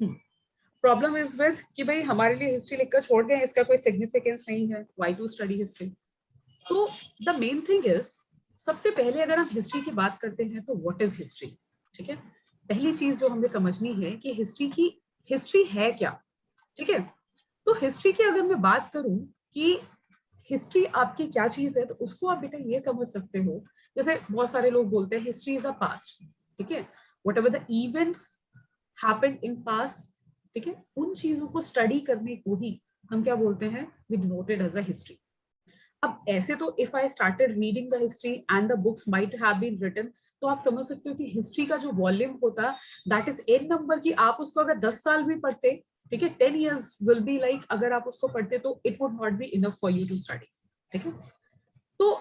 Problem is with कि भाई हमारे लिए हिस्ट्री लिखकर छोड़ गए, इसका कोई सिग्निफिकेंस नहीं है, व्हाई टू स्टडी हिस्ट्री। तो द मेन थिंग इज, सबसे पहले अगर हम हिस्ट्री की बात करते हैं तो व्हाट इज हिस्ट्री, ठीक है। पहली चीज जो हमें समझनी है कि हिस्ट्री है क्या, ठीक है। तो हिस्ट्री की अगर मैं बात करूं कि हिस्ट्री आपकी क्या चीज है, तो उसको आप बेटा ये समझ सकते हो, जैसे बहुत सारे लोग बोलते हैं हिस्ट्री इज अ पास्ट, ठीक है। What ever the events happened in past, ठीक है, उन चीजों को स्टडी करने को ही हम क्या बोलते हैं, we denoted as a history. अब ऐसे तो if I started reading the history and the books might have been written, तो आप समझ सकते हो कि हिस्ट्री का जो वॉल्यूम होता दैट इज एन नंबर की, आप उसको अगर 10 साल भी पढ़ते, ठीक है, 10 years विल बी लाइक, अगर आप उसको पढ़ते तो it would not be enough for you to study, ठीक है। तो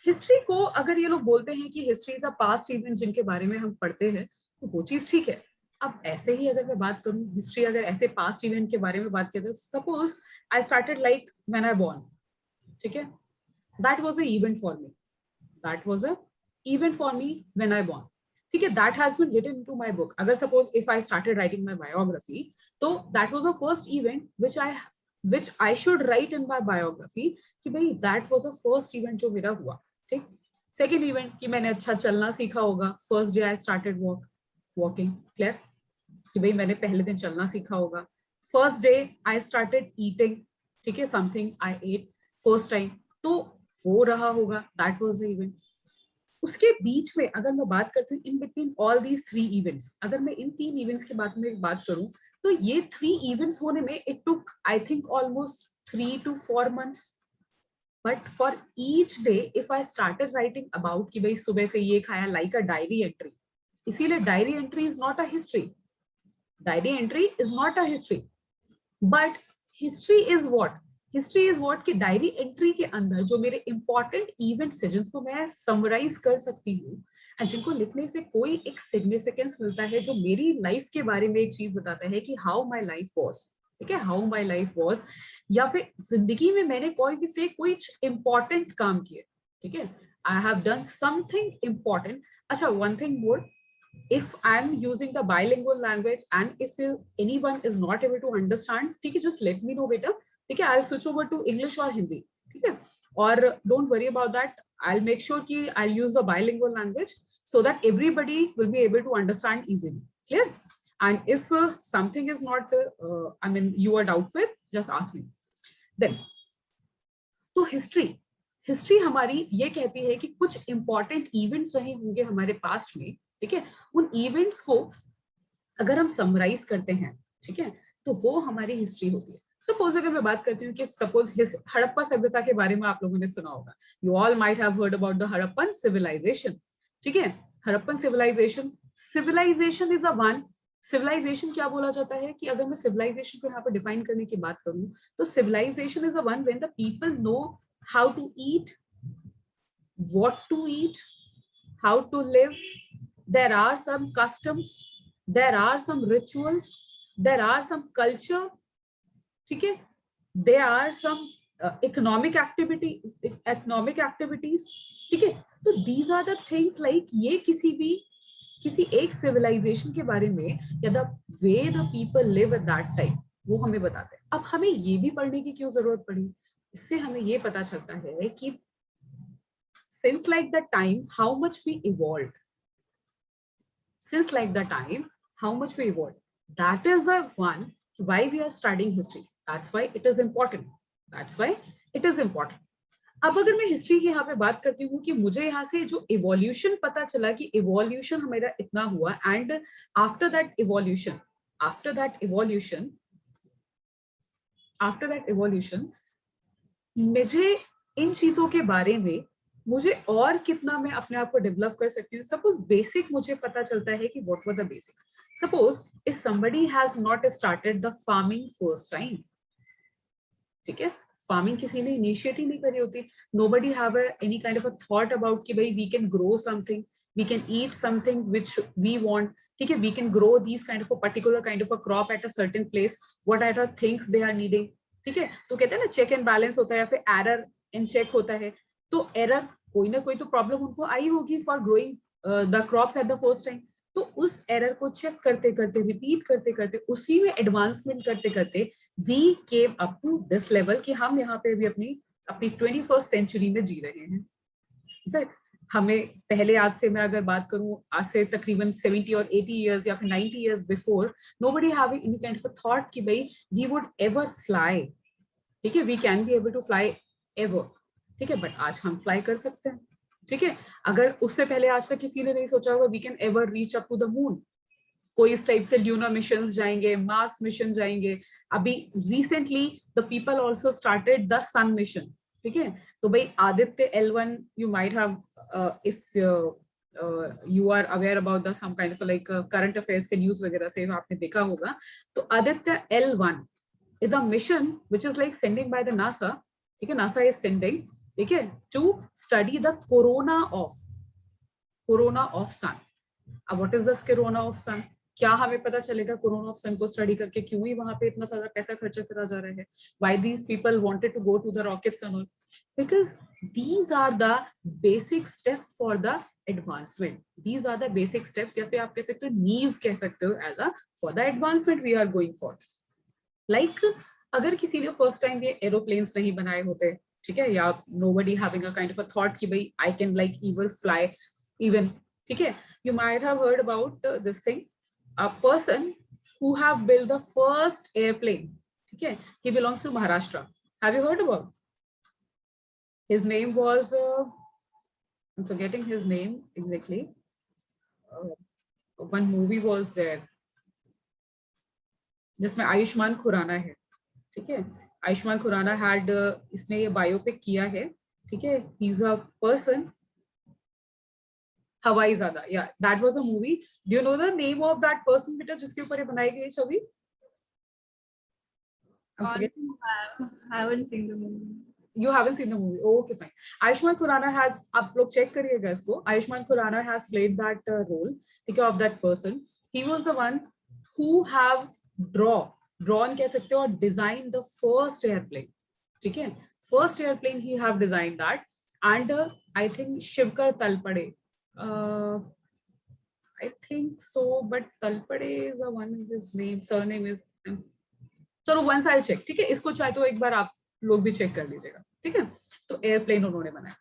हिस्ट्री को अगर ये लोग बोलते हैं कि history is a past event जिनके बारे में हम पढ़ते हैं, तो वो चीज ठीक है। अब ऐसे ही अगर मैं बात करूं हिस्ट्री, अगर ऐसे पास्ट इवेंट के बारे में बात करें, suppose I started like when I born, ठीक है, that was an event for me, that was a event for me when I born, ठीक है, that has been written into my book। अगर suppose if I started writing my biography, तो that was the first event which I should write in my biography, कि भाई that was the first event जो मेरा हुआ, ठीक। second event कि मैंने अच्छा चलना सीखा होगा, first day I started walking, clear, कि भाई मैंने पहले दिन चलना सीखा होगा। first day I started eating, ठीक है, something I ate first time, तो वो रहा होगा, दैट वाज द इवेंट। उसके बीच में अगर मैं बात करती हूँ in between all these 3 events, अगर मैं इन 3 इवेंट्स के बारे में बात करूं, तो ये 3 इवेंट्स होने में it took I think almost 3 to 4 months। But for each day if I started writing about कि भाई सुबह से ये खाया, लाइक अ डायरी एंट्री, इसीलिए diary entry is not a history, diary entry is not a history, but history is what, history is what कि diary entry के अंदर जो मेरे इंपॉर्टेंट इवेंट्स है जिनको मैं समराइज कर सकती हूँ एंड जिनको लिखने से कोई एक सिग्निफिकेंस मिलता है, जो मेरी लाइफ के बारे में एक चीज बताता है कि हाउ माई लाइफ वॉज, ठीक है, हाउ माई लाइफ वॉज, या फिर जिंदगी में मैंने कोई से कोई इंपॉर्टेंट काम किए, ठीक है, I have done something important. अच्छा, one thing more, if I'm using the bilingual language and if anyone is not able to understand, ठीक है, just let me know बेटा, ठीक है, I'll switch over to English और हिंदी, ठीक है, और don't worry about that, I'll make sure कि I'll use the bilingual language so that everybody will be able to understand easily, clear? And if something is not I mean you are doubt with, just ask me then। तो history हमारी ये कहती है कि कुछ important events रहे होंगे हमारे पास्ट में, ठीक है, उन इवेंट्स को अगर हम समराइज करते हैं, ठीक है, तो वो हमारी हिस्ट्री होती है। सपोज अगर मैं बात करती हूँ कि सपोज हड़प्पा सभ्यता के बारे में आप लोगों ने सुना होगा, you all might have heard about the Harappan civilisation, ठीक है, Harappan civilisation, civilisation is a one, civilisation क्या बोला जाता है कि अगर मैं सिविलाइजेशन को यहाँ पर डिफाइन करने की बात करूँ, तो civilisation is a one when the people know how to eat, what to eat, how to live, there are some customs, there are some rituals, there are some culture, ठीक है, there are some economic activities, ठीक है। तो these are the things like ये किसी एक civilisation के बारे में या the way the people live at that time वो हमें बताते हैं। अब हमें ये भी पढ़ने की क्यों जरूरत पड़ी, इससे हमें ये पता चलता है कि since like the time how much we evolved, since like the time how much we evolved, that is the one why we are studying history, that's why it is important, that's why it is important। अब अगर मैं history की यहाँ पे बात करती हूँ कि मुझे यहाँ से जो इवोल्यूशन पता चला कि इवोल्यूशन हमारा इतना हुआ and after that evolution, after that evolution मुझे इन चीजों के बारे में मुझे और कितना मैं अपने आप को डेवलप कर सकती हूँ। सपोज बेसिक मुझे पता चलता है कि what were the basics, suppose if somebody has not started the farming first time, ठीक है, फार्मिंग किसी ने इनिशिएट ही नहीं करी होती, nobody have any kind of a thought about कि भाई we can grow something, we can eat something which we want, ठीक है, we can grow this kind of a particular kind of a crop at a certain place, what are the things they are needing, ठीक है। तो कहते हैं ना check and balance होता है या फिर एरर एंड चेक होता है, तो एरर कोई ना कोई तो प्रॉब्लम उनको आई होगी for growing the crops at the first time, तो उस एरर को चेक करते करते, रिपीट करते करते, उसी में एडवांसमेंट करते करते we came up to this level कि हम यहाँ पे भी अपनी 21st सेंचुरी में जी रहे हैं। सर हमें पहले, आज से मैं अगर बात करूं, आज से तकरीबन 70 और 80 इयर्स या फिर 90 years before, nobody having any kind of a thought कि भाई वी वुड एवर फ्लाई, ठीक है, we can be able to fly ever, ठीक है, बट आज हम फ्लाई कर सकते हैं, ठीक है। अगर उससे पहले आज तक किसी ने नहीं सोचा होगा we can ever reach up to the moon, कोई इस टाइप से ल्यूनर मिशन जाएंगे, मार्स मिशन जाएंगे। अभी recently the people also started the sun mission, ठीक है। तो भाई Aditya L1, you might have, if you are aware about the some kind of like current affairs के न्यूज वगैरह से आपने देखा होगा, तो Aditya L1 is a mission which is like sending by the NASA, ठीक है, NASA is sending, ठीक है, to study the corona of sun. अब what is this corona of sun? क्या हमें पता चलेगा कोरोना ऑफ सन को स्टडी करके, क्यों ही वहां पे इतना सारा पैसा खर्चा करा जा रहा है? Why these people wanted to go to the rockets and all? Because these are the basic steps for the advancement. These are the basic steps, या फिर आप कह सकते हो नींव कह सकते हो, as a for the advancement we are going for. Like अगर किसी ने फर्स्ट टाइम ये एरोप्लेन्स नहीं बनाए होते, ठीक है, या nobody having a kind of a thought कि भाई I can like even fly even, ठीक है, you might have heard about this thing, a person who have built the first airplane, ठीक है, he belongs to Maharashtra. Have you heard about? His name was I'm forgetting his name exactly. One movie was there जिसमें आयुष्मान खुराना है, ठीक है, Ayushman Khurana had, इसने ये biopic किया है, ठीक है, he is a person, Hawaizaada, या that was a movie. Do you know the name of that person बेटा जिसके ऊपर ये बनाई गई छवि? I haven't seen the movie. You haven't seen the movie? Okay, fine. Ayushmann Khurrana has, आप लोग check करिएगा इसको, Ayushmann Khurrana has played that role, ठीक है, of that person. He was the one who have drawn कह सकते हो, और design the first airplane, ठीक है, first airplane he have designed that, and I think Shivkar Talpade, I think so, but Talpade is the one, his name, surname is, चलो once I'll check, ठीक है, इसको चाहे तो एक बार आप लोग भी चेक कर लीजिएगा, ठीक है। तो एयरप्लेन उन्होंने बनाया।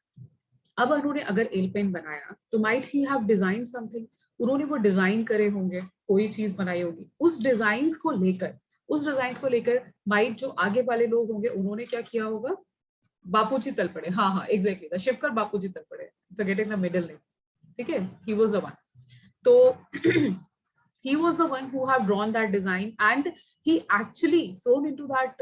अब उन्होंने अगर एयरप्लेन बनाया तो might he have design something, उन्होंने वो डिजाइन करे होंगे, कोई चीज बनाई होगी, उस डिजाइन को लेकर माइट जो आगे वाले लोग होंगे उन्होंने क्या किया होगा, बापूजी तलपड़े, हाँ exactly, the Shivkar Bapuji Talpade, forgetting the middle name, ठीक है, ही वाज द वन। तो he was the one who have drawn that design, and he actually flown into that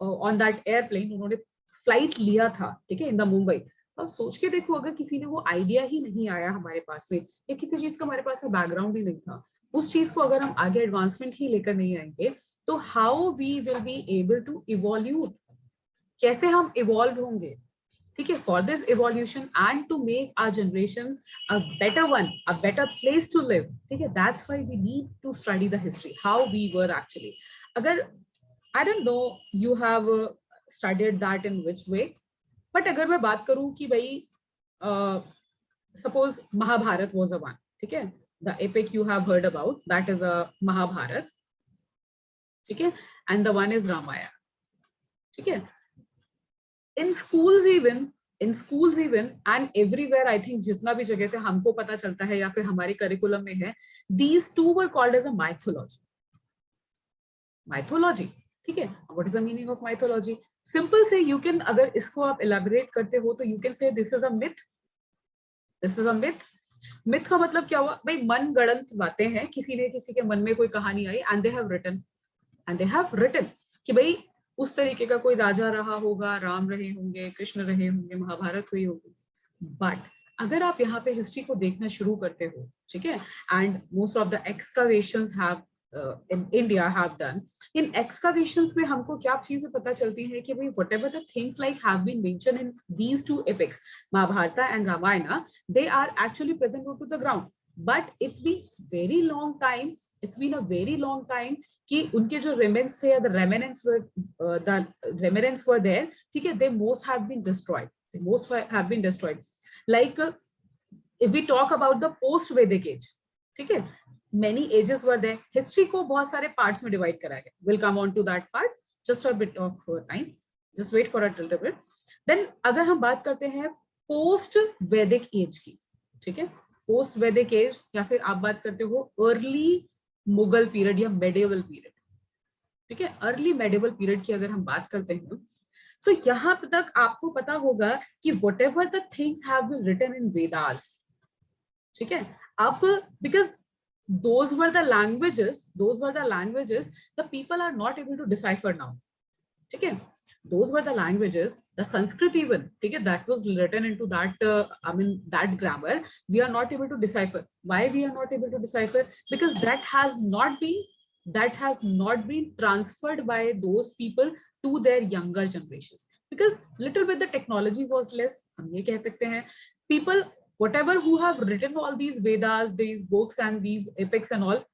on that airplane, उन्होंने फ्लाइट लिया था, ठीक है, इन द मुंबई। अब सोच के देखो, अगर किसी ने वो आइडिया ही नहीं आया हमारे पास में, या किसी चीज का हमारे पास में बैकग्राउंड ही नहीं था, उस चीज को अगर हम आगे एडवांसमेंट ही लेकर नहीं आएंगे, तो how we will be able to evolute, कैसे हम इवॉल्व होंगे, ठीक है, for this evolution and to make our generation a better one, a better place to live, ठीक है, that's why we need to study the history, how we were actually. अगर I don't know you have studied that in which way, but अगर मैं बात करूं कि भाई suppose Mahabharata was a one, ठीक है, the epic you have heard about, that is a Mahabharata, ठीक है, and the one is Ramayana, ठीक है। in schools even and everywhere, I think जितना भी जगह से हमको पता चलता है या फिर हमारे करिकुलम में है, these two were called as a mythology, ठीक है। what is the meaning of mythology? simple से you can, अगर इसको आप elaborate करते हो तो you can say this is a myth का मतलब क्या हुआ भाई, मन गढ़ंत बातें हैं, किसी ने किसी के मन में कोई कहानी आई, and they have written कि भाई उस तरीके का कोई राजा रहा होगा, राम रहे होंगे, कृष्ण रहे होंगे, महाभारत हुई होगी। बट अगर आप यहाँ पे हिस्ट्री को देखना शुरू करते हो, ठीक है, and most of the excavations have in India have done, in excavations में हमको क्या चीजें पता चलती है कि भाई whatever the things like have been mentioned in these two epics, Mahabharata and Ramayana, they are actually present to the ground, but it's been very long time, it's been a very long time कि उनके जो remnants थे, the remnants were there, ठीक है, they most have been destroyed, like if we talk about the post Vedic age, ठीक है, many ages were there. History को बहुत सारे पार्ट्स में डिवाइड करा गया. We'll come on to that part. Just a bit of time. Just wait for a little bit. Then अगर हम बात करते हैं पोस्ट वैदिक एज की, ठीक है, पोस्ट वैदिक एज या फिर आप बात करते हो अर्ली मुगल पीरियड या मेडिएवल पीरियड, ठीक है, अर्ली मेडिएवल पीरियड की अगर हम बात करते हैं तो यहाँ तक आपको पता होगा कि what ever the things have been written in Vedas, ठीक है, आप because those were the languages the people are not able to decipher now, ठीक है, those were the languages, the Sanskrit even, ठीक है, that was written into that I mean that grammar, we are not able to decipher. Why we are not able to decipher? Because that has not been transferred by those people to their younger generations, because little bit the technology was less, हम ये कह सकते हैं. People whatever who have written all these Vedas, these books and these epics and all,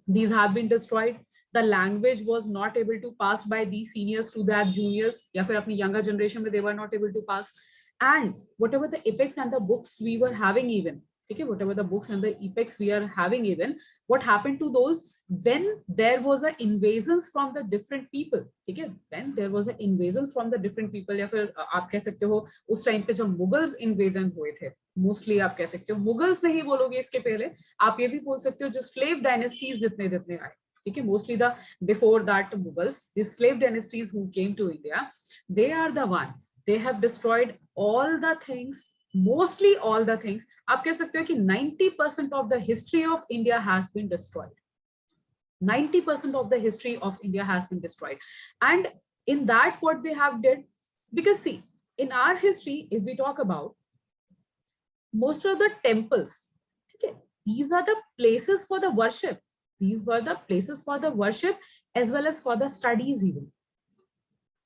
these have been destroyed. The language was not able to pass by these seniors to their juniors, या फिर अपनी younger generation में they were not able to pass. And whatever the epics and the books we were having even, okay, whatever the books and the epics we are having even, what happened to those when there was a invasions from the different people, ठीक है, when there was a invasions from the different people, या फिर आप कह सकते हो उस time पे जब मुगल्स इन्वेजन हुए थे, मोस्टली आप कह सकते हो मुगल्स नहीं बोलोगे इसके पहले, आप ये भी बोल सकते हो जो स्लेव डायनेस्टीज जितने जितने आए, ठीक है, mostly the before that Mughals, the slave dynasties who came to India, they are the one, they have destroyed all the things, mostly all the things. आप कह सकते हो कि 90% of the history of India has been destroyed. 90% of the history of India has been destroyed. And in that what they have did, because see, in our history, if we talk about most of the temples, okay, these are the places for the worship. These were the places for the worship as well as for the studies even.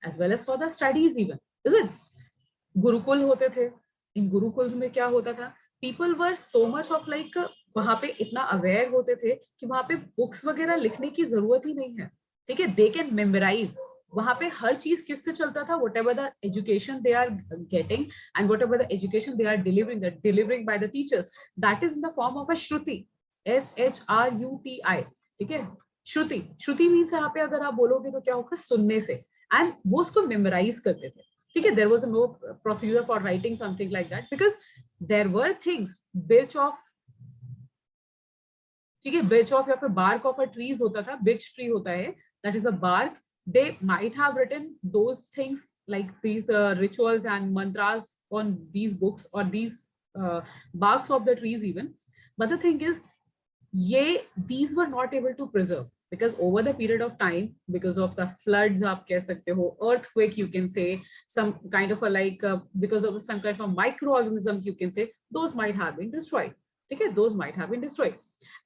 As well as for the studies even. Is it? Gurukul होते थे. इन गुरुकुल्स में क्या होता था? People were so much of like वहां पे इतना aware होते थे कि वहां पे बुक्स वगैरह लिखने की जरूरत ही नहीं है, ठीक है, they can memorize. वहां पे हर चीज किससे चलता था? whatever the education they are getting and whatever the education they are delivering by the teachers, that is in the form of a shruti, SHRUTI, ठीक है, श्रुति मीन्स यहाँ पे अगर आप बोलोगे तो क्या होगा? सुनने से, एंड वो उसको मेमोराइज करते थे, ठीक है, there was no procedure for writing something like that because there were things birch of, ठीक है, birch of या फिर bark of a trees होता था, birch tree होता है, that is a bark. They might have written those things like these rituals and mantras on these books or these barks of the trees even, but the thing is these were not able to preserve because over the period of time, because of the floods, आप कह सकते हो, earthquake you can say, some kind of a like because of some kind of microorganisms you can say, those might have been destroyed, okay, those might have been destroyed.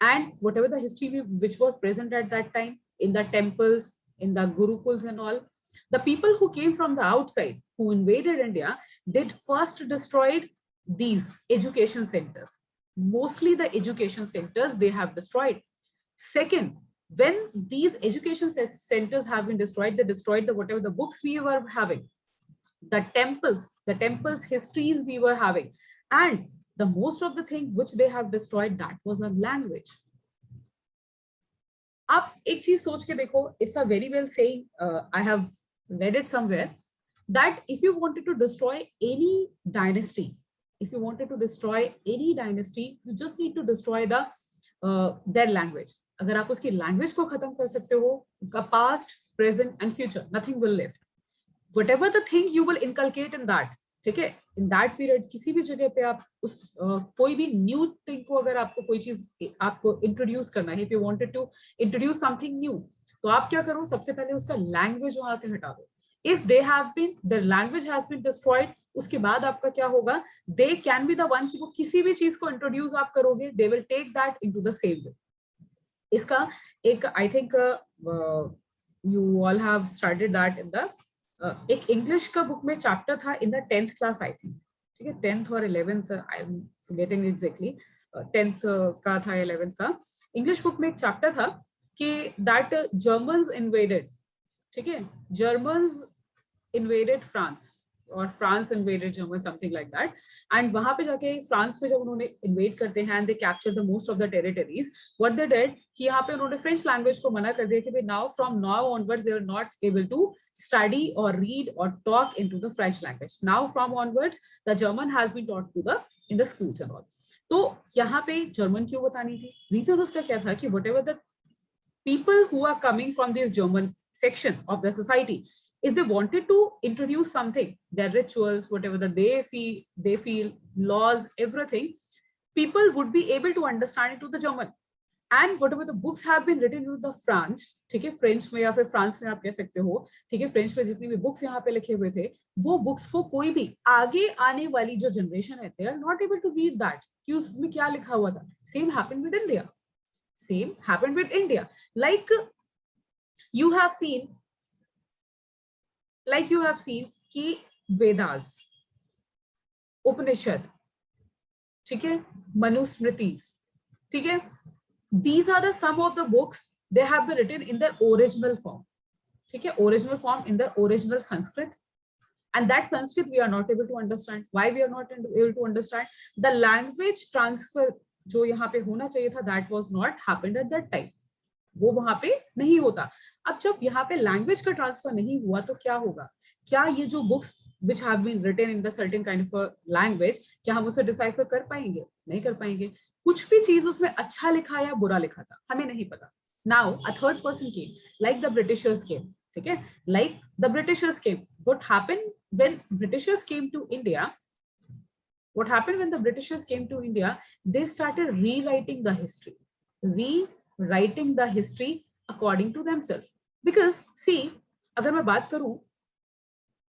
And whatever the history which were present at that time in the temples, in the gurukuls and all, the people who came from the outside who invaded India did first destroyed these education centers, mostly the education centers they have destroyed. Second, when these education centers have been destroyed, they destroyed the whatever the books we were having, the temples histories we were having, and the most of the thing which they have destroyed, that was a language. आप एक चीज सोच के देखो, it's a very well saying, I have read it somewhere, that if you wanted to destroy any dynasty, you just need to destroy their language. अगर आप उसकी language को खत्म कर सकते हो, का past, present and future, nothing will left. Whatever the thing you will inculcate in that, ठीक है, इन दैट पीरियड किसी भी जगह पे आप उस कोई भी न्यू थिंग को अगर आपको कोई चीज आपको इंट्रोड्यूस करना है, if you wanted to introduce something new, तो आप क्या करो? सबसे पहले उसका लैंग्वेज वहां से हटा दो. If they have been, the language has been destroyed, उसके बाद आपका क्या होगा? They can be the one कि वो किसी भी चीज को इंट्रोड्यूस आप करोगे, they will take that into the same way. इसका एक I think you all have started that in the एक इंग्लिश का बुक में चैप्टर था in the 10th class I think, ठीक है, 10th और 11th, I am forgetting exactly, 10th का था 11th का इंग्लिश बुक में एक चैप्टर था कि दैट जर्मन्स इन्वेडेड, ठीक है, जर्मन्स इन्वेडेड फ्रांस, और France invaded German, something like that. And वहां पे जाके फ्रांस में जब उन्होंने इन्वेड करते हैं and they capture the most of the territories, what they did कि यहाँ पे उन्होंने फ्रेंच लैंग्वेज को मना कर दिया कि भाई now from now onwards they are not able to study or read or talk into the French language. Now from onwards the German has been taught to the in the schools and all. तो यहाँ पे German क्यों बतानी थी? Reason उसका क्या था कि whatever the people who are coming from this German section of the society, if they wanted to introduce something, their rituals, whatever that they feel, laws, everything, people would be able to understand it to the German. And whatever the books have been written in the French, ठीक है, French में या फिर France में आप कह सकते हो, ठीक है, फ्रेंच में जितनी भी बुक्स यहाँ पे लिखे हुए थे, वो बुक्स को कोई भी आगे आने वाली जो जनरेशन है, they are not able to read that कि उसमें क्या लिखा हुआ था. Same happened with India. Same happened with India. Like you have seen कि Vedas, Upanishad, ठीक है, Manusmritis, ठीक है, these are the some of the books they have been written in their original form, ठीक है, original form in their original Sanskrit, and that Sanskrit we are not able to understand. Why we are not able to understand? The language transfer जो यहाँ पे होना चाहिए था, that was not happened at that time. वो वहां पे नहीं होता. अब जब यहाँ पे लैंग्वेज का ट्रांसफर नहीं हुआ तो क्या होगा? क्या ये जो books which have been written in the certain kind of a language, क्या हम उसे डिसाइफर कर पाएंगे? नहीं कर पाएंगे. कुछ भी चीज उसमें अच्छा लिखा या बुरा लिखा था, हमें नहीं पता. Now a third person came, like the Britishers came, ठीक है, like the Britishers came. What happened when Britishers came to India? What happened when the Britishers came to India? They started rewriting the history, rewriting the history according to themselves. Because see, अगर मैं बात करूं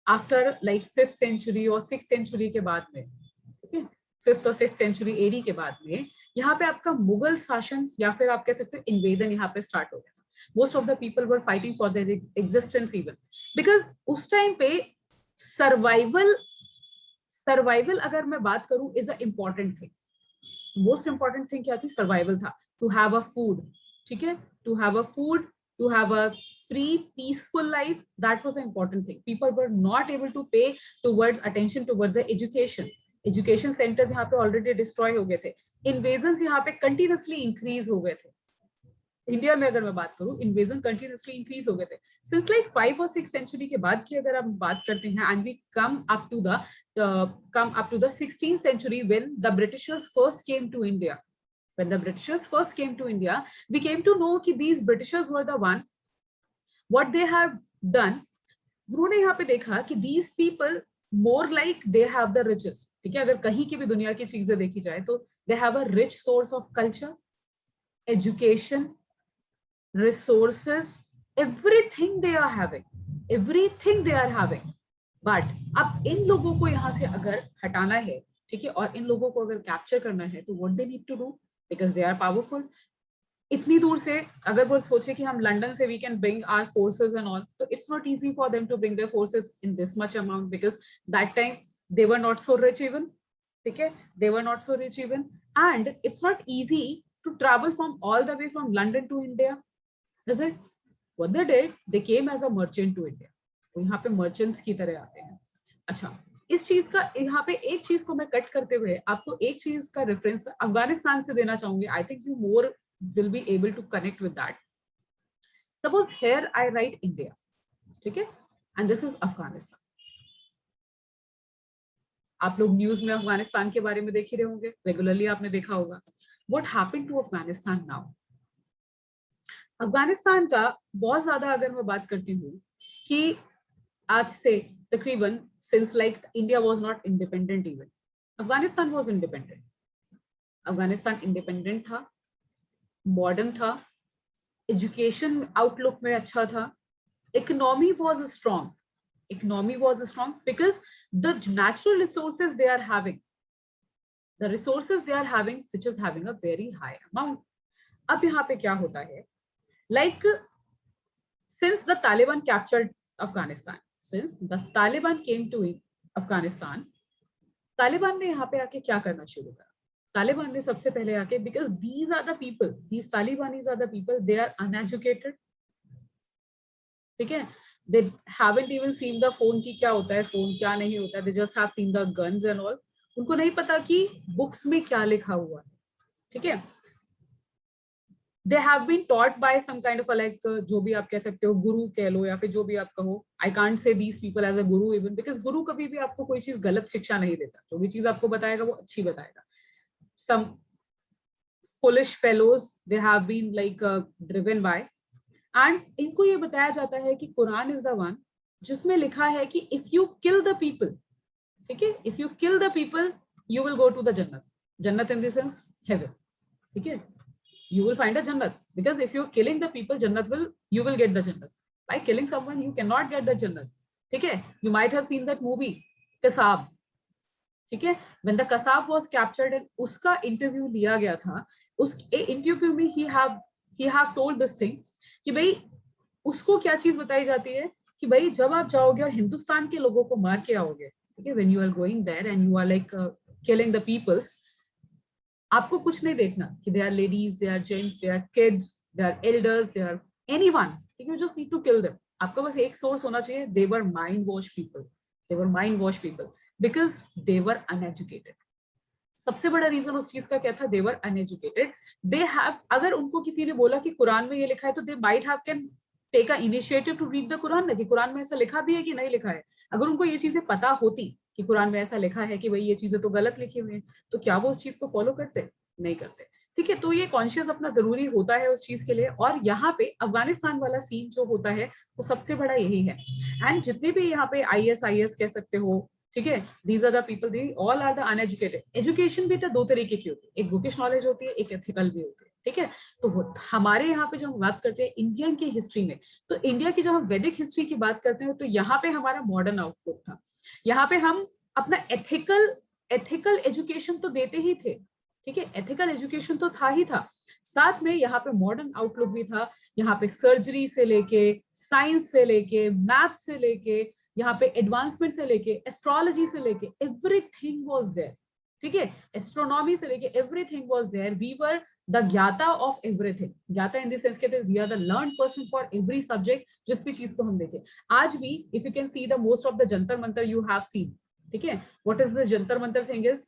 after like 5th century or 6th century के बाद में, okay, 5th और 6th century AD के बाद में यहाँ पे आपका मुगल शासन या फिर आप कह सकते हो इन्वेजन यहाँ पे स्टार्ट हो गया था. Most of the people were fighting for their existence even because उस टाइम पे सर्वाइवल अगर मैं बात करूं is a important thing. Most important thing क्या थी? सर्वाइवल था. टू हैव अ फूड, ठीक है, to have a food, to have a free peaceful life, that was an important thing. People were not able to pay towards attention towards the education centers यहाँ पे already destroy हो गए थे. Invasions यहाँ पे continuously increase हो गए थे. इंडिया में अगर मैं बात करूं, इन्वेजन कंटिन्यूअसली इंक्रीज हो गए थे सिंस लाइक 5 और 6 सेंचुरी के बाद की अगर हम बात करते हैं and we come up to the 16th century when the Britishers first came to India. When the Britishers first came to India, we came to know कि these Britishers were the one, what they have done, उन्होंने यहाँ पे देखा कि these people more like they have the riches, ठीक है, अगर कहीं की भी दुनिया की चीजें देखी जाए तो they have a rich source of culture, education, resources, everything they are having. But अब इन लोगों को यहाँ से अगर हटाना है, ठीक है, और इन लोगों को अगर कैप्चर करना है तो what they need to do, because they are powerful. इतनी दूर से अगर वो सोचे कि हम लंदन से we can bring our forces and all, so it's not easy for them to bring their forces in this much amount because that time they were not so rich even, ठीक है, they were not so rich even, and it's not easy to travel from all the way from London to India, is it? What they did, they came as a merchant to India. तो यहाँ पे merchants की तरह आते हैं. अच्छा, इस चीज का यहाँ पे एक चीज को मैं कट करते हुए आपको एक चीज का रेफरेंस अफगानिस्तान से देना चाहूंगी. आई think you more will be able to connect with that. Suppose here I write India, ठीक है, and this is Afghanistan. आप लोग न्यूज में अफगानिस्तान के बारे में देख ही रहे होंगे, रेगुलरली आपने देखा होगा. What happened to Afghanistan now? Afghanistan का बहुत ज्यादा अगर मैं बात करती हूँ कि आज से तकरीबन since like India was not independent even, Afghanistan was independent. Afghanistan independent था, मॉडर्न था, एजुकेशन आउटलुक में अच्छा था, economy was strong because the natural resources they are having, which is having a very high amount. अब यहाँ पे क्या होता है, like since the Taliban captured Afghanistan, since the Taliban came to Afghanistan, Taliban ने यहाँ पे आके क्या करना शुरू करा? तालिबान ने सबसे पहले आके, because these Talibanis are the people, they are uneducated, ठीक है, they haven't even seen the phone की क्या होता है, phone क्या नहीं होता है, they just have seen the guns and all. उनको नहीं पता कि books में क्या लिखा हुआ है, ठीक है. They have been taught by some kind of a like जो भी आप कह सकते हो, गुरु कह लो या फिर जो भी आप कहो. I can't say these people as a guru even because गुरु कभी भी आपको कोई चीज गलत शिक्षा नहीं देता, जो भी चीज आपको बताएगा वो अच्छी बताएगा. Some foolish fellows they have been like driven by, and इनको ये बताया जाता है कि कुरान इज द वन जिसमें लिखा है कि if you kill the people, ठीक है, if you kill the people you will go to the जन्नत. जन्नत इन द सेंस हेवन, ठीक है, you will find a jannat because if you're killing the people you will get the jannat. By killing someone you cannot get the jannat, ठीक है. You might have seen that movie Kasab, ठीक है. When the Kasab was captured and उसका interview लिया गया था, उस interview में he have told this thing कि भाई उसको क्या चीज बताई जाती है कि भाई जब आप जाओगे और हिंदुस्तान के लोगों को मार के आओगे, ठीक है, when you are going there and you are like killing the peoples, आपको कुछ नहीं देखना कि they are ladies, they are gents, they are kids, they are elders, they are anyone. You just need to kill them. आपको बस एक source होना चाहिए. They were mind wash people. They were mind wash people because they were uneducated. सबसे बड़ा reason उस चीज का क्या था? They were uneducated. They have, अगर उनको किसी ने बोला कि कुरान में ये लिखा है तो they might have can take a initiative to read the Quran, ना कि कुरान में ऐसा लिखा भी है कि नहीं लिखा है. अगर उनको ये चीजें पता होती कि कुरान में ऐसा लिखा है कि भाई ये चीजें तो गलत लिखी हुई हैं, तो क्या वो उस चीज को फॉलो करते? नहीं करते, ठीक है. तो ये कॉन्शियस अपना जरूरी होता है उस चीज के लिए. और यहाँ पे अफगानिस्तान वाला सीन जो होता है वो सबसे बड़ा यही है. एंड जितने भी यहाँ पे IS कह सकते हो, ठीक है, these are the people, they all are the uneducated. Education भी तो दो तरीके की होती है, एक बुकिश नॉलेज होती है, एक एथिकल भी होती है, ठीक है. तो हमारे यहाँ पे जब हम बात करते हैं इंडियन की हिस्ट्री में, तो इंडिया की जब हम वैदिक हिस्ट्री की बात करते हैं तो यहाँ पे हमारा मॉडर्न आउटलुक था. यहाँ पे हम अपना एथिकल एजुकेशन तो देते ही थे, ठीक है, एथिकल एजुकेशन तो था ही था, साथ में यहाँ पे मॉडर्न आउटलुक भी था. यहाँ पे सर्जरी से लेके, साइंस से लेके, मैथ से लेके, यहाँ पे एडवांसमेंट से लेके, एस्ट्रोलॉजी से लेके, एवरीथिंग वाज देयर, ठीक है, एस्ट्रोनॉमी से लेके everything was there. We were the ज्ञाता ऑफ एवरीथिंग. ज्ञाता इन द सेंस कहते हैं we are the learn person for every subject. जिस भी चीज को हम देखें आज भी, if you can see the most of the Jantar Mantar you have seen, ठीक है. What is the Jantar Mantar thing is,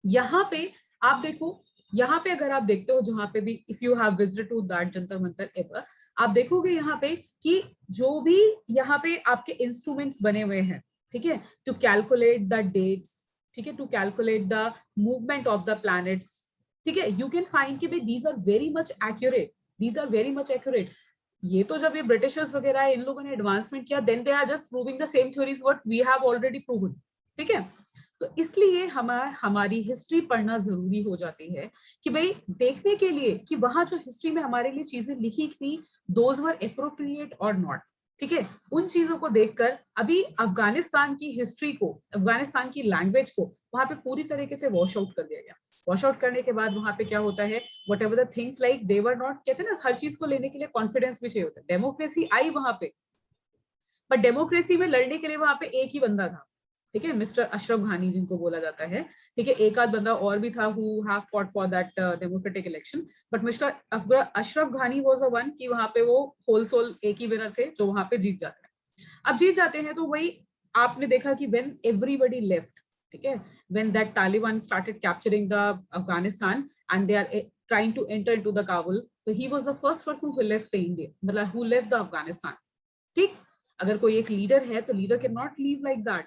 यहाँ पे आप देखो, यहाँ पे अगर आप देखते हो जहाँ पे भी, if you have visited to that Jantar Mantar ever, आप देखोगे यहाँ पे कि जो भी यहाँ पे आपके इंस्ट्रूमेंट्स बने हुए हैं, ठीक है, टू कैलकुलेट द डेट्स, ठीक है, to calculate the movement of the planets, ठीक है, यू कैन फाइंड कि भाई these are very much accurate, these are very much accurate. ये तो जब ये ब्रिटिशर्स वगैरह इन लोगों ने एडवांसमेंट किया, then they are just proving the same theories what we have already proven, ठीक है. तो इसलिए हमारी हिस्ट्री पढ़ना जरूरी हो जाती है कि भाई देखने के लिए कि वहां जो हिस्ट्री में हमारे लिए चीजें लिखी थी, दोज वर एप्रोप्रिएट और नॉट, ठीक है. उन चीजों को देखकर अभी अफगानिस्तान की हिस्ट्री को, अफगानिस्तान की लैंग्वेज को वहां पे पूरी तरीके से वॉश आउट कर दिया गया. वॉश आउट करने के बाद वहां पे क्या होता है, what ever the things like they were not, कहते हैं ना हर चीज को लेने के लिए कॉन्फिडेंस भी चाहिए होता है. डेमोक्रेसी आई वहां पे, पर डेमोक्रेसी में लड़ने के लिए वहां पे एक ही बंदा था, ठीक है, मिस्टर अशरफ घानी जिनको बोला जाता है, ठीक है. एक आध बंदा और भी था who have fought for that democratic election, but mister Ashraf घानी वाज अ वन कि वहां पे वो होल सोल एक ही विनर थे जो वहां पे जीत जाते हैं. अब जीत जाते हैं तो वही आपने देखा कि व्हेन एवरीबडी लेफ्ट, ठीक है, when that Taliban started capturing the Afghanistan and they are trying to enter into the Kabul, तो he was the first person who left the India, मतलब हु लेफ्ट द अफगानिस्तान, ठीक. अगर कोई एक लीडर है तो leader can not leave like that.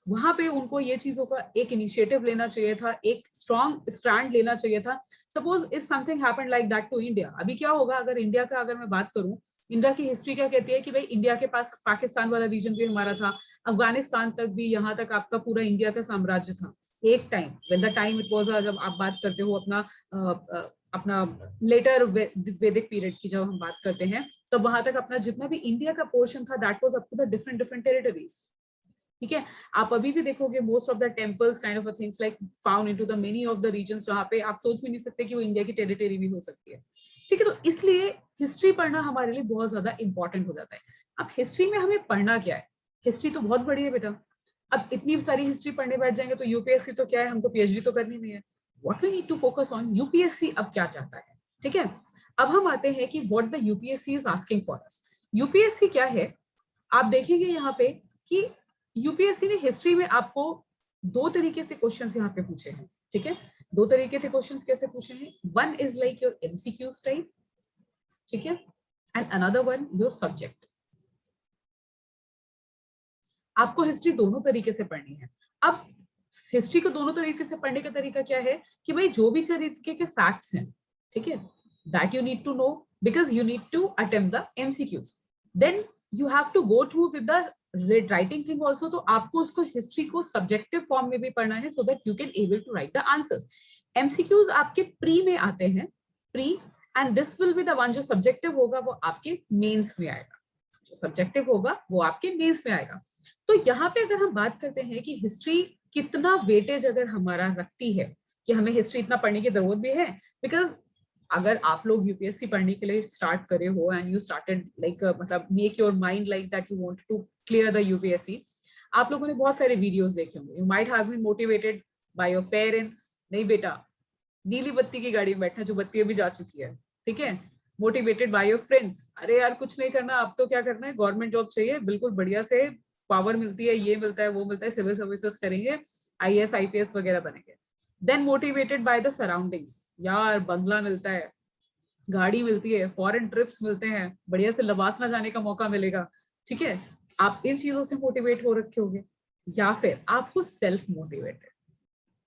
वहां पे उनको ये चीजों का एक इनिशिएटिव लेना चाहिए था, एक स्ट्रॉन्ग स्टैंड लेना चाहिए था. Suppose if something happened like that to India, अभी क्या होगा अगर इंडिया का, अगर मैं बात करूं, इंडिया की हिस्ट्री क्या कहती है कि भाई इंडिया के पास पाकिस्तान वाला रीजन भी हमारा था, अफगानिस्तान तक भी, यहाँ तक आपका पूरा इंडिया का साम्राज्य था एक time, when the time it was. जब आप बात करते हो अपना लेटर वैदिक पीरियड की जब हम बात करते हैं, तब वहां तक अपना जितना भी इंडिया का पोर्शन था that was up to the different territories, ठीक है. आप अभी भी देखोगे most of the temples kind of things like found into the many of the regions, जहाँ पे आप सोच भी नहीं सकते कि वो इंडिया की टेरिटरी भी हो सकती है, ठीक है. तो इसलिए हिस्ट्री पढ़ना हमारे लिए बहुत ज्यादा इंपॉर्टेंट हो जाता है. अब हिस्ट्री में हमें पढ़ना क्या है, हिस्ट्री तो बहुत बड़ी है बेटा. अब इतनी सारी हिस्ट्री पढ़ने बैठ जाएंगे तो यूपीएससी तो क्या है, हमको PhD तो करनी नहीं है. What we need to focus on, UPSC अब क्या चाहता है, ठीक है. अब हम आते हैं कि what the UPSC is asking for us. UPSC क्या है, आप देखेंगे यहाँ पे कि यूपीएससी ने हिस्ट्री में आपको 2 तरीके से क्वेश्चंस यहाँ पे पूछे हैं, ठीक है। 2 तरीके से क्वेश्चंस कैसे पूछे हैं, one is like your MCQs type, ठीक है, and another one your subject. आपको हिस्ट्री दोनों तरीके से पढ़नी है। अब हिस्ट्री को दोनों तरीके से पढ़ने का तरीका क्या है कि भाई जो भी तरीके के फैक्ट्स हैं, ठीक है, that you need to know because you need to attempt the MCQs, then you have to go through with the writing thing also. तो आपको उसको हिस्ट्री को सब्जेक्टिव फॉर्म में भी पढ़ना है so that you can able to write the answers. MCQs आपके pre में आते हैं, pre, and this will be the one जो सब्जेक्टिव होगा वो आपके मेंस में आएगा, जो सब्जेक्टिव होगा वो आपके मेंस में आएगा। तो यहाँ पे अगर हम बात करते हैं कि हिस्ट्री कितना वेटेज अगर हमारा रखती है कि हमें हिस्ट्री इतना पढ़ने की जरूरत भी है, बिकॉज अगर आप लोग यूपीएससी पढ़ने के लिए स्टार्ट करे हो एंड यू स्टार्टेड लाइक मतलब make your mind like that you want to clear the UPSC, आप लोगों ने बहुत सारे वीडियोस देखे होंगे, you might have been motivated by your parents, नहीं बेटा नीली बत्ती की गाड़ी में बैठना, जो बत्ती अभी जा चुकी है, ठीक है, मोटिवेटेड बाय योर फ्रेंड्स, अरे यार कुछ नहीं करना, अब तो क्या करना है, गवर्नमेंट जॉब चाहिए, बिल्कुल बढ़िया से पावर मिलती है, ये मिलता है, वो मिलता है, सिविल सर्विसेज करेंगे, आईएएस आईपीएस वगैरह बनेंगे। Then motivated by the surroundings, यार बंगला मिलता है, गाड़ी मिलती है, फॉरेन ट्रिप्स मिलते हैं, बढ़िया से लबासना जाने का मौका मिलेगा, ठीक है, आप इन चीजों से मोटिवेट हो रखे होंगे। या फिर आपको सेल्फ मोटिवेटेड,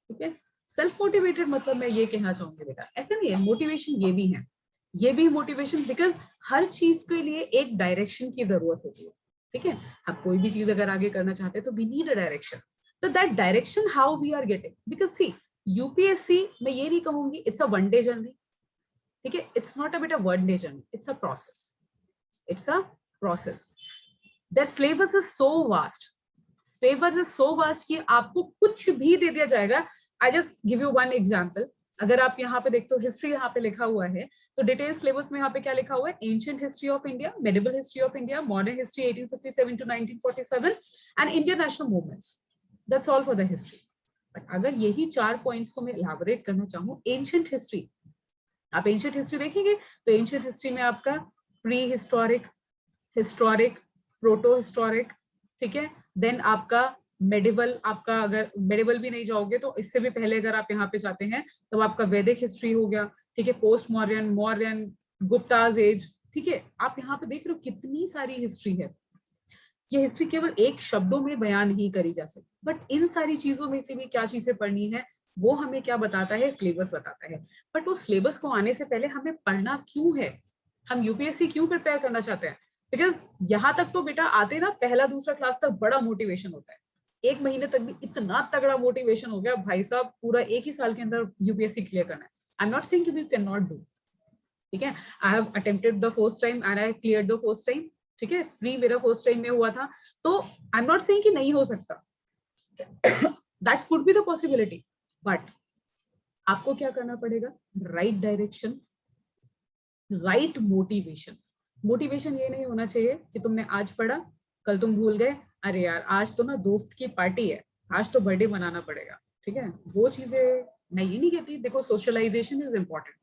ठीक है, सेल्फ मोटिवेटेड मतलब मैं ये कहना चाहूंगी बेटा ऐसा नहीं है, मोटिवेशन ये भी है, ये भी मोटिवेशन, बिकॉज हर चीज के लिए एक डायरेक्शन की जरूरत होती है, ठीक है, आप कोई भी चीज अगर आगे करना चाहते हैं तो वी नीड अ डायरेक्शन, तो that direction how we are getting, because see UPSC मैं ये नहीं कहूंगी it's a one day journey, ठीक है, it's not a bit a one day journey, it's a process, it's a process. That syllabus is so vast, syllabus is so vast कि आपको कुछ भी दे दिया जाएगा। I just give you one example, अगर आप यहाँ पे देखते हो हिस्ट्री यहाँ पे लिखा हुआ है, तो डिटेल सिलेबस में यहाँ पे क्या लिखा हुआ है, ancient history of India, medieval history of India, modern history 1857 to 1947 and Indian national movements, that's all for the history. But अगर यही 4 पॉइंट्स को मैं इलैबोरेट करना चाहूँ, एंशिएंट हिस्ट्री, आप एंशिएंट हिस्ट्री देखेंगे तो एंशिएंट हिस्ट्री में आपका pre historic, historic, proto historic, ठीक है, देन आपका मेडिवल, आपका अगर मेडिवल भी नहीं जाओगे तो इससे भी पहले अगर आप यहाँ पे जाते हैं तो आपका वैदिक हिस्ट्री हो गया, ठीक है, post modern, modern, Guptas age, ठीक है, आप यहाँ पे देख रहे हो कितनी सारी हिस्ट्री है। ये हिस्ट्री केवल एक शब्दों में बयान नहीं करी जा सकती, बट इन सारी चीजों में से भी क्या चीजें पढ़नी है वो हमें क्या बताता है, सिलेबस बताता है। बट वो सिलेबस को आने से पहले हमें पढ़ना क्यों है, हम यूपीएससी क्यों प्रिपेयर करना चाहते हैं, बिकॉज यहाँ तक तो बेटा आते ना पहला दूसरा क्लास तक बड़ा मोटिवेशन होता है, 1 महीने तक भी इतना तगड़ा मोटिवेशन हो गया भाई साहब, पूरा 1 ही साल के अंदर यूपीएससी क्लियर करना है। I am not saying you can not do, ठीक है, I have attempted the first time and I cleared the first time, ठीक है, प्री मेरा फर्स्ट टाइम में हुआ था, तो आई एम नॉट सेइंग कि नहीं हो सकता, that could be the possibility, but आपको क्या करना पड़ेगा, right direction, right motivation. Motivation ये नहीं होना चाहिए कि तुमने आज पढ़ा कल तुम भूल गए, अरे यार आज तो ना दोस्त की पार्टी है, आज तो बर्थडे मनाना पड़ेगा, ठीक है, वो चीजें मैं ये नहीं कहती, देखो socialisation is important,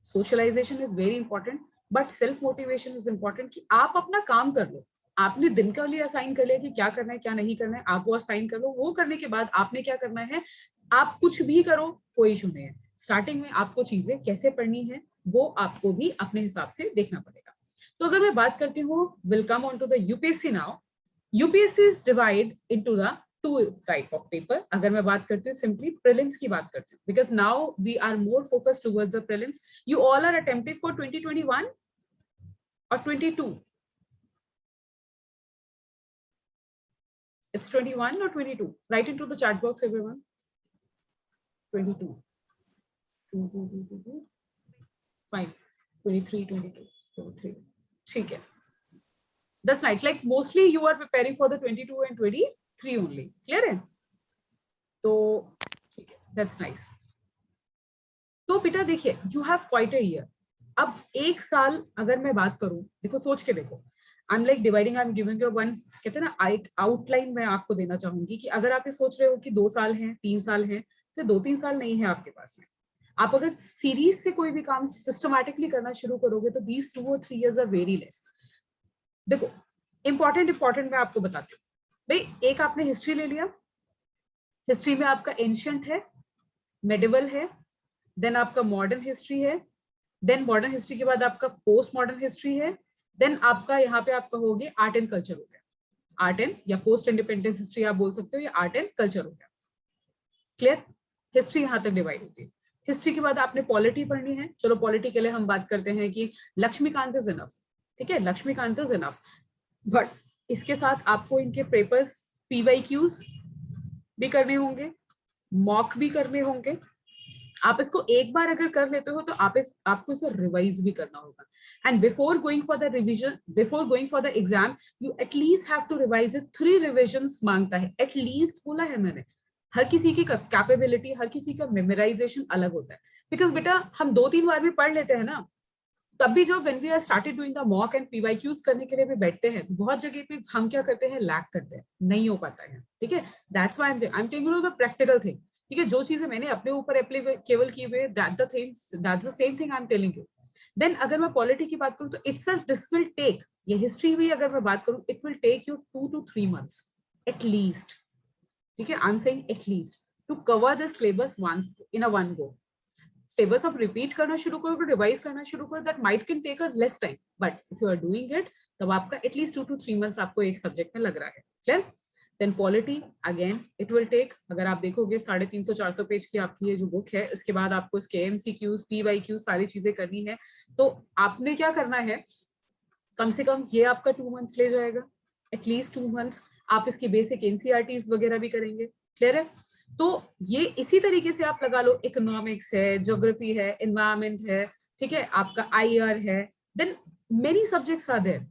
socialisation is very important, but self motivation is important कि आप अपना काम कर लो, आपने दिन का लिए असाइन कर लिया कि क्या करना है क्या नहीं करना है, आप वो असाइन कर लो, वो करने के बाद आपने क्या करना है, आप कुछ भी करो कोई इशू नहीं है, स्टार्टिंग में आपको चीजें कैसे पढ़नी है वो आपको भी अपने हिसाब से देखना पड़ेगा। तो अगर मैं बात करती हूँ, will come on to the UPSC now, UPSC is divide into the 2 type of paper. अगर मैं बात करती हूँ सिंपली प्रीलिम्स की बात करती हूँ, because now we are more focused towards the prelims, you all are attempted for 2021 और 22, it's 21 or 22, write into the chat box everyone, 22, 22, fine, 23, 22, 23, ठीक है, that's nice, like mostly you are preparing for the 22 and 23 only, clear है, तो ठीक है, that's nice। तो बेटा देखिए you have quite a year, अब 1 साल अगर मैं बात करूं, देखो सोच के देखो, I'm like dividing, I'm giving you one, कहते हैं ना एक आउटलाइन मैं आपको देना चाहूंगी कि अगर आप ये सोच रहे हो कि 2 साल हैं 3 साल हैं, तो 2-3 साल नहीं है आपके पास में, आप अगर सीरीज से कोई भी काम सिस्टमैटिकली करना शुरू करोगे तो these 2 or 3 years are very less। देखो इंपॉर्टेंट मैं आपको बताती हूँ भाई। एक आपने हिस्ट्री ले लिया, हिस्ट्री में आपका एंशियंट है, मेडिवल है, देन आपका मॉडर्न हिस्ट्री है, देन मॉडर्न हिस्ट्री के बाद आपका पोस्ट मॉडर्न हिस्ट्री है, देन आपका यहाँ पे आप कहोगे आर्ट एंड कल्चर हो गया। आर्ट एंड या पोस्ट इंडिपेंडेंस हिस्ट्री आप बोल सकते हो, या आर्ट एंड कल्चर हो गया। क्लियर? हिस्ट्री यहाँ तक डिवाइड होती है। हिस्ट्री के बाद आपने पॉलिटी पढ़नी है। चलो पॉलिटी के लिए हम बात करते हैं कि लक्ष्मीकांत इज इनफ, ठीक है, लक्ष्मीकांत इज इनफ, बट इसके साथ आपको इनके पेपर्स PYQs भी करने होंगे, मॉक भी करने होंगे। आप इसको एक बार अगर कर लेते हो तो आपको इसे रिवाइज भी करना होगा। And before going for the revision, before going for the exam, you at least have to revise it. 3 revisions मांगता है, एटलीस्ट बोला है मैंने। हर किसी की कैपेबिलिटी, हर किसी का मेमोराइजेशन अलग होता है। बिकॉज बेटा हम 2-3 बार भी पढ़ लेते हैं ना, तब भी जो when we are started doing the mock and PYQs करने के लिए भी बैठते हैं, बहुत जगह पे हम क्या करते हैं, लैक करते हैं, नहीं हो पाता है, ठीक है। That's why I am telling you the practical thing, ठीक है। जो चीजें मैंने अपने ऊपर केवल की हुई, that's the same thing I am telling you. Then अगर मैं पॉलिटी की बात करूं तो इटसेल्फ दिस विल टेक, ये हिस्ट्री भी अगर मैं बात करूं, it will take you 2 to 3 months at least, ठीक है। I am saying at least to cover the syllabus once in a one go. Syllabus आप रिपीट करना शुरू करो, रिवाइज करना शुरू करो, that might can take a less time, but if you are doing it तब आपका एटलीस्ट 2 to 3 months आपको एक सब्जेक्ट में लग रहा है। Clear? Then polity again it will take, अगर आप देखोगे 350-400 पेज की आपकी ये जो बुक है, उसके बाद आपको इसके MCQs PYQs सारी चीजें करनी है। तो आपने क्या करना है, कम से कम ये आपका 2 months ले जाएगा, एटलीस्ट 2 months। आप इसकी बेसिक NCERTs वगैरह भी करेंगे। क्लियर है? तो ये इसी तरीके से आप लगा लो, इकोनॉमिक्स है, ज्योग्राफी है, एनवायरमेंट है, ठीक है, आपका IR है, then many subjects are there.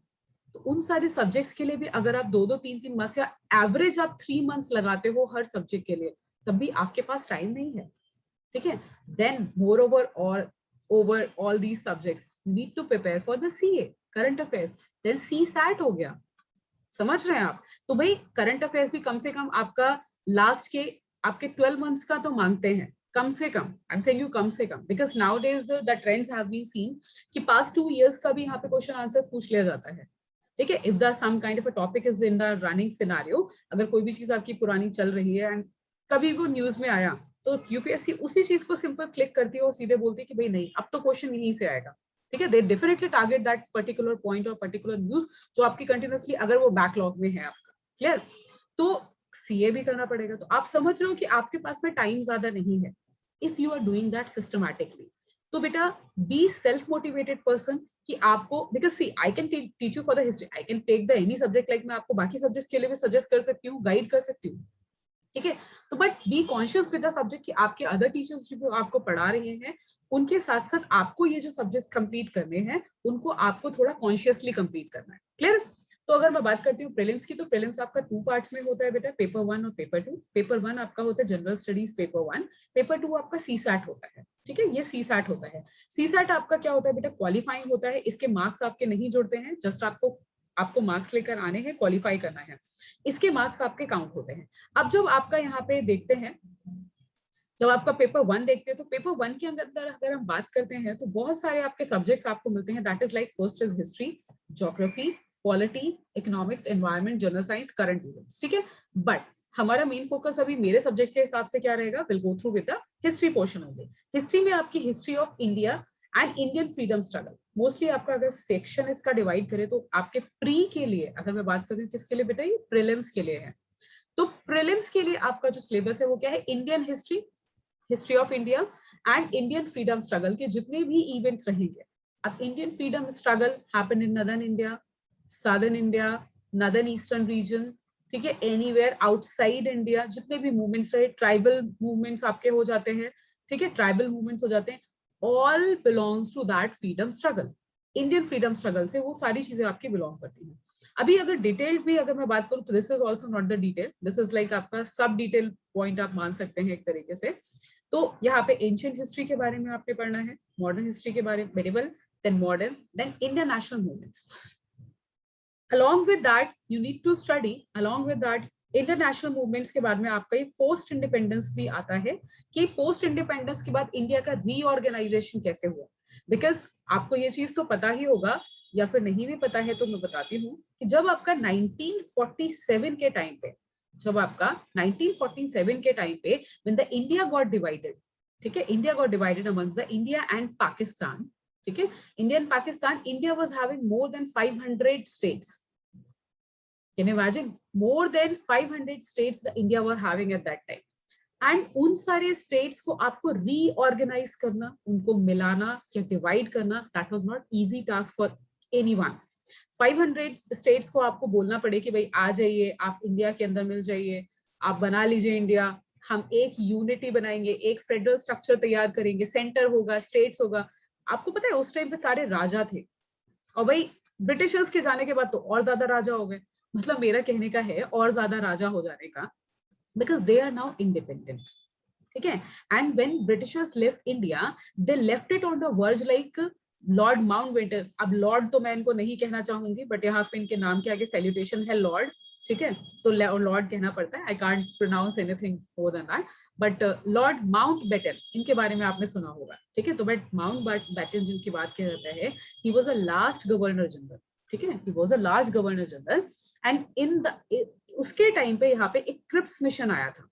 तो उन सारे सब्जेक्ट्स के लिए भी अगर आप 2-2 3-3 months या एवरेज आप 3 months लगाते हो हर सब्जेक्ट के लिए, तब भी आपके पास टाइम नहीं है, ठीक है। Then moreover all these subjects need to prepare for the CA current affairs, then CSAT हो गया। समझ रहे हैं आप? तो भाई करंट अफेयर्स भी कम से कम आपका लास्ट के आपके 12 months का तो मांगते हैं, कम से कम। आई एम सेइंग यू कम से कम, because nowadays the trends have been seen कि पास्ट 2 years का भी यहाँ पे क्वेश्चन आंसर्स पूछ लिया जाता है, ठीक है। If the some kind of a topic is in the running scenario, अगर कोई भी चीज आपकी पुरानी चल रही है एंड कभी वो न्यूज में आया, तो UPSC उसी चीज को सिंपल क्लिक करती है और सीधे बोलती है कि भाई नहीं, अब तो क्वेश्चन यहीं से आएगा, ठीक है। They definitely target that particular point और पर्टिकुलर न्यूज जो आपकी कंटिन्यूअसली अगर वो बैकलॉग में है आपका। क्लियर? तो CA भी करना पड़ेगा। तो आप समझ रहे हो कि आपके पास में टाइम ज्यादा नहीं है if you are doing that systematically. तो बेटा बी सेल्फ मोटिवेटेड पर्सन कि आपको, because see I can teach you for the history, I can take the any subject, like मैं आपको बाकी सब्जेक्ट्स के लिए भी सजेस्ट कर सकती हूँ, गाइड कर सकती हूँ, ठीक है। तो but be conscious with the subject कि आपके अदर टीचर्स जो आपको पढ़ा रहे हैं, उनके साथ साथ आपको ये जो सब्जेक्ट कंप्लीट करने हैं, उनको आपको थोड़ा कॉन्शियसली कंप्लीट करना है। क्लियर? तो अगर मैं बात करती हूँ प्रीलिम्स की, तो प्रीलिम्स आपका 2 parts में होता है बेटा, पेपर 1 और पेपर 2। पेपर 1 आपका होता है जनरल स्टडीज पेपर 1, पेपर 2 आपका CSAT होता है, ठीक है। ये CSAT होता है। CSAT आपका क्या होता है बेटा, क्वालिफाइंग होता है। इसके मार्क्स आपके नहीं जुड़ते हैं, जस्ट आपको मार्क्स लेकर आने हैं, क्वालिफाई करना है, इसके मार्क्स आपके काउंट होते हैं। अब जब आपका यहाँ पे देखते हैं, जब आपका पेपर 1 देखते हैं, तो पेपर 1 के अंदर अगर हम बात करते हैं तो बहुत सारे आपके सब्जेक्ट्स आपको मिलते हैं। That is like first is history, geography, polity, economics, environment, general science, current events, ठीक है। बट हमारा मेन फोकस अभी मेरे सब्जेक्ट के हिसाब से क्या रहेगा, will go through with the history portion होंगे। हिस्ट्री में आपकी history of India and Indian freedom struggle, mostly आपका अगर सेक्शन इसका डिवाइड करें तो आपके प्री के लिए अगर मैं बात करूँ किसके लिए बेटा, ये प्रीलिम्स के लिए है। तो प्रीलिम्स के लिए आपका जो सिलेबस है वो क्या है, Indian history, history of India and Indian freedom struggle के जितने भी इवेंट्स रहेंगे। अब Indian freedom struggle happened in northern India, southern India, northern eastern region, ठीक है, एनीवेयर आउटसाइड इंडिया, जितने भी मूवमेंट्स रहे, ट्राइबल मूवमेंट्स आपके हो जाते हैं, ठीक है, ट्राइबल मूवमेंट्स हो जाते हैं, all belongs to that freedom struggle. Indian freedom struggle से वो सारी चीजें आपकी बिलोंग करती हैं। अभी अगर डिटेल्ड भी अगर मैं बात करूं तो this is also not the detail, this is like आपका सब डिटेल पॉइंट आप मान सकते हैं एक तरीके से। तो यहाँ पे एंशिएंट हिस्ट्री के बारे में आपने पढ़ना है, मॉडर्न हिस्ट्री के बारे में, medieval, then modern, then Indian national movements. along with that you need to study, along with that international movements के बाद में आपका ये पोस्ट इंडिपेंडेंस भी आता है कि पोस्ट इंडिपेंडेंस के बाद इंडिया का रीऑर्गेनाइजेशन कैसे हुआ। बिकॉज आपको ये चीज तो पता ही होगा या फिर नहीं भी पता है तो मैं बताती हूँ कि जब आपका 1947 के टाइम पे, जब आपका 1947 के टाइम पे when the India got divided, ठीक है, India got divided amongst the India and Pakistan, ठीक है, India and Pakistan, India was having more than 500 states. Can you imagine? More than 500 states the India were having at that time. And उन सारे states को आपको reorganise करना, उनको मिलाना या डिवाइड करना, that was not easy task for anyone. 500 states को आपको बोलना पड़े कि भाई आ जाइए, आप इंडिया के अंदर मिल जाइए, आप बना लीजिए इंडिया, हम एक यूनिटी बनाएंगे, एक फेडरल स्ट्रक्चर तैयार करेंगे, सेंटर होगा, स्टेट्स होगा. आपको पता है उस टाइम पे सारे राजा थे, और भाई ब्रिटिशर्स के जाने के बाद तो और ज्यादा राजा हो गए. मतलब मेरा कहने का है और ज्यादा राजा हो जाने का, because they are now independent. ठीक है, and when Britishers left India, they left it on the verge like Lord Mountbatten. अब लॉर्ड तो मैं इनको नहीं कहना चाहूंगी, बट यहाँ पे इनके नाम के आगे सैल्यूटेशन है लॉर्ड, ठीक है, तो लॉर्ड कहना पड़ता है. I can't pronounce anything more than that, but Lord Mountbatten, इनके बारे में आपने सुना होगा, ठीक है. तो बट माउंटबेटन जिनकी बात किया जाता है, he was a last governor general, ठीक है, he was a last governor general. And in the उसके टाइम पे यहाँ पे एक क्रिप्स मिशन आया था,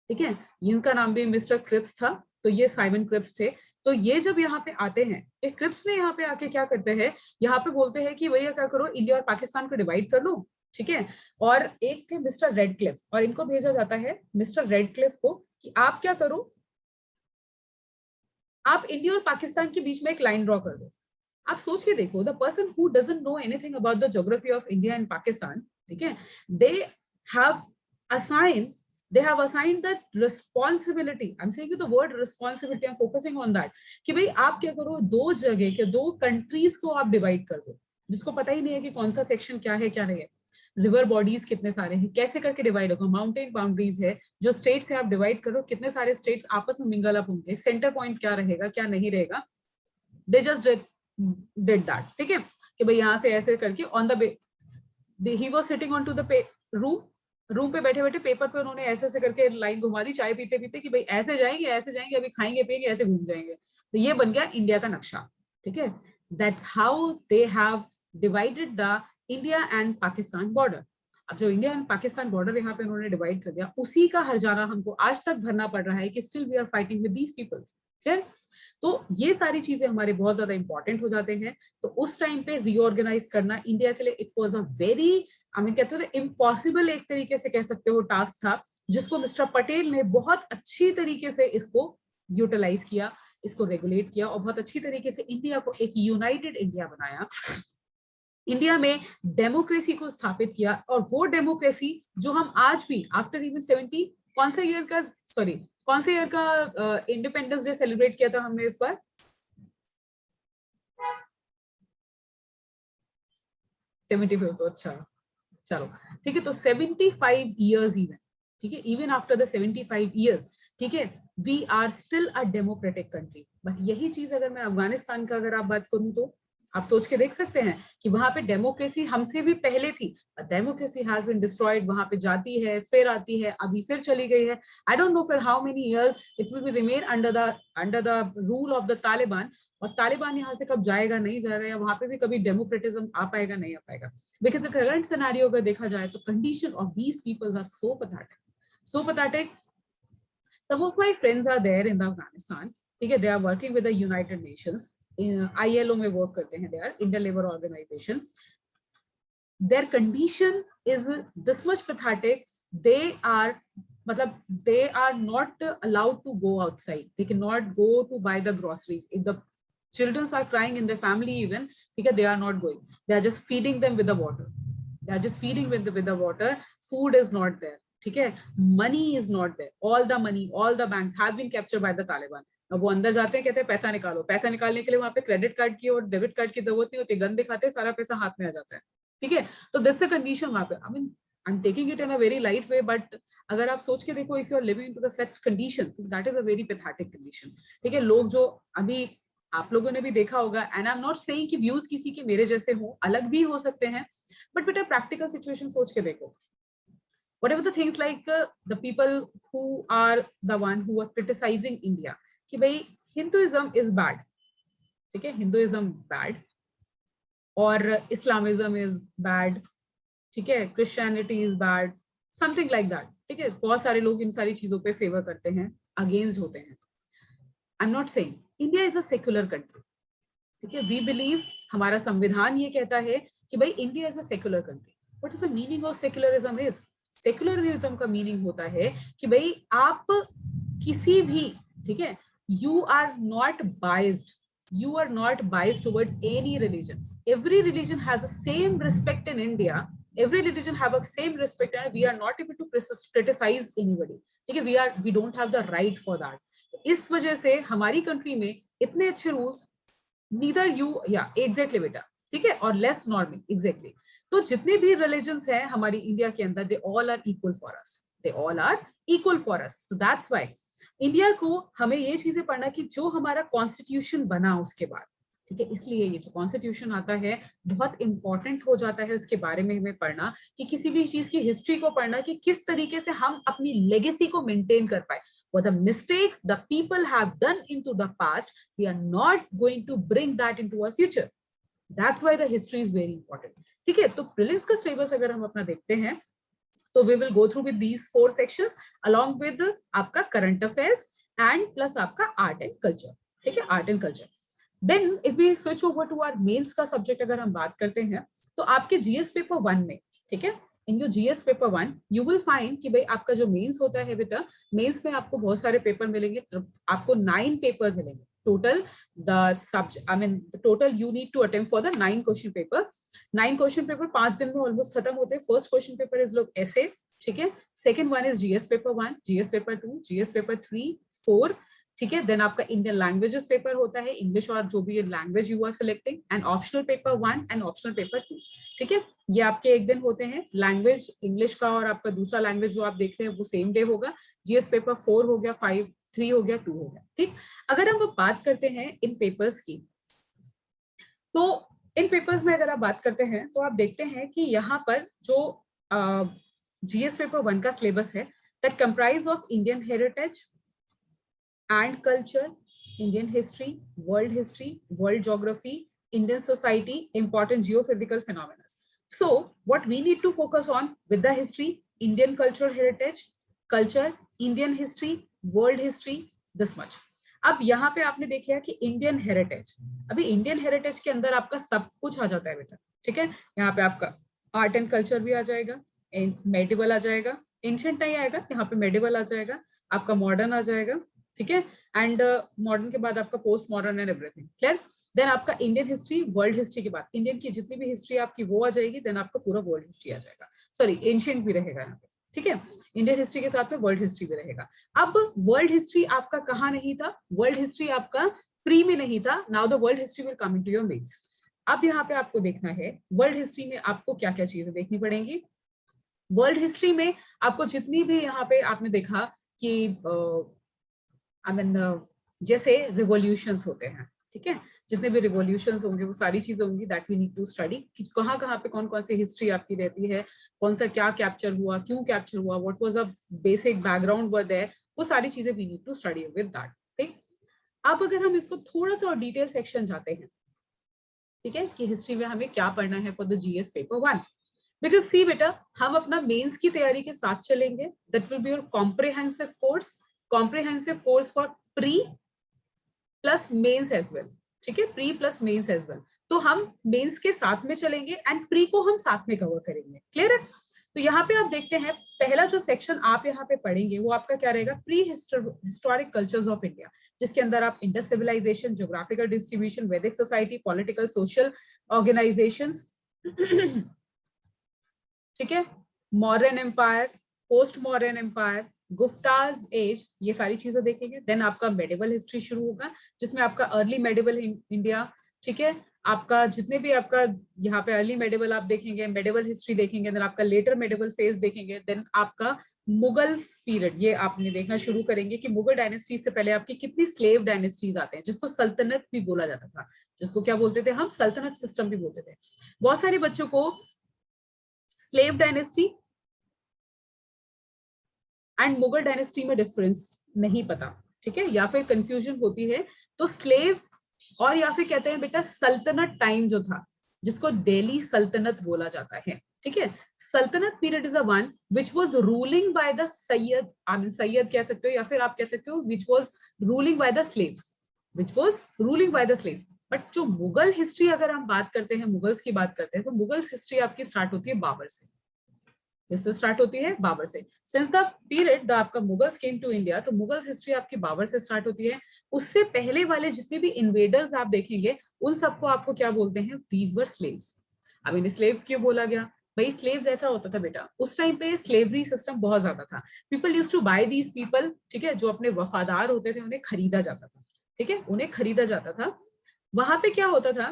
ठीक है, इनका नाम भी मिस्टर क्रिप्स था, तो ये साइमन क्रिप्स थे. तो ये जब यहाँ पे आते हैं, ये क्रिप्स ने यहाँ पे आके क्या करते हैं, यहाँ पे बोलते हैं कि भैया क्या करो, इंडिया और पाकिस्तान को डिवाइड कर लो, ठीक है. और एक थे मिस्टर रेडक्लिफ, और इनको भेजा जाता है मिस्टर रेडक्लिफ को कि आप क्या करो, आप इंडिया और पाकिस्तान के बीच में एक लाइन ड्रॉ कर दो. आप सोच के देखो, the person who doesn't know anything about the geography of India and Pakistan, ठीक है, they have assigned that responsibility. I'm saying the word responsibility, I'm focusing on that, कि भाई आप क्या करो, दो जगह के दो कंट्रीज को आप डिवाइड कर दो, जिसको पता ही नहीं है कि कौन सा सेक्शन क्या है क्या नहीं है, रिवर बॉडीज कितने सारे हैं, कैसे करके डिवाइड होगा, माउंटेन बाउंड्रीज है, जो स्टेट से आप डिवाइड करो, कितने सारे स्टेट्स आपस में मिंगल अप होंगे, सेंटर पॉइंट क्या रहेगा क्या नहीं रहेगा. दे जस्ट डिड दैट, ठीक है, कि भाई यहाँ से ऐसे करके on the he was sitting on to the room पे बैठे बैठे पेपर पे उन्होंने ऐसे ऐसे करके लाइन घुमा दी, चाय पीते पीते, कि भाई ऐसे जाएंगे, अभी खाएंगे पिएंगे, ऐसे घूम जाएंगे. तो ये बन गया इंडिया का नक्शा, ठीक है. That's how they have divided the India and Pakistan border. अब जो इंडिया एंड पाकिस्तान बॉर्डर यहाँ पे उन्होंने डिवाइड कर दिया, उसी का हर्जाना हमको आज तक भरना पड़ रहा है कि still we are fighting with these peoples. तो ये सारी चीजें हमारे बहुत ज्यादा इंपॉर्टेंट हो जाते हैं. तो उस टाइम पे रीऑर्गेनाइज करना इंडिया के लिए इट वाज अ वेरी, हमें कहते हैं इम्पॉसिबल, एक तरीके से कह सकते हो टास्क था, जिसको मिस्टर पटेल ने बहुत अच्छी तरीके से इसको यूटिलाइज किया, इसको रेगुलेट किया, और बहुत अच्छी तरीके से इंडिया को एक यूनाइटेड इंडिया बनाया. इंडिया में डेमोक्रेसी को स्थापित किया, और वो डेमोक्रेसी जो हम आज भी आफ्टर इवन 70 कौन से ईयर का, सॉरी कौन से ईयर का इंडिपेंडेंस डे सेलिब्रेट किया था हमने इस बार, 75. तो अच्छा चलो ठीक है, तो 75 ईयर्स इवन, ठीक है, इवन आफ्टर द 75 ईयर्स, ठीक है, we are still a democratic country. But यही चीज अगर मैं अफगानिस्तान का अगर आप बात करूं, तो आप सोच के देख सकते हैं कि वहां पे डेमोक्रेसी हमसे भी पहले थी, डेमोक्रेसी हैज बीन डिस्ट्रॉयड. वहां पे जाती है, फिर आती है, अभी फिर चली गई है. आई don't know for how many years it will be remain under the rule of the Taliban. और तालिबान यहाँ से कब जाएगा नहीं जाएगा, या वहां पे भी कभी डेमोक्रेटिज्म आ पाएगा नहीं आ पाएगा. बिकॉज द करंट सिनेरियो अगर देखा जाए तो condition of these peoples are so pathetic. Some of my friends are there in the Afghanistan, ठीक है, they are working with the United Nations, ILO में work करते हैं, they are Indian Labour Organization. Their condition is this much pathetic. They are not allowed to go outside. They cannot go to buy the groceries. If the children are crying in their family even, okay, they are not going. They are just feeding them with the water. They are just feeding with the water. Food is not there. ठीक है, money is not there. All the money, all the banks have been captured by the Taliban. अब वो अंदर जाते हैं, कहते हैं पैसा निकालो. पैसा निकालने के लिए वहां पे क्रेडिट कार्ड की और डेबिट कार्ड की जरूरत नहीं होती, गन दिखाते सारा पैसा हाथ में आ जाता है. ठीक है, तो दिस द कंडीशन वहां पे. I mean I am taking it in a very light way, but अगर आप सोच के देखो, if you are living into the set condition, that is a very pathetic condition. ठीक है, लोग जो अभी आप लोगों ने भी देखा होगा, and I am not saying कि व्यूज किसी के मेरे जैसे हो, अलग भी हो सकते हैं, बट बेटा प्रैक्टिकल सिचुएशन सोच के देखो. Whatever the things like the people who are the one who are criticizing India, कि भाई Hinduism is bad, ठीक है, Hinduism bad, और इस्लामिज्म इज बैड, ठीक है, Christianity is bad, something like that, ठीक है। बहुत सारे लोग इन सारी चीजों पे फेवर करते हैं, अगेंस्ट होते हैं। आई am not saying, India is a secular country, ठीक है, वी बिलीव, हमारा संविधान ये कहता है कि भाई India is a secular country. What is the meaning of secularism is, secularism का मीनिंग होता है कि भाई आप किसी भी, ठीक है, you are not biased, you are not biased towards any religion. Every religion has the same respect in India. Every religion have a same respect, and we are not able to criticize anybody. ठीक है, we don't have the right for that. इस वजह से हमारी country में इतने अच्छे rules, neither you, या एग्जैक्टली बेटा, ठीक है, और लेस नॉर्मल, एग्जैक्टली। तो जितने भी रिलीजन्स हैं हमारी इंडिया के अंदर, they all are equal for us, they all are equal for us. तो दैट्स व्हाई इंडिया को हमें ये चीजें पढ़ना कि जो हमारा कॉन्स्टिट्यूशन बना उसके बाद, ठीक है, इसलिए ये जो कॉन्स्टिट्यूशन आता है बहुत इंपॉर्टेंट हो जाता है उसके बारे में हमें पढ़ना, कि किसी भी चीज की हिस्ट्री को पढ़ना कि किस तरीके से हम अपनी लेगेसी को मेंटेन कर पाए। What the mistakes the people have done into the past, we are not going to bring that into our future. That's why the history is very important. ठीक है, तो प्रीलिम्स का सिलेबस अगर हम अपना देखते हैं तो we will go through with these 4 sections along with आपका current affairs and plus आपका art and culture, ठीक है, art and culture. Then if we switch over to our mains का subject अगर हम बात करते हैं तो आपके GS पेपर 1 में, ठीक है, in your GS paper 1 you will find कि भाई आपका जो मेंस होता है बेटा, मेंस में आपको बहुत सारे पेपर मिलेंगे, आपको 9 पेपर मिलेंगे total. The subject, I mean the total you need to attempt for the 9 question paper. 9 question paper 5 दिन में ऑलमोस्ट खत्म होते हैं। फर्स्ट क्वेश्चन पेपर इज लोग ऐसे, ठीक है, second one is GS paper 1, GS paper 2, GS paper 3, 4, ठीक है। देन आपका इंडियन लैंग्वेजेस पेपर होता है, इंग्लिश और जो भी language you are selecting, and optional paper 1 and optional paper 2, ठीक है। ये आपके एक दिन होते हैं। लैंग्वेज इंग्लिश का और आपका दूसरा लैंग्वेज जो आप देख रहे हैं वो सेम डे होगा। जीएस पेपर 4 हो गया, 5, 3 हो गया, 2 हो गया, ठीक। अगर हम बात करते हैं इन पेपर्स की, तो इन पेपर्स में अगर आप बात करते हैं तो आप देखते हैं कि यहाँ पर जो जीएस पेपर 1 का सिलेबस है, that comprise of Indian heritage and culture, Indian history, world geography, Indian society, important geophysical phenomena. So what we need to focus on with the history, Indian cultural heritage, culture, Indian history, world history, this much. अब यहाँ पे आपने देख लिया कि Indian heritage, अभी Indian heritage के अंदर आपका सब कुछ आ जाता है बेटा, ठीक है। यहाँ पे आपका आर्ट एंड कल्चर भी आ जाएगा, मेडिवल आ जाएगा, एंशिएंट नहीं आएगा, यहाँ पे मेडिवल आ जाएगा, आपका मॉडर्न आ जाएगा, ठीक है, एंड मॉडर्न के बाद आपका post modern and everything, clear. Then आपका इंडियन हिस्ट्री, वर्ल्ड हिस्ट्री के बाद इंडियन की जितनी भी हिस्ट्री आपकी वो आ जाएगी, देन आपका पूरा वर्ल्ड हिस्ट्री आ जाएगा, सॉरी एंशिएंट भी रहेगा यहाँ पे, ठीक है। इंडियन हिस्ट्री के साथ में वर्ल्ड हिस्ट्री भी रहेगा। अब वर्ल्ड हिस्ट्री आपका कहाँ नहीं था, वर्ल्ड हिस्ट्री आपका प्री में नहीं था, now the world history will come into your mains. अब यहाँ पे आपको देखना है वर्ल्ड हिस्ट्री में आपको क्या क्या चीजें देखनी पड़ेंगी। वर्ल्ड हिस्ट्री में आपको जितनी भी यहाँ पे आपने देखा कि आई मीन जैसे रिवॉल्यूशंस होते हैं, ठीक है, जितने भी रिवॉल्यूशंस होंगे वो सारी चीजें होंगी that we need to study, कि कहाँ कहाँ पे कौन कौन सी हिस्ट्री आपकी रहती है, कौन सा क्या कैप्चर हुआ, क्यों कैप्चर हुआ, what was a basic background were there, वो सारी चीजें we need to study with that, ठीक। अब अगर हम इसको थोड़ा सा और डिटेल सेक्शन जाते हैं, ठीक है, कि हिस्ट्री में हमें क्या पढ़ना है for the GS paper 1, because see बेटा हम अपना मेंस की तैयारी के साथ चलेंगे, that will be your comprehensive course for pre plus mains as well, ठीक है, pre plus mains as well. तो हम मेंस के साथ में चलेंगे एंड प्री को हम साथ में कवर करेंगे, क्लियर है। तो यहाँ पे आप देखते हैं पहला जो सेक्शन आप यहाँ पे पढ़ेंगे वो आपका क्या रहेगा, pre historic cultures of India, जिसके अंदर आप Indus civilisation, geographical distribution, Vedic society, political social organisations, ठीक है, modern empire, post modern empire, Guptas age, ये सारी चीजें देखेंगे। देन आपका मेडिवल हिस्ट्री शुरू होगा जिसमें आपका अर्ली मेडिवल इंडिया, ठीक है, आपका जितने भी आपका यहाँ पे अर्ली मेडिवल आप देखेंगे, मेडिवल हिस्ट्री देखेंगे, देन आपका लेटर मेडिवल फेज देखेंगे, देन आपका मुगल पीरियड, ये आपने देखना शुरू करेंगे कि मुगल डायनेस्टी से पहले आपकी कितनी स्लेव डायनेस्टीज आते हैं, जिसको सल्तनत भी बोला जाता था, जिसको क्या बोलते थे हम, सल्तनत सिस्टम भी बोलते थे। बहुत सारे बच्चों को slave dynasty and Mughal dynasty में डिफरेंस नहीं पता, ठीक है, या फिर कंफ्यूजन होती है। तो स्लेव और या फिर कहते हैं बेटा सल्तनत टाइम जो था, जिसको दिल्ली सल्तनत बोला जाता है, ठीक है। सल्तनत period is a one which was ruling by the Syed, I mean Syed कह सकते हो या फिर आप कह सकते हो which was ruling by the slaves, which was ruling by the slaves. But जो मुगल हिस्ट्री अगर हम बात करते हैं, मुगल्स की बात करते हैं, तो मुगल्स हिस्ट्री आपकी स्टार्ट होती है बाबर से, इससे स्टार्ट होती है बाबर से। सिंस द पीरियड द आपका मुगल्स केम टू इंडिया, तो मुगल्स हिस्ट्री आपकी बाबर से स्टार्ट होती है। उससे पहले वाले जितने भी इन्वेडर्स आप देखेंगे उन सबको आपको क्या बोलते हैं, दीज वर स्लेव्स। अब इन्हें स्लेव्स क्यों बोला गया, भाई स्लेव्स ऐसा होता था बेटा, उस टाइम पे स्लेवरी सिस्टम बहुत ज्यादा था। People used to buy these people, ठीक है, जो अपने वफादार होते थे उन्हें खरीदा जाता था, ठीक है, उन्हें खरीदा जाता था। वहां पे क्या होता था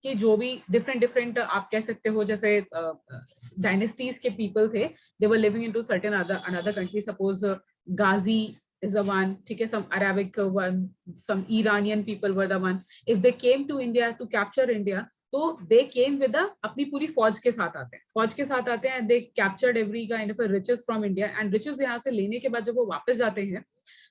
कि जो भी डिफरेंट डिफरेंट आप कह सकते हो जैसे डायनेस्टीज के पीपल थे, they were living into certain another country, suppose Ghazi is the one, ठीक है, some Arabic one, some Iranian people were the one. If they came to India to capture India, तो they came with अपनी पूरी फौज के साथ आते हैं, फौज के साथ आते हैं, they captured every kind of riches from India, and riches यहाँ से लेने के बाद जब वो वापस जाते हैं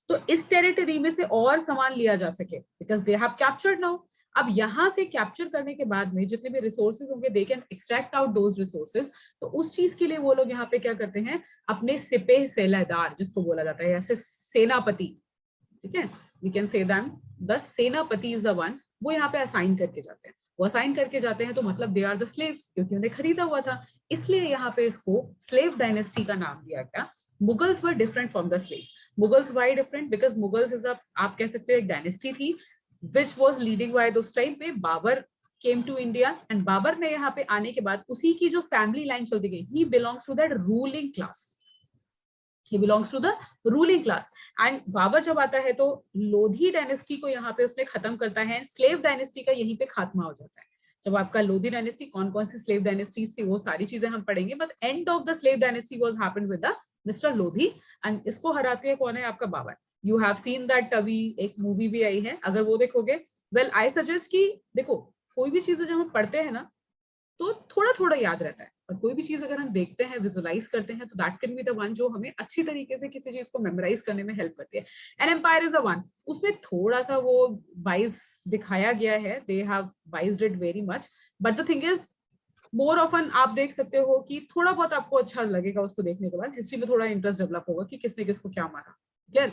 तो इस टेरिटरी में से और सामान लिया जा सके, because they have captured now. अब यहाँ से कैप्चर करने के बाद में जितने भी रिसोर्सेज होंगे they can extract out those resources, तो उस चीज के लिए वो लोग यहाँ पे क्या करते हैं, अपने सिपह सेलादार जिसको बोला जाता है ऐसे सेनापति, ठीक है, we can say them the सेनापति इज द वन, वो यहाँ पे असाइन करके जाते हैं। वो असाइन करके जाते हैं तो मतलब दे आर द स्लेव्स, क्योंकि उन्हें खरीदा हुआ था, इसलिए यहाँ पे इसको स्लेव डायनेस्टी का नाम दिया गया। Mughals were different from the slaves. Mughals why different? Because Mughals is a, आप कह सकते हो एक डायनेस्टी थी which was leading by those time पे Babar came to India, and Babar ने यहाँ पे आने के बाद उसी की जो फैमिली लाइन चलती गई, he belongs to that ruling class, he belongs to the ruling class, and Babar जब आता है तो लोधी डायनेस्टी को यहाँ पे उसने खत्म करता है, स्लेव डायनेस्टी का यहीं पे खात्मा हो जाता है। जब आपका लोधी डायनेस्टी, कौन कौन सी स्लेव डायनेस्टीज थी वो सारी चीजें हम पढ़ेंगे, but end of the slave dynasty was happened with the mister Lodhi, एंड इसको हराते हैं कौन है, आपका Babur. You have seen that, अभी एक मूवी भी आई है, अगर वो देखोगे, वेल आई सजेस्ट कि देखो कोई भी चीजें जब हम पढ़ते हैं ना तो थोड़ा थोड़ा याद रहता है, और कोई भी चीज अगर हम देखते हैं, विजुअलाइज करते हैं, तो that can be the one जो हमें अच्छी तरीके से किसी चीज को मेमोराइज करने में हेल्प करती है। An empire is a one, उसमें थोड़ा सा वो बाइस दिखाया गया है, they have biased it very much, but the thing is more often आप देख सकते हो कि थोड़ा बहुत आपको अच्छा लगेगा उसको देखने के बाद, हिस्ट्री में थोड़ा इंटरेस्ट डेवलप होगा कि किसने किसको क्या मारा, क्लियर।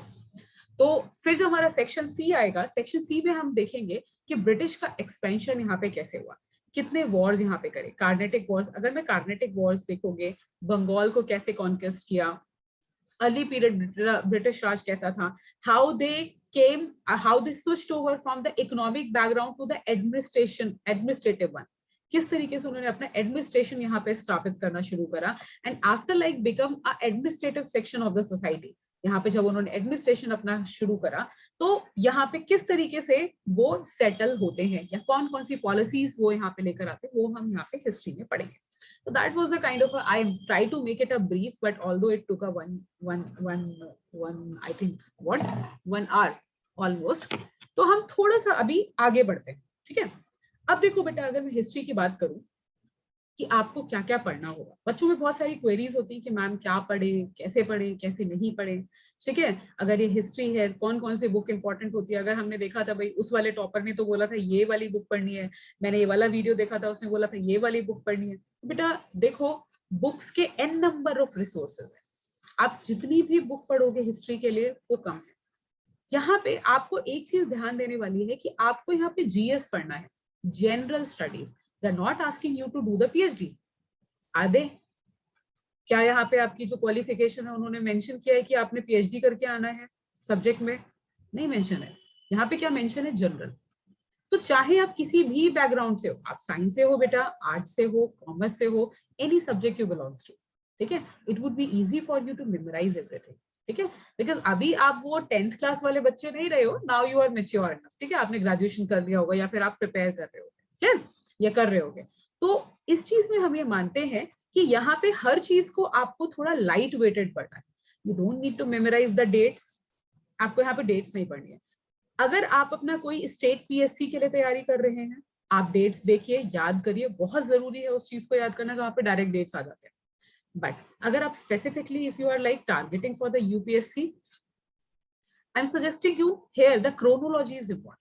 तो फिर जो हमारा सेक्शन सी आएगा, सेक्शन सी में हम देखेंगे कि ब्रिटिश का एक्सपेंशन यहाँ पे कैसे हुआ, कितने वॉर्स यहाँ पे करे, कार्नेटिक वॉर्स, अगर मैं कार्नेटिक वॉर्स देखोगे, बंगाल को कैसे कॉन्क्वेस्ट किया, अर्ली पीरियड ब्रिटिश राज कैसा था, how they came, how they switched over from the economic background to the administrative one, किस तरीके से उन्होंने अपना एडमिनिस्ट्रेशन यहाँ पे स्थापित करना शुरू करा, and after like become a administrative section of the society, यहाँ पे जब उन्होंने एडमिनिस्ट्रेशन अपना शुरू करा तो यहाँ पे किस तरीके से वो सेटल होते हैं या कौन कौन सी पॉलिसीज वो यहाँ पे लेकर आते हैं, वो हम यहाँ पे हिस्ट्री में पढ़ेंगे। So that was a kind of I try to make it a brief, but although it took a one I think what 1 hour almost, तो हम थोड़ा सा अभी आगे बढ़ते हैं, ठीक है। अब देखो बेटा, अगर मैं हिस्ट्री की बात करूं कि आपको क्या क्या पढ़ना होगा, बच्चों में बहुत सारी क्वेरीज होती है कि मैम क्या पढ़े, कैसे नहीं पढ़े, ठीक है। अगर ये हिस्ट्री है, कौन कौन सी बुक इंपॉर्टेंट होती है, अगर हमने देखा था भाई उस वाले टॉपर ने तो बोला था ये वाली बुक पढ़नी है, मैंने ये वाला वीडियो देखा था उसने बोला था ये वाली बुक पढ़नी है, तो बेटा देखो बुक्स के n नंबर ऑफ रिसोर्सेज है, आप जितनी भी बुक पढ़ोगे हिस्ट्री के लिए वो कम है। यहाँ पे आपको एक चीज ध्यान देने वाली है कि आपको यहाँ पे जीएस पढ़ना है, general studies. They're not asking you to do the PhD. Are they? क्या यहाँ पे आपकी जो क्वालिफिकेशन है उन्होंने मेंशन किया है कि आपने PhD करके आना है सब्जेक्ट में? नहीं मेंशन है। यहाँ पे क्या मेंशन है? जनरल। तो चाहे आप किसी भी बैकग्राउंड से हो, आप साइंस से हो बेटा, आर्ट से हो, कॉमर्स से हो, any subject you belongs to, ठीक है, it would be easy for you to memorise everything, ठीक है। बिकॉज अभी आप वो 10th क्लास वाले बच्चे नहीं रहे हो, now you are mature enough, ठीक है, आपने ग्रेजुएशन कर लिया होगा या फिर आप प्रिपेयर कर रहे हो, ठीक है, या कर रहे होगे। तो इस चीज में हम ये मानते हैं कि यहाँ पे हर चीज को आपको थोड़ा लाइट वेटेड पढ़ना है, you don't need to memorise the dates, आपको यहाँ पे डेट्स नहीं पढ़नी है। अगर आप अपना कोई स्टेट पीएससी के लिए तैयारी कर रहे हैं, आप डेट्स देखिए, याद करिए, बहुत जरूरी है उस चीज को याद करना, वहां पे डायरेक्ट डेट्स आ जाते हैं। बट अगर आप specifically if you are like targeting for the UPSC, I am suggesting you here the chronology is important.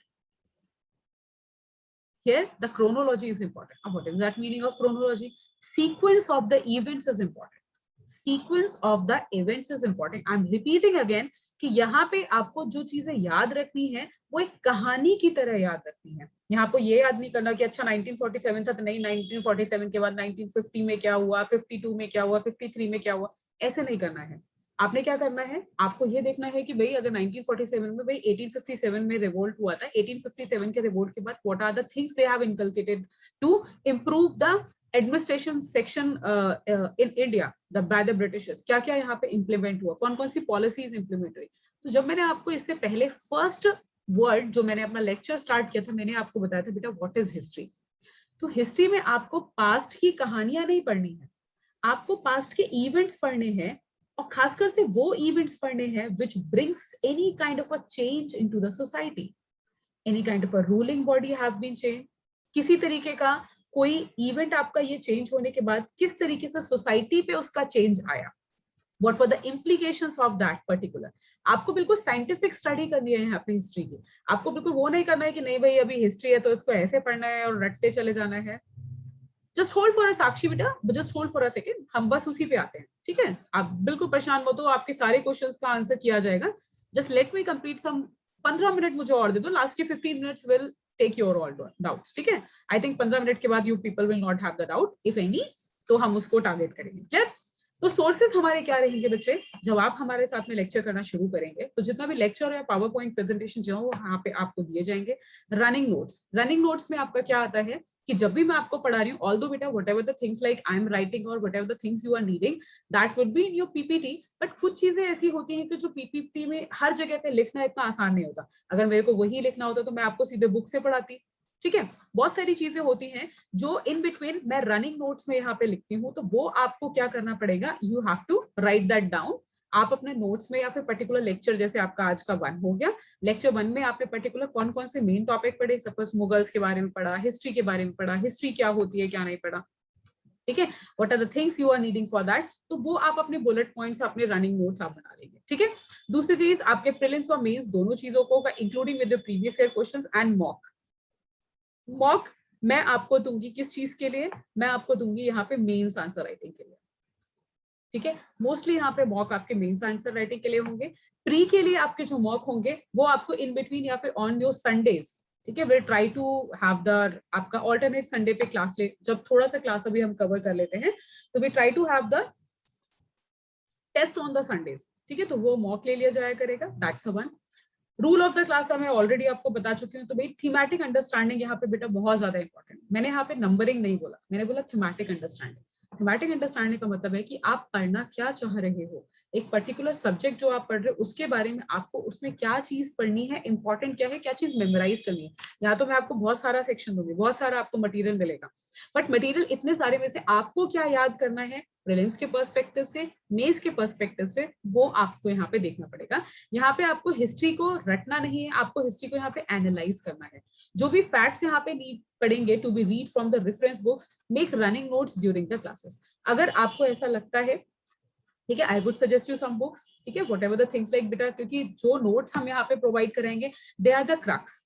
Here the chronology is important. What is that meaning of chronology? Sequence of the events is important. Sequence of the events is important. I'm repeating again कि यहाँ पे आपको जो चीजें याद रखनी है वो एक कहानी की तरह याद रखनी है. यहाँ पे ये याद नहीं करना कि अच्छा 1947 था तो नहीं, 1947 के बाद 1950 में क्या हुआ, 52 में क्या हुआ, 53 में क्या हुआ, ऐसे नहीं करना है. आपने क्या करना है, आपको ये देखना है कि भाई अगर 1947 में, भाई 1857 में रिवोल्ट हुआ था, 1857 के रिवोल्ट के बाद what are the things they have inculcated to improve the administration section in India by the Britishers. क्या क्या यहाँ पे इंप्लीमेंट हुआ, कौन कौन सी पॉलिसीज इंप्लीमेंट हुई. तो जब मैंने आपको इससे पहले फर्स्ट वर्ड जो मैंने अपना लेक्चर स्टार्ट किया था, मैंने आपको बताया था बेटा व्हाट इज हिस्ट्री. तो हिस्ट्री में आपको पास्ट की कहानियां नहीं पढ़नी है, आपको पास्ट के इवेंट्स पढ़ने हैं, और खासकर से वो इवेंट्स पढ़ने हैं which brings any kind of a change into the society, any kind of a ruling body have been changed. किसी तरीके का कोई इवेंट आपका ये चेंज होने के बाद किस तरीके से सोसाइटी पे उसका चेंज आया, what were the implications of that particular. आपको बिल्कुल साइंटिफिक स्टडी करनी है यहाँ पे हिस्ट्री की. आपको बिल्कुल वो नहीं करना है कि नहीं भाई अभी हिस्ट्री है तो इसको ऐसे पढ़ना है और रटते चले जाना है. जस्ट होल्ड फॉर अ साक्षी बेटा, just hold for a second, हम बस उसी पे आते हैं. ठीक है, आप बिल्कुल परेशान मत हो, आपके सारे क्वेश्चंस का आंसर किया जाएगा. Just let me complete some 15 minute मुझे और दे दो, लास्ट के 15 minutes will take your all doubts. ठीक है, आई थिंक 15 मिनट के बाद you people will not have the doubt if any, तो हम उसको टारगेट करेंगे. क्लियर. तो सोर्सेस हमारे क्या रहेंगे बच्चे, जब आप हमारे साथ में लेक्चर करना शुरू करेंगे तो जितना भी लेक्चर या पावर पॉइंट प्रेजेंटेशन जो वो यहाँ पे आपको दिए जाएंगे. रनिंग नोट्स, रनिंग नोट्स में आपका क्या आता है कि जब भी मैं आपको पढ़ा रही हूँ, ऑल्दो बेटा whatever the things like I am writing और whatever the things you are needing that would be in your PPT, but कुछ चीजें ऐसी होती हैं कि जो पीपीटी में हर जगह पे लिखना इतना आसान नहीं होता. अगर मेरे को वही लिखना होता तो मैं आपको सीधे बुक से पढ़ाती. ठीक है, बहुत सारी चीजें होती हैं जो इन बिटवीन मैं रनिंग नोट्स में यहाँ पे लिखती हूँ, तो वो आपको क्या करना पड़ेगा, you have to write that down. आप अपने नोट्स में या फिर पर्टिकुलर लेक्चर, जैसे आपका आज का 1 हो गया, लेक्चर 1 में आपने पर्टिकुलर कौन कौन से मेन टॉपिक पढ़े, सपोज मुगल्स के बारे में पढ़ा, हिस्ट्री के बारे में पढ़ा, हिस्ट्री क्या होती है क्या नहीं पढ़ा. ठीक है, what are the things you are needing for that, तो वो आप अपने बुलेट पॉइंट्स, अपने रनिंग नोट्स आप बना लेंगे. ठीक है, दूसरी चीज आपके प्रीलिम्स और मेंस दोनों चीजों को including with the previous year questions and mock. Mock मैं आपको दूंगी किस चीज के लिए, मैं आपको दूंगी यहाँ पे मेंस आंसर राइटिंग के लिए. ठीक है, मोस्टली यहाँ पे मॉक आपके मेंस आंसर राइटिंग के लिए होंगे. प्री के लिए आपके जो मॉक होंगे वो आपको इन बिटवीन या फिर ऑन योर संडेज. ठीक है, will try to have the आपका ऑल्टरनेट संडे पे क्लास ले, जब थोड़ा सा क्लास अभी हम कवर कर लेते हैं तो we try to have the test on the Sundays. ठीक है, तो वो मॉक ले लिया जाया करेगा. That's a one. Rule of the class मैं ऑलरेडी आपको बता चुकी हूँ. तो भाई थीमेटिक अंडरस्टैंडिंग यहाँ पे बेटा बहुत ज्यादा इंपॉर्टेंट. मैंने यहाँ पे नंबरिंग नहीं बोला, मैंने बोला थीमेटिक अंडरस्टैंडिंग. थीमेटिक अंडरस्टैंडिंग का मतलब है कि आप पढ़ना क्या चाह रहे हो, एक पर्टिकुलर सब्जेक्ट जो आप पढ़ रहे हो उसके बारे में आपको उसमें क्या चीज पढ़नी है, इंपॉर्टेंट क्या है, क्या चीज मेमोराइज करनी है. यहाँ तो मैं आपको बहुत सारा सेक्शन दूंगी, बहुत सारा आपको मटेरियल मिलेगा, बट मटेरियल इतने सारे में से आपको क्या याद करना है प्रीलिम्स के पर्सपेक्टिव से, मेंस के पर्सपेक्टिव से, वो आपको यहाँ पे देखना पड़ेगा. यहाँ पे आपको हिस्ट्री को रटना नहीं है, आपको हिस्ट्री को यहाँ पे एनालाइज करना है. जो भी फैक्ट्स यहाँ पे नीड पढ़ेंगे to be read from the reference books, make running notes during the classes. अगर आपको ऐसा लगता है, ठीक है, I would suggest you some books. ठीक है, व्हाटएवर द थिंग्स लाइक बेटा, क्योंकि जो नोट्स हम यहाँ पे प्रोवाइड करेंगे दे आर द क्रक्स.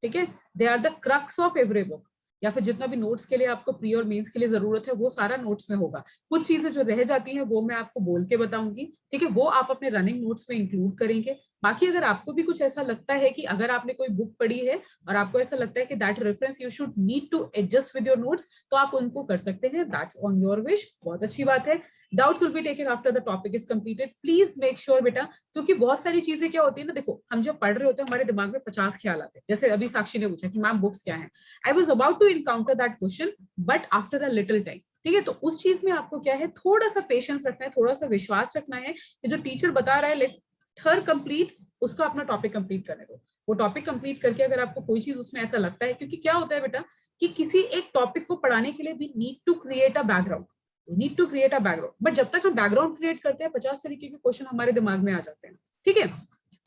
ठीक है, they are the crux of every book. या फिर जितना भी नोट्स के लिए आपको प्री और मेंस के लिए जरूरत है वो सारा नोट्स में होगा. कुछ चीजें जो रह जाती हैं वो मैं आपको बोल के बताऊंगी. ठीक है, वो आप अपने रनिंग नोट्स में इंक्लूड करेंगे. बाकी अगर आपको भी कुछ ऐसा लगता है कि अगर आपने कोई बुक पढ़ी है और आपको ऐसा लगता है कि that reference you should need to adjust with your notes, तो आप उनको कर सकते हैं. That's on your wish. बहुत अच्छी बात है. Doubts will be taken after the topic is completed. Please make sure बेटा, क्योंकि बहुत सारी चीजें क्या होती है ना, देखो हम जब पढ़ रहे होते हैं हमारे दिमाग में 50 ख्याल आते हैं. जैसे अभी साक्षी ने पूछा कि मैम बुक्स क्या है, I was about to encounter that question but after a little time. ठीक है, तो उस चीज में आपको क्या है, थोड़ा सा पेशेंस रखना है, थोड़ा सा विश्वास रखना है कि जो टीचर बता रहा है लेट हर कंप्लीट, उसको अपना टॉपिक कंप्लीट करने दो. वो टॉपिक कंप्लीट करके अगर आपको कोई चीज उसमें ऐसा लगता है, क्योंकि क्या होता है बेटा कि किसी एक टॉपिक को पढ़ाने के लिए we need to create a background, need to create a background. But जब तक हम बैकग्राउंड क्रिएट करते हैं 50 तरीके के क्वेश्चन हमारे दिमाग में आ जाते हैं. ठीक है,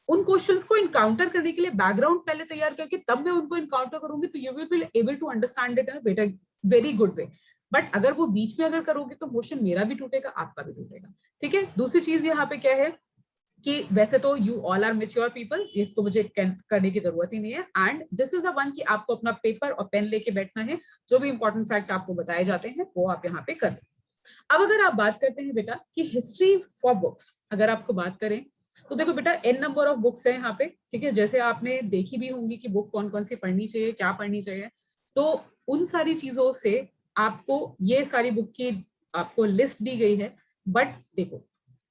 उन क्वेश्चंस को इनकाउंटर करने के लिए बैकग्राउंड पहले तैयार करके तब मैं उनको इनकाउंटर करूंगी, तो you will be able to understand it in a better very good way. But अगर वो बीच में अगर करोगे तो क्वेश्चन मेरा भी टूटेगा, आपका भी टूटेगा. ठीक है, दूसरी चीज यहाँ पे क्या है, कि वैसे तो you all are mature people, इसको मुझे करने की जरूरत ही नहीं है। And this is the one कि आपको अपना पेपर और पेन लेके बैठना है, जो भी इंपॉर्टेंट फैक्ट आपको बताए जाते हैं वो आप यहाँ पे करें। अब अगर आप बात करते हैं बेटा कि हिस्ट्री फॉर बुक्स, अगर आपको बात करें तो देखो बेटा एन नंबर ऑफ बुक्स है यहाँ पे, ठीक है। जैसे आपने देखी भी होंगी कि बुक कौन कौन सी पढ़नी चाहिए, क्या पढ़नी चाहिए, तो उन सारी चीजों से आपको ये सारी बुक की आपको लिस्ट दी गई है। बट देखो,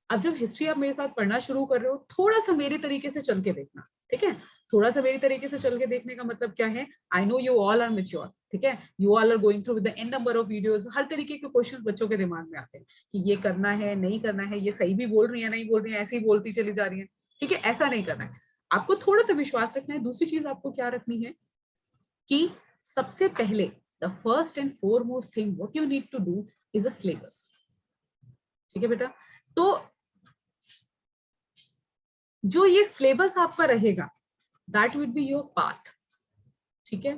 अब जब हिस्ट्री आप मेरे साथ पढ़ना शुरू कर रहे हो, थोड़ा सा मेरे तरीके से चल के देखना, ठीक है। थोड़ा सा मेरी तरीके से चल के देखने का मतलब क्या है, I know you all are mature, ठीक है, you all are going through with the N number of videos, हर तरीके के क्वेश्चंस बच्चों के दिमाग में आते हैं कि ये करना है नहीं करना है, ये सही भी बोल रही है नहीं बोल रही है, ऐसे ही बोलती चली जा रही है, ठीक है। ऐसा नहीं करना है, आपको थोड़ा सा विश्वास रखना है। दूसरी चीज आपको क्या रखनी है कि सबसे पहले the first and foremost thing what you need to do is a syllabus, ठीक है बेटा। तो जो ये सिलेबस आपका रहेगा that will be your path, ठीक है,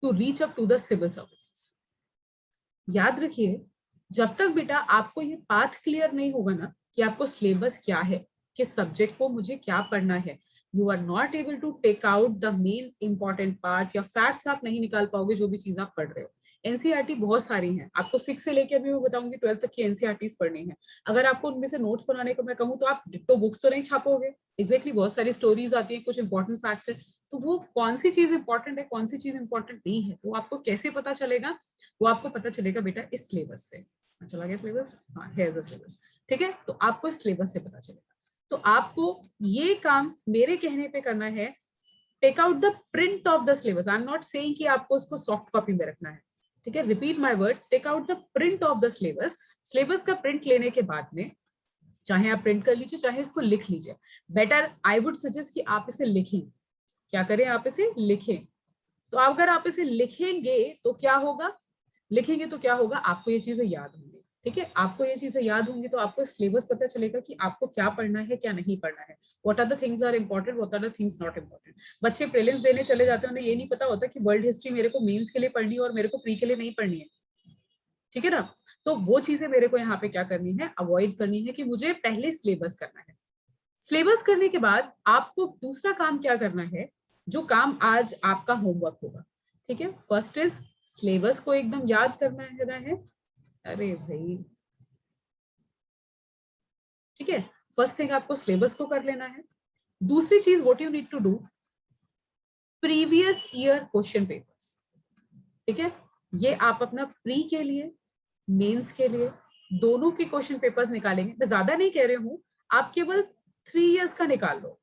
to reach up to the civil services. याद रखिए, जब तक बेटा आपको ये पाथ क्लियर नहीं होगा ना कि आपको सिलेबस क्या है, किस सब्जेक्ट को मुझे क्या पढ़ना है, you are not able to take out the main important part, या फैक्ट्स आप नहीं निकाल पाओगे जो भी चीज आप पढ़ रहे हो। एनसीईआरटी बहुत सारी हैं, आपको 6 से लेकर अभी मैं बताऊंगी 12 तक की एनसीईआरटी पढ़नी है। अगर आपको उनमें से नोट्स बनाने को मैं कहूँ तो आप डिट्टो बुक्स तो नहीं छापोगे, एग्जैक्टली बहुत सारी स्टोरीज आती है, कुछ इंपॉर्टेंट फैक्ट्स है, तो वो कौन सी चीज इंपॉर्टेंट है कौन सी चीज इंपॉर्टेंट नहीं है वो आपको कैसे पता चलेगा, वो आपको पता चलेगा बेटा इस सिलेबस से। चला गया सिलेबस, हाँ है सिलेबस, ठीक है। तो आपको इस सिलेबस से पता चलेगा। तो आपको ये काम मेरे कहने पे करना है, take out the print of the syllabus. I am not saying कि आपको उसको सॉफ्ट कॉपी में रखना है, ठीक है। Repeat my words, take out the print of the syllabus. Syllabus का प्रिंट लेने के बाद में चाहे आप प्रिंट कर लीजिए चाहे इसको लिख लीजिए, बेटर आई वुड सजेस्ट कि आप इसे लिखें। क्या करें, आप इसे लिखें। तो अगर आप इसे लिखेंगे तो क्या होगा, लिखेंगे तो क्या होगा, आपको ये चीजें याद होंगी, ठीक है। आपको ये चीजें याद होंगी तो आपको सिलेबस पता चलेगा कि आपको क्या पढ़ना है क्या नहीं पढ़ना है, what are the things are important, what are the things not important. बच्चे प्रीलिम्स देने चले जाते हैं, उन्हें ये नहीं पता होता कि वर्ल्ड हिस्ट्री मेरे को मेंस के लिए पढ़नी है और मेरे को प्री के लिए नहीं पढ़नी है, ठीक है ना। तो वो चीजें मेरे को यहाँ पे क्या करनी है, अवॉइड करनी है कि मुझे पहले सिलेबस करना है। सिलेबस करने के बाद आपको दूसरा काम क्या करना है, जो काम आज आपका होमवर्क होगा, ठीक है। फर्स्ट इज सिलेबस को एकदम याद करना है, अरे भाई, ठीक है। फर्स्ट थिंग आपको सिलेबस को कर लेना है। दूसरी चीज what you need to do, previous year question papers, ठीक है। ये आप अपना प्री के लिए मेंस के लिए दोनों के क्वेश्चन पेपर्स निकालेंगे। मैं ज्यादा नहीं कह रही हूँ, आप केवल 3 इयर्स का निकाल लो,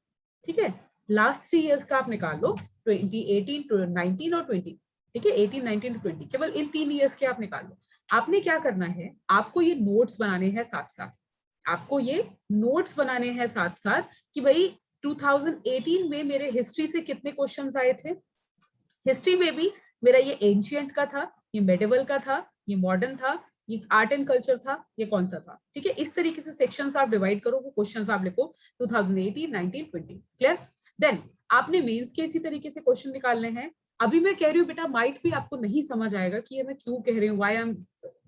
ठीक है। लास्ट 3 इयर्स का आप निकाल लो, 2018 19 और 20, ठीक है, 18 19 20, केवल इन 3 इयर्स के आप निकाल लो। आपने क्या करना है, आपको ये नोट्स बनाने हैं साथ साथ, आपको ये नोट्स बनाने हैं साथ साथ कि भाई 2018 में मेरे हिस्ट्री से कितने क्वेश्चंस आए थे, हिस्ट्री में भी मेरा ये एंशियंट का था, ये मेडिवल का था, ये मॉडर्न था, ये आर्ट एंड कल्चर था, ये कौन सा था, ठीक है। इस तरीके से सेक्शंस आप डिवाइड करो, वो क्वेश्चंस आप लिखो 2018 19 20, क्लियर। देन आपने मेंस के इसी तरीके से क्वेश्चन निकालने हैं। अभी मैं कह रही हूँ बेटा, माइट भी आपको नहीं समझ आएगा कि ये मैं क्यों कह रही हूँ, why I am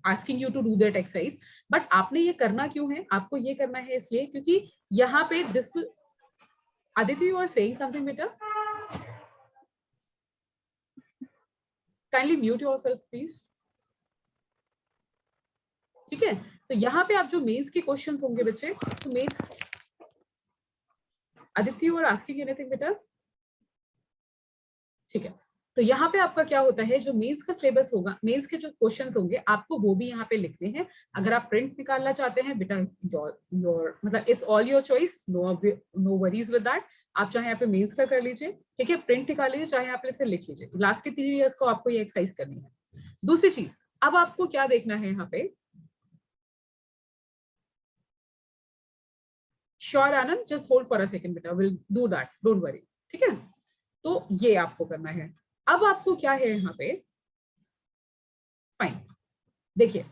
asking you to do that exercise, but आपने ये करना क्यों है, आपको ये करना है इसलिए क्योंकि यहाँ पे this, Aditya you are saying something बेटा, काइंडली म्यूट योरसेल्फ प्लीज, ठीक है। तो यहाँ पे आप जो मेंस के क्वेश्चंस होंगे बच्चे, तो mains, Aditya you are asking anything बेटा, ठीक है। तो यहाँ पे आपका क्या होता है, जो मेंस का सिलेबस होगा, मेंस के जो क्वेश्चंस होंगे आपको वो भी यहाँ पे लिखने हैं। अगर आप प्रिंट निकालना चाहते हैं बेटा, योर मतलब it's all your choice, no worries with that. आप चाहे यहाँ पे मेंस का कर लीजिए, ठीक है, प्रिंट निकाल लीजिए, चाहे आप इसे लिख लीजिए। लास्ट के 3 इयर्स को आपको ये एक्सरसाइज करनी है। दूसरी चीज, अब आपको क्या देखना है यहाँ पे, sure Anand, just hold for a second बेटा, will do that, don't worry, ठीक है। तो ये आपको करना है। अब आपको क्या है यहाँ पे, फाइन, देखिए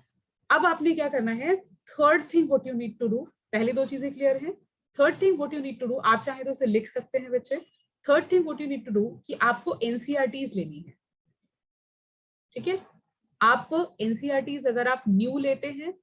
अब आपने क्या करना है, third thing what you need to do, पहले 2 चीजें क्लियर है। Third thing what you need to do, आप चाहे तो इसे लिख सकते हैं बच्चे। Third thing what you need to do कि आपको एनसीईआरटीज लेनी है, ठीक है। आप एनसीईआरटीज अगर आप न्यू लेते हैं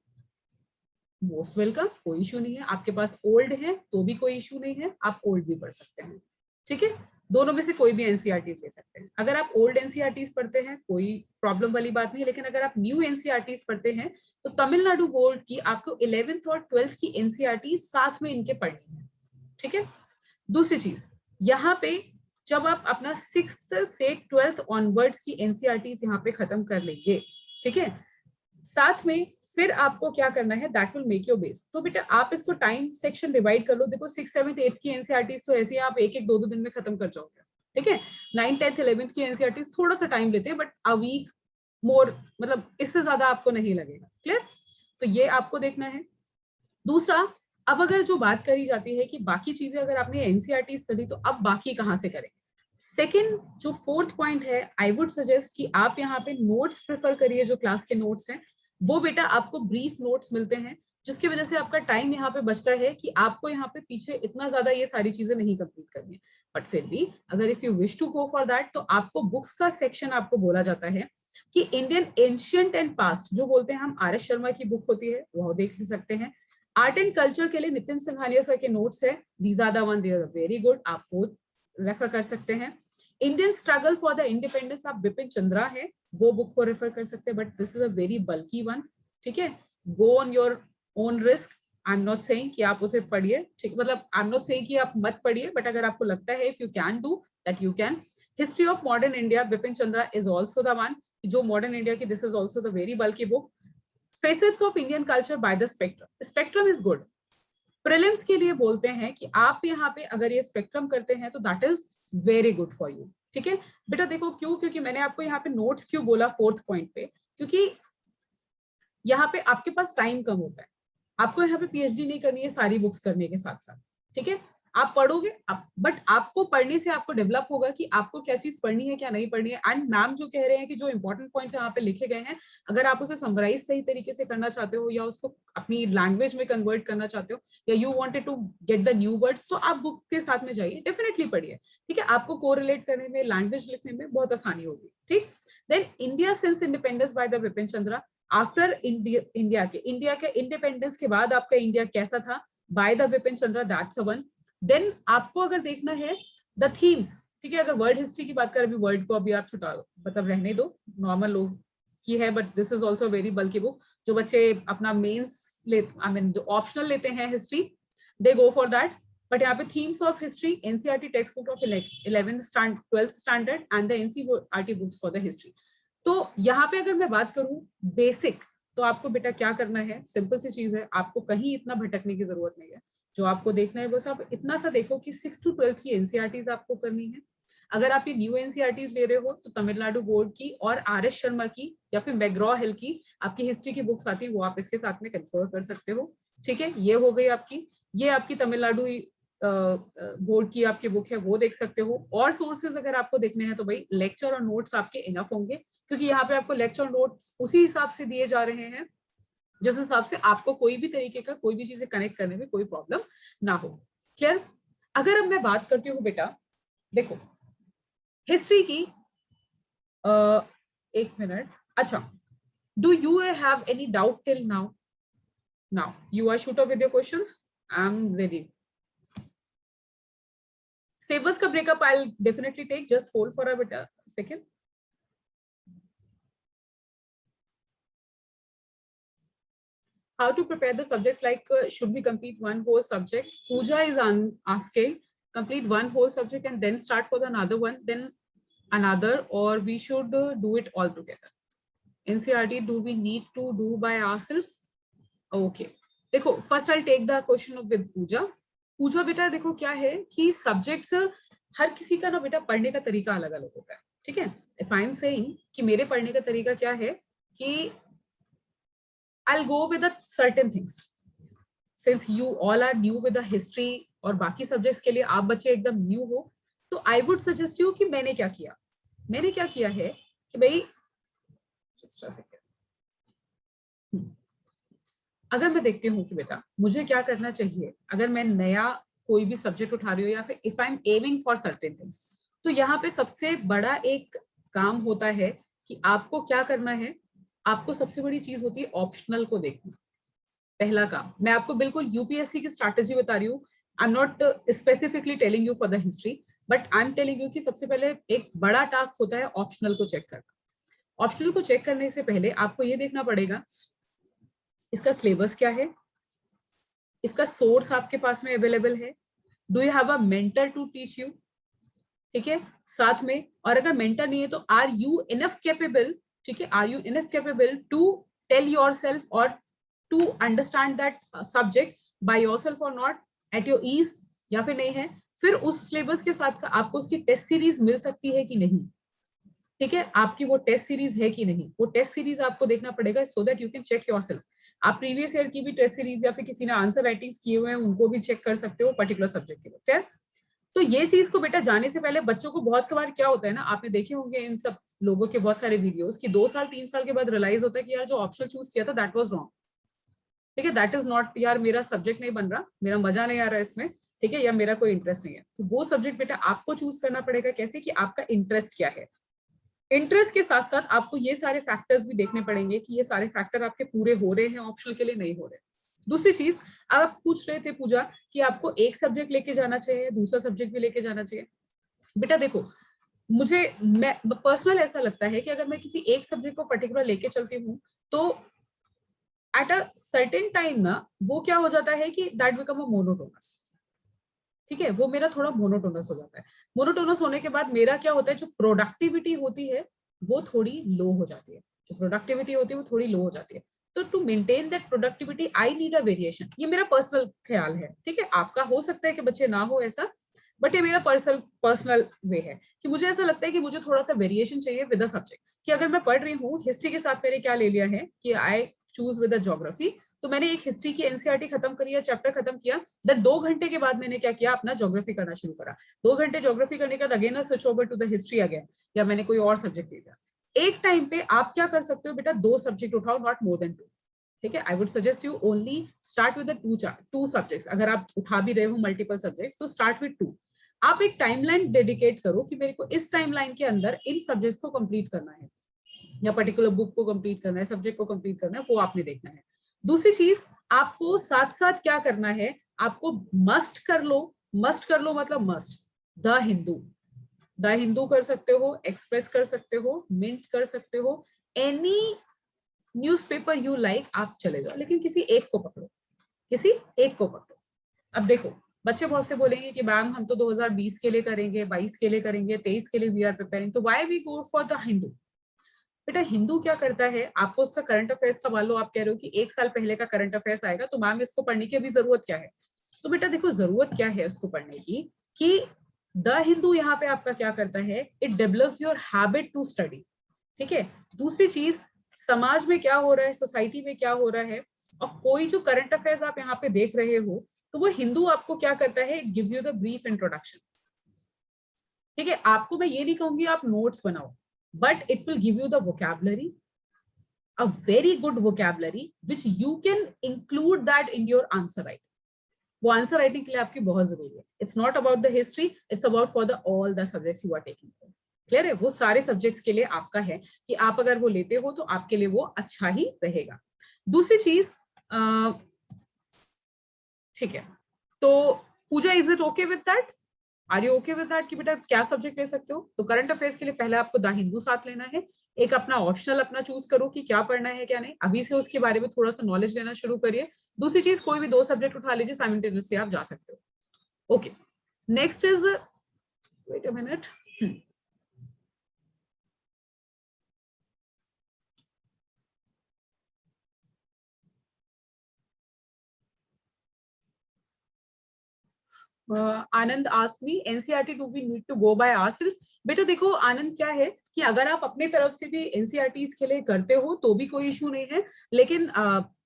मोस्ट वेलकम, कोई इशू नहीं है। आपके पास ओल्ड है तो भी कोई इशू नहीं है, आप ओल्ड भी पढ़ सकते हैं, ठीक है। दोनों में से कोई भी एनसीईआरटीज ले सकते हैं। अगर आप ओल्ड एनसीईआरटीज पढ़ते हैं कोई प्रॉब्लम वाली बात नहीं है, लेकिन अगर आप न्यू एनसीईआरटीज पढ़ते हैं तो तमिलनाडु बोर्ड की आपको 11th और 12th की एनसीईआरटी साथ में इनके पढ़नी है, ठीक है। दूसरी चीज, यहाँ पे जब आप अपना 6th से 12th ऑनवर्ड्स की एनसीईआरटीज यहाँ पे खत्म कर लेंगे, ठीक है, साथ में फिर आपको क्या करना है, that will make your base. तो बेटा आप इसको टाइम सेक्शन डिवाइड कर लो। देखो 6th 7th 8th की एनसीईआरटीज तो ऐसे ही आप एक एक दो दो दिन में खत्म कर जाओगे, ठीक है। 9th 10th 11th की एनसीईआरटीज थोड़ा सा टाइम लेते हैं, बट अ वीक मोर, मतलब इससे ज्यादा आपको नहीं लगेगा। क्लियर? तो ये आपको देखना है। दूसरा, अब अगर जो बात करी जाती है कि बाकी चीजें अगर आपने एनसीईआरटीज करी तो अब बाकी कहाँ से करें। सेकेंड जो 4th पॉइंट है, आई वुड सजेस्ट कि आप यहाँ पे नोट्स प्रेफर करिए। जो क्लास के नोट्स हैं वो बेटा आपको ब्रीफ नोट्स मिलते हैं, जिसकी वजह से आपका टाइम यहाँ पे बचता है कि आपको यहाँ पे पीछे इतना ज्यादा ये सारी चीजें नहीं कंप्लीट करनी है। बट फिर भी अगर if you wish to go for that तो आपको बुक्स का सेक्शन आपको बोला जाता है कि इंडियन एंशियंट एंड पास्ट जो बोलते हैं हम, आर एस शर्मा की बुक होती है, वो देख सकते हैं। आर्ट एंड कल्चर के लिए नितिन सिंघानिया सर के नोट्स है, these are the one, they are very good, आप वो रेफर कर सकते हैं। Indian struggle for the independence आप बिपिन चंद्रा है, वो बुक को रेफर कर सकते हैं, but this is a very bulky one, ठीक है। Go on your own risk, I am not saying कि आप उसे पढ़िए, ठीक, मतलब आई एम नॉट सेइंग कि आप मत पढ़िए, बट अगर आपको लगता है if you can do that you can. History of modern India Bipin Chandra is also the one, जो मॉडर्न इंडिया की, this is also the very bulky book. Facets of Indian culture by the spectrum, spectrum is good. Prelims के लिए बोलते हैं कि आप यहाँ पे अगर ये स्पेक्ट्रम करते हैं तो that is very good for you, ठीक है। बेटा देखो क्यों, क्योंकि मैंने आपको यहाँ पे नोट्स क्यों बोला 4th पॉइंट पे, क्योंकि यहाँ पे आपके पास टाइम कम होता है। आपको यहाँ पे पीएचडी नहीं करनी है सारी बुक्स करने के साथ साथ, ठीक है। आप पढ़ोगे आप, बट आपको पढ़ने से आपको डेवलप होगा कि आपको क्या चीज पढ़नी है क्या नहीं पढ़नी है। एंड मैम जो कह रहे हैं कि जो इंपॉर्टेंट पॉइंट्स यहाँ पे लिखे गए हैं, अगर आप उसे समराइज सही तरीके से करना चाहते हो या उसको अपनी लैंग्वेज में कन्वर्ट करना चाहते हो, या you wanted to get the new words, तो आप बुक के साथ में जाइए, डेफिनेटली पढ़िए, ठीक है। आपको कोरिलेट करने में, लैंग्वेज लिखने में बहुत आसानी होगी, ठीक। Then India since independence by the Vipin Chandra, after India के इंडिपेंडेंस के बाद आपका इंडिया कैसा था, by the Vipin Chandra, that's a one. Then आपको अगर देखना है द थीम्स, ठीक है। अगर वर्ल्ड हिस्ट्री की बात करें, अभी वर्ल्ड को अभी आप छुटा दो, मतलब रहने दो, नॉर्मल लोग की है, but this is also very बल्कि बुक। जो बच्चे अपना मेंस ले, आई मीन जो ऑप्शनल लेते हैं history, they go for that. But यहाँ पे themes of history, NCERT text book of 11th 12th standard and the NCERT books for the history. तो यहाँ पे अगर मैं बात करूं बेसिक, तो आपको बेटा क्या करना है, सिंपल सी चीज है, आपको कहीं इतना भटकने की जरूरत नहीं है। जो आपको देखना है बस आप इतना सा देखो कि 6th to 12th की एनसीईआरटीज आपको करनी है। अगर आप ये न्यू एनसीईआरटीज ले रहे हो तो तमिलनाडु बोर्ड की और आर एस शर्मा की या फिर मैग्रॉ हिल की आपकी हिस्ट्री की बुक्स आती है, वो आप इसके साथ में कन्फर्म कर सकते हो, ठीक है। ये हो गई आपकी, ये आपकी तमिलनाडु बोर्ड की आपकी बुक है, वो देख सकते हो। और सोर्सेज अगर आपको देखने हैं तो भाई लेक्चर और नोट्स आपके इनफ होंगे, क्योंकि यहाँ पे आपको लेक्चर और नोट्स उसी हिसाब से दिए जा रहे हैं जिस हिसाब से आपको कोई भी तरीके का कोई भी चीजें कनेक्ट करने में कोई प्रॉब्लम ना हो। क्लियर? अगर अब मैं बात करती हूँ बेटा, देखो हिस्ट्री की, एक मिनट, अच्छा, do you have any doubt till now? Now you are shoot off with your questions, I am ready. Syllabus का breakup I'll definitely take, just hold for a second. How to prepare the subjects, like should we complete one whole subject? Pooja is asking, complete one whole subject and then start for the another one, then another, or we should do it all together. NCERT, do we need to do by ourselves? Okay. देखो, first I'll take the question of with Pooja. पूजा बेटा देखो क्या है कि subjects हर किसी का ना बेटा पढ़ने का तरीका अलग अलग होता है, ठीक है। इफ आई एम सेइंग कि मेरे पढ़ने का तरीका क्या है कि I'll go with the certain things, since you all are new with the history और बाकी सब्जेक्ट्स के लिए आप बच्चे एकदम न्यू हो, तो आई वुड सजेस्ट यू कि मैंने क्या किया है कि भाई अगर मैं देखती हूँ कि बेटा मुझे क्या करना चाहिए, अगर मैं नया कोई भी सब्जेक्ट उठा रही हूँ या फिर if I am aiming for certain things, तो यहाँ पे सबसे बड़ा एक काम होता है कि आपको क्या करना है। आपको सबसे बड़ी चीज होती है ऑप्शनल को देखना। पहला काम, मैं आपको बिल्कुल यूपीएससी की स्ट्रैटेजी बता रही हूँ, आई am not specifically telling you for the history, but I am telling you कि सबसे पहले एक बड़ा टास्क होता है ऑप्शनल को चेक करना। ऑप्शनल को चेक करने से पहले आपको ये देखना पड़ेगा इसका सिलेबस क्या है, इसका सोर्स आपके पास में अवेलेबल है, do you have a mentor to teach you, ठीक है, साथ में, और अगर मेंटर नहीं है तो आर यू इनफ कैपेबल, ठीक है, are you enough capable to tell yourself और to understand that subject by yourself और नॉट एट योर ईज, या फिर नहीं है, फिर उस सिलेबस के साथ आपको उसकी टेस्ट सीरीज मिल सकती है कि नहीं, ठीक है, आपकी वो टेस्ट सीरीज है कि नहीं, वो टेस्ट सीरीज आपको देखना पड़ेगा so that you can check yourself. आप प्रीवियस ईयर की भी टेस्ट सीरीज या फिर किसी ने आंसर राइटिंग्स किए हुए हैं उनको भी चेक कर सकते हो पर्टिकुलर सब्जेक्ट के लिए, ठीक है। तो ये चीज को बेटा जाने से पहले बच्चों को बहुत सवाल क्या होता है ना, आपने देखे होंगे इन सब लोगों के बहुत सारे वीडियोस कि 2 साल 3 साल के बाद रियलाइज होता है कि यार जो ऑप्शनल चूज किया था दैट वाज रॉन्ग, ठीक है, दैट इज नॉट, यार मेरा सब्जेक्ट नहीं बन रहा, मेरा मजा नहीं आ रहा है इसमें, ठीक है, या मेरा कोई इंटरेस्ट नहीं है। तो वो सब्जेक्ट बेटा आपको चूज करना पड़ेगा कैसे, कि आपका इंटरेस्ट क्या है। इंटरेस्ट के साथ साथ आपको ये सारे फैक्टर्स भी देखने पड़ेंगे कि ये सारे फैक्टर आपके पूरे हो रहे हैं ऑप्शनल के लिए, नहीं हो रहे। दूसरी चीज, आप पूछ रहे थे पूजा कि आपको एक सब्जेक्ट लेके जाना चाहिए, दूसरा सब्जेक्ट भी लेके जाना चाहिए। बेटा देखो, मैं पर्सनल ऐसा लगता है कि अगर मैं किसी एक सब्जेक्ट को पर्टिकुलर लेके चलती हूँ तो एट अ सर्टेन टाइम ना वो क्या हो जाता है कि दैट बिकम अ मोनोटोनस, ठीक है, वो मेरा थोड़ा मोनोटोनस हो जाता है। मोनोटोनस होने के बाद मेरा क्या होता है, जो प्रोडक्टिविटी होती है वो थोड़ी लो हो जाती है, जो प्रोडक्टिविटी होती है वो थोड़ी लो हो जाती है। तो to maintain that productivity I need a variation, ये मेरा पर्सनल ख्याल है, ठीक है, आपका हो सकता है कि बच्चे ना हो ऐसा, बट ये मेरा पर्सनल वे है कि मुझे ऐसा लगता है कि मुझे थोड़ा सा वेरिएशन चाहिए विद द सब्जेक्ट। कि अगर मैं पढ़ रही हूँ हिस्ट्री के साथ मैंने क्या ले लिया है कि I choose with the geography, तो मैंने एक हिस्ट्री की एनसीईआरटी खत्म करी है, चैप्टर खत्म किया, देन 2 घंटे के बाद मैंने क्या किया, अपना ज्योग्राफी करना शुरू करा। 2 घंटे ज्योग्राफी करने के बाद again switch over to the history again, या मैंने कोई और सब्जेक्ट ले लिया। एक टाइम पे आप क्या कर सकते हो बेटा, 2 सब्जेक्ट उठाओ, नॉट मोर देन 2, ठीक है। I would suggest you only start with the 2 subjects. अगर आप उठा भी रहे हो मल्टीपल सब्जेक्ट्स तो स्टार्ट विद 2। आप एक टाइमलाइन डेडिकेट करो कि मेरे को इस टाइमलाइन के अंदर इन सब्जेक्ट्स को कंप्लीट करना है, या पर्टिकुलर बुक को कंप्लीट करना है, सब्जेक्ट को कंप्लीट करना है, वो आपने देखना है। दूसरी चीज, आपको साथ साथ क्या करना है, आपको मस्ट कर लो मतलब मस्ट, द हिंदू कर सकते हो, एक्सप्रेस कर सकते हो, मिंट कर सकते हो, एनी न्यूज़पेपर यू लाइक, आप चले जाओ, लेकिन किसी एक को पकड़ो। अब देखो, बच्चे बहुत से बोलेंगे कि मैम हम तो 2020 के लिए करेंगे, 22 के लिए करेंगे, 23 के लिए वी आर प्रिपेयरिंग, तो why we go for the Hindu. बेटा हिंदू क्या करता है, आपको उसका करंट अफेयर्स का, मान लो आप कह रहे हो कि 1 साल पहले का करंट अफेयर्स आएगा तो मैम इसको पढ़ने की अभी जरूरत क्या है। तो बेटा देखो, जरूरत क्या है उसको पढ़ने की, कि द हिंदू यहाँ पे आपका क्या करता है, it develops your habit to study, ठीक है। दूसरी चीज, समाज में क्या हो रहा है, सोसाइटी में क्या हो रहा है, और कोई जो करंट अफेयर्स आप यहाँ पे देख रहे हो, तो वो हिंदू आपको क्या करता है, gives you the brief introduction, ठीक है। आपको मैं ये नहीं कहूंगी आप नोट्स बनाओ, but it will give you the vocabulary, a very good vocabulary which you can include that in your answer writing. वो आंसर राइटिंग के लिए आपकी बहुत जरूरी है। It's not about the history, it's about for the all the subjects you are taking for. Clear है, वो सारे सब्जेक्ट्स के लिए आपका है कि आप अगर वो लेते हो तो आपके लिए वो अच्छा ही रहेगा। दूसरी चीज, ठीक है, तो Pooja, is it okay with that, are you okay with that कि बेटा क्या सब्जेक्ट ले सकते हो। तो करंट अफेयर्स के लिए पहले आपको द हिंदू साथ लेना है, एक अपना ऑप्शनल अपना चूज करो कि क्या पढ़ना है क्या नहीं, अभी से उसके बारे में थोड़ा सा नॉलेज लेना शुरू करिए। दूसरी चीज, कोई भी 2 सब्जेक्ट उठा लीजिए, साइमल्टेनियसली आप जा सकते हो। Okay, next is, wait a minute, Anand ask me NCERT do we need to go by ourselves. बेटा देखो आनंद, क्या है कि अगर आप अपने तरफ से भी एनसीईआरटीज के लिए करते हो तो भी कोई इशू नहीं है, लेकिन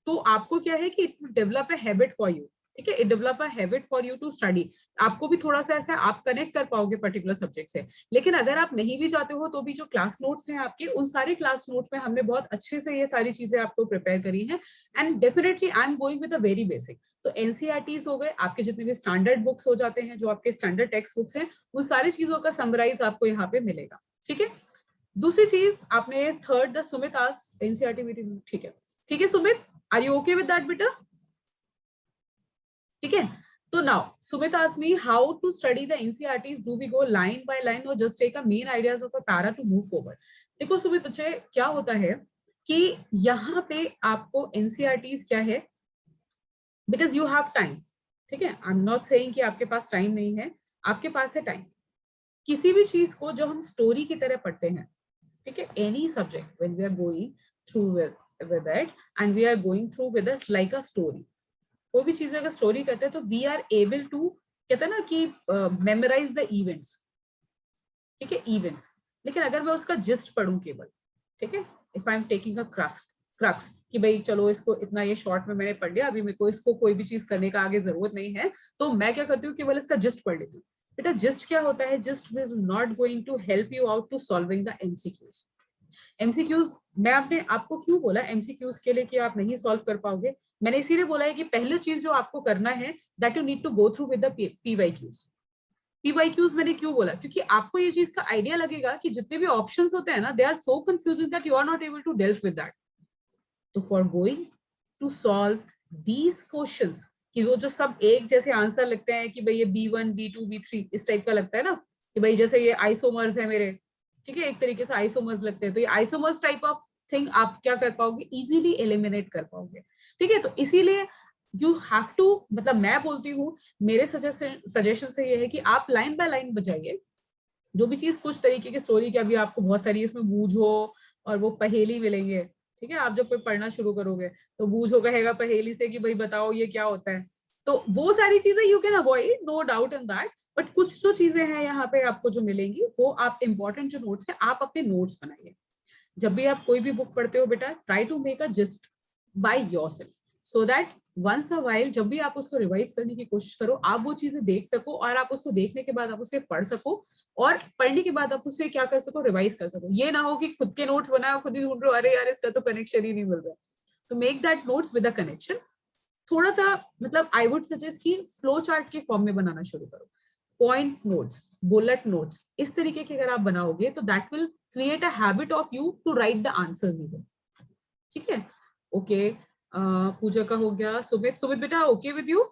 तो आपको क्या है कि it develop a habit for you, ठीक है, it develop a habit for you to study. आपको भी थोड़ा सा ऐसा आप कनेक्ट कर पाओगे पर्टिकुलर सब्जेक्ट से। लेकिन अगर आप नहीं भी जाते हो तो भी जो क्लास नोट्स हैं आपके, उन सारे क्लास नोट्स में हमने बहुत अच्छे से ये सारी चीजें आपको प्रिपेयर करी हैं, and definitely I am going with a very basic. तो एनसीईआरटीज हो गए, आपके जितने भी स्टैंडर्ड बुक्स हो जाते हैं, जो आपके स्टैंडर्ड टेक्स्ट बुक्स हैं, उन सारी चीजों का समराइज आपको यहाँ पे मिलेगा, ठीक है। दूसरी चीज, आपने थर्ड द सुमित आज एनसीईआरटी, ठीक है Sumit, are you okay with that बेटा। ठीक है. तो now Sumit asked me how to study the NCERTs. Do we go line by line or just take a main ideas of a para to move forward? देखो सुमित बच्चे क्या होता है कि यहाँ पे आपको NCERTs क्या है, because you have time. ठीक है, आई एम नॉट सेइंग कि आपके पास टाइम नहीं है, आपके पास है टाइम. किसी भी चीज को जो हम स्टोरी की तरह पढ़ते हैं, ठीक है, any subject when we are going through with it and we are going through with us like a story. कोई भी चीज अगर स्टोरी करते हैं तो वी आर एबल टू, कहते हैं ना कि मेमोराइज द इवेंट्स. ठीक है, इवेंट्स. लेकिन अगर मैं उसका जिस्ट पढ़ूं केवल, ठीक है, if I am taking a crux कि भाई चलो इसको इतना ये शॉर्ट में मैंने पढ़ लिया, अभी मेरे को इसको कोई भी चीज करने का आगे जरूरत नहीं है, तो मैं क्या करती हूँ, केवल इसका जिस्ट पढ़ लेती हूँ. बेटा जिस्ट क्या होता है? Gist will not going to help you out to solving the MCQs. MCQs मैं आपको क्यों बोला एमसीक्यूज के लिए कि आप नहीं सॉल्व कर पाओगे? मैंने इसीलिए बोला है कि पहली चीज जो आपको करना है that you need to go through with the PYQs. PYQs मैंने क्यों बोला? क्योंकि आपको ये चीज का आइडिया लगेगा कि जितने भी ऑप्शंस होते हैं ना, they are so confusing that you are not able to deal with that. तो for going to solve these questions, कि वो जो सब एक जैसे आंसर लगते हैं कि भाई ये B1 B2 B3 इस टाइप का लगता है ना, कि भाई जैसे ये आइसोमर्स है मेरे, ठीक है, एक तरीके से आइसोमर्स लगते हैं, तो ये आइसोमर्स टाइप ऑफ थिंग आप क्या कर पाओगे? इजीली एलिमिनेट कर पाओगे. ठीक है, तो इसीलिए यू हैव टू, मतलब मैं बोलती हूँ, मेरे सजेशन से ये है कि आप लाइन बाय लाइन बजाइए. जो भी चीज कुछ तरीके की स्टोरी की अभी आपको बहुत सारी इसमें बूझो और वो पहेली मिलेंगे. ठीक है, आप जब कोई पढ़ना शुरू करोगे तो बूझो कहेगा पहेली से कि भाई बताओ ये क्या होता है, तो वो सारी चीजें you can avoid, no doubt in that. But कुछ जो चीजें हैं यहाँ पे आपको जो मिलेंगी, वो आप इंपॉर्टेंट जो नोट्स है आप अपने नोट्स बनाइए. जब भी आप कोई भी बुक पढ़ते हो बेटा, try to make a gist by yourself, so that once a while जब भी आप उसको रिवाइज करने की कोशिश करो, आप वो चीजें देख सको और आप उसको देखने के बाद आप उसे पढ़ सको, और पढ़ने के बाद आप उसे क्या कर सको? रिवाइज कर सको. ये ना हो कि खुद के नोट्स बनाओ, खुद ही ढूंढ रहे हो, अरे यार इसका तो कनेक्शन ही नहीं मिल रहा. तो make that notes with a connection. थोड़ा सा मतलब आई वुड सजेस्ट कि फ्लो चार्ट के फॉर्म में बनाना शुरू करो. पॉइंट नोट्स, बुलेट नोट्स, इस तरीके के अगर आप बनाओगे तो that will create a habit of you to write the answers even. ठीक है, ओके. पूजा का हो गया. सुमित बेटा okay with you?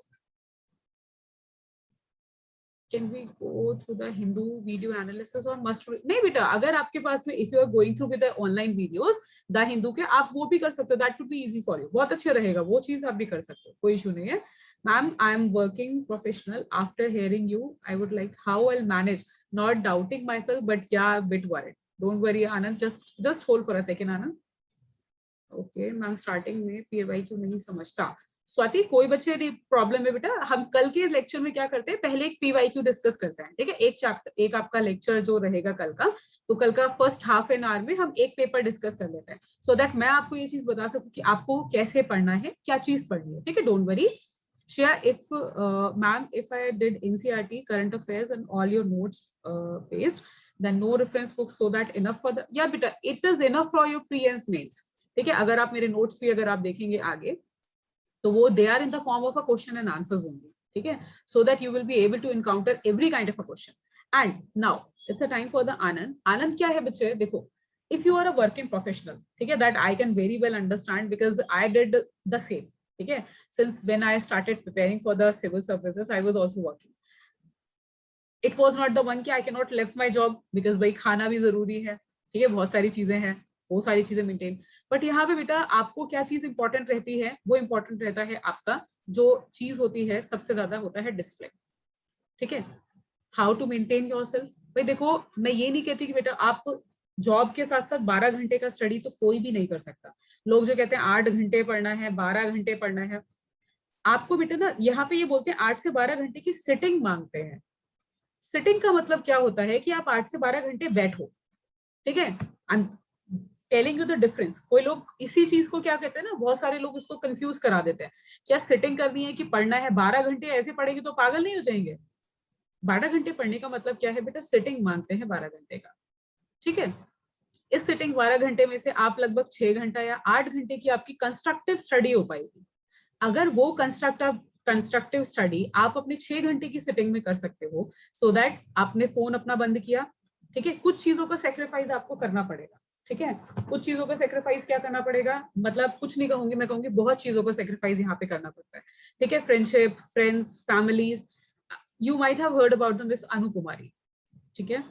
Can we go through the Hindu video analysis or must read? नहीं बेटा, अगर आपके पास में if you are going through with the online videos, the Hindu के, आप वो भी कर सकते हो. That should be easy for you. बहुत अच्छा रहेगा, वो चीज आप भी कर सकते हो, कोई इशू नहीं है. Ma'am, I am working professional. After hearing you, I would like how I'll manage. Not doubting myself, but yeah, a bit worried. Don't worry, Anand. Just hold for a second, Anand. Okay, ma'am starting में PYQ नहीं समझता. स्वाति कोई बच्चे problem है बेटा, हम कल के लेक्चर में क्या करते हैं, पहले एक PYQ डिस्कस करते हैं. ठीक है, एक चैप्टर, एक आपका लेक्चर जो रहेगा कल का, तो कल का फर्स्ट हाफ एन आवर में हम एक पेपर डिस्कस कर लेते हैं, सो दैट मैं आपको ये चीज बता सकूं कि आपको कैसे पढ़ना है, क्या चीज पढ़नी है. ठीक है, don't worry. Shreya, if I did NCERT current affairs and all your notes based, then no reference books, so that enough for the, yeah beta, it is enough for your pre and mains. ठीक है, अगर आप मेरे notes भी अगर आप देखेंगे आगे, तो वो they are in the form of a question and answers only. ठीक है, so that you will be able to encounter every kind of a question. And now it's a time for the Anand. Anand क्या है बच्चे? देखो, if you are a working professional, ठीक है, that I can very well understand because I did the same. ठीक है, since when I started preparing for the civil services, I was also working. It was not the one कि I cannot left my job because भाई खाना भी जरूरी है. ठीक है, बहुत सारी चीजें हैं, वो सारी चीजें मेंटेन. बट यहाँ पे बेटा आपको क्या चीज इंपॉर्टेंट रहती है? वो इंपॉर्टेंट रहता है आपका जो चीज होती है सबसे ज्यादा होता है डिसिप्लिन. ठीक है, हाउ टू मेंटेन योरसेल्फ. भाई देखो, मैं ये नहीं कहती कि बेटा आप जॉब के साथ साथ 12 घंटे का स्टडी तो कोई भी नहीं कर सकता. लोग जो कहते हैं 8 घंटे पढ़ना है, 12 घंटे पढ़ना है, आपको बेटा ना यहाँ पे ये बोलते हैं 8 से 12 घंटे की सिटिंग मांगते हैं. सिटिंग का मतलब क्या होता है कि आप 8 से 12 घंटे बैठो. ठीक है, I am telling you the difference. कोई लोग इसी चीज को क्या कहते हैं ना, बहुत सारे लोग इसको कंफ्यूज करा देते हैं. क्या सिटिंग करनी है कि पढ़ना है? 12 घंटे ऐसे पढ़ेंगे तो पागल नहीं हो जाएंगे? 12 घंटे पढ़ने का मतलब क्या है बेटा? सिटिंग मांगते हैं 12 घंटे का. ठीक है, इस सिटिंग 12 घंटे में से आप लगभग 6 घंटा या 8 घंटे की आपकी कंस्ट्रक्टिव स्टडी हो पाएगी. अगर वो कंस्ट्रक्टिव स्टडी आप अपने 6 घंटे की सिटिंग में कर सकते हो, सो दैट आपने फोन अपना बंद किया. ठीक है, कुछ चीजों का सेक्रीफाइस आपको करना पड़ेगा. ठीक है, कुछ चीजों को सेक्रीफाइस क्या करना पड़ेगा, मतलब कुछ नहीं कहूंगी, मैं कहूंगी बहुत चीजों को सेक्रीफाइस यहाँ पे करना पड़ता है। ठीक है, friendship, friends, families. You might have heard about the Miss Anu Kumari. ठीक है,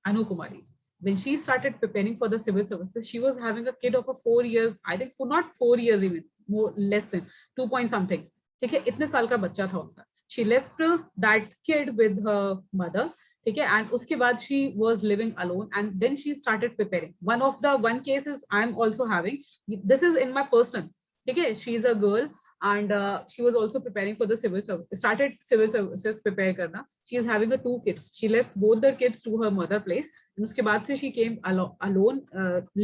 अनु कुमारी, when she started preparing for the civil services, she was having a kid of a 4 years, I think for not 4 years even, more less than 2 point something. ठीक है, इतने साल का बच्चा था उनका। She left that kid with her mother. ठीक है, and उसके बाद she was living alone and then she started preparing. One case is I'm also having, this is in my person. ठीक है, she is a girl and she was also preparing for the civil service, started civil services prepare karna. She is having a 2 kids. She left both the kids to her mother place and uske baad se she came alone,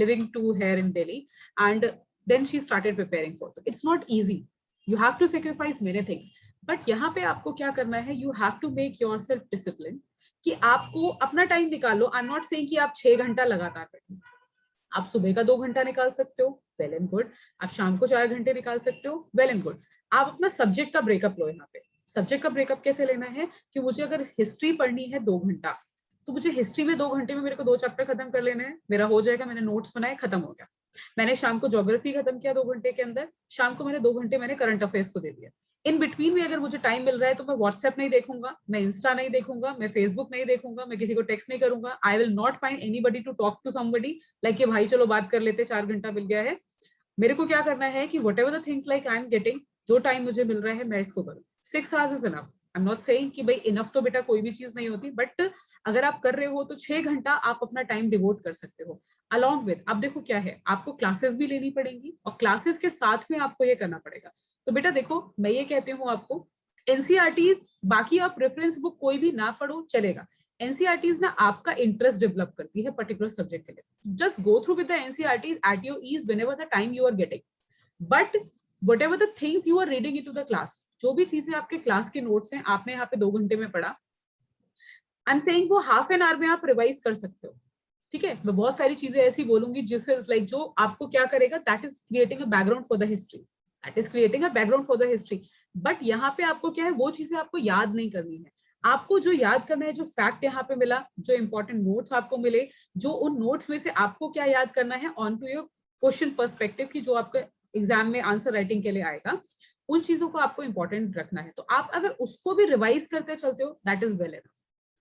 living to here in Delhi, and then she started preparing for it. It's not easy, you have to sacrifice many things, but yahan pe aapko kya karna hai, you have to make yourself disciplined कि आपको अपना time निकालो। आई am not saying कि आप 6 घंटा लगातार बैठो, आप सुबह का 2 घंटा निकाल सकते हो, वेल एंड गुड। आप शाम को 4 घंटे निकाल सकते हो, वेल एंड गुड। आप अपना सब्जेक्ट का ब्रेकअप लो। यहाँ पे सब्जेक्ट का ब्रेकअप कैसे लेना है कि मुझे अगर हिस्ट्री पढ़नी है 2 घंटा, तो मुझे हिस्ट्री में 2 घंटे में मेरे को 2 चैप्टर खत्म कर लेने हैं, मेरा हो जाएगा। मैंने नोट्स बनाए, खत्म हो गया। मैंने शाम को ज्योग्राफी खत्म किया 2 घंटे के अंदर, शाम को मैंने 2 घंटे मैंने करंट अफेयर्स को दे दिया। इन बिटवीन में अगर मुझे टाइम मिल रहा है तो मैं व्हाट्सएप नहीं देखूंगा, मैं इंस्टा नहीं देखूंगा, मैं फेसबुक नहीं देखूंगा, मैं किसी को टेक्स्ट नहीं करूंगा। I will not find anybody to talk to somebody like कि भाई चलो बात कर लेते, 4 घंटा मिल गया है। मेरे को क्या करना है कि what ever the things like I am getting, जो टाइम मुझे मिल रहा है मैं इसको करूँ। 6 hours is enough. I am not saying कि भाई इनफ तो बेटा कोई भी चीज नहीं होती, बट अगर आप कर रहे हो तो 6 घंटा आप अपना टाइम डिवोट कर सकते हो। अलॉन्ग विद, अब देखो क्या है, आपको क्लासेस भी लेनी पड़ेंगी और क्लासेस के साथ में आपको ये करना पड़ेगा। तो बेटा देखो, मैं ये कहती हूँ आपको, एनसीईआरटीज, बाकी आप रेफरेंस बुक कोई भी ना पढ़ो चलेगा। एनसीईआरटीज ना आपका इंटरेस्ट डेवलप करती है पर्टिकुलर सब्जेक्ट के लिए। Just go through with the NCERTs at your ease whenever the time you are getting, but whatever the things you are reading into the class, जो भी चीजें आपके क्लास के नोट्स हैं, आपने यहाँ पे 2 घंटे में पढ़ा, आई एम सेइंग वो हाफ एन आवर में आप रिवाइज कर सकते हो। ठीक है, मैं बहुत सारी चीजें ऐसी बोलूंगी जिससे लाइक जो आपको क्या करेगा, that is creating a background for the history, that is creating a background for the history. But यहाँ पे आपको क्या है, वो चीजें आपको याद नहीं करनी है। आपको जो याद करना है, जो फैक्ट यहाँ पे मिला, जो इंपॉर्टेंट नोट्स आपको मिले, जो उन नोट्स में से आपको क्या याद करना है on to your question perspective की जो आपके एग्जाम में आंसर राइटिंग के लिए आएगा, उन चीजों को आपको इंपॉर्टेंट रखना है। तो आप अगर उसको भी रिवाइज करते चलते हो, दैट इज वेल एनफ।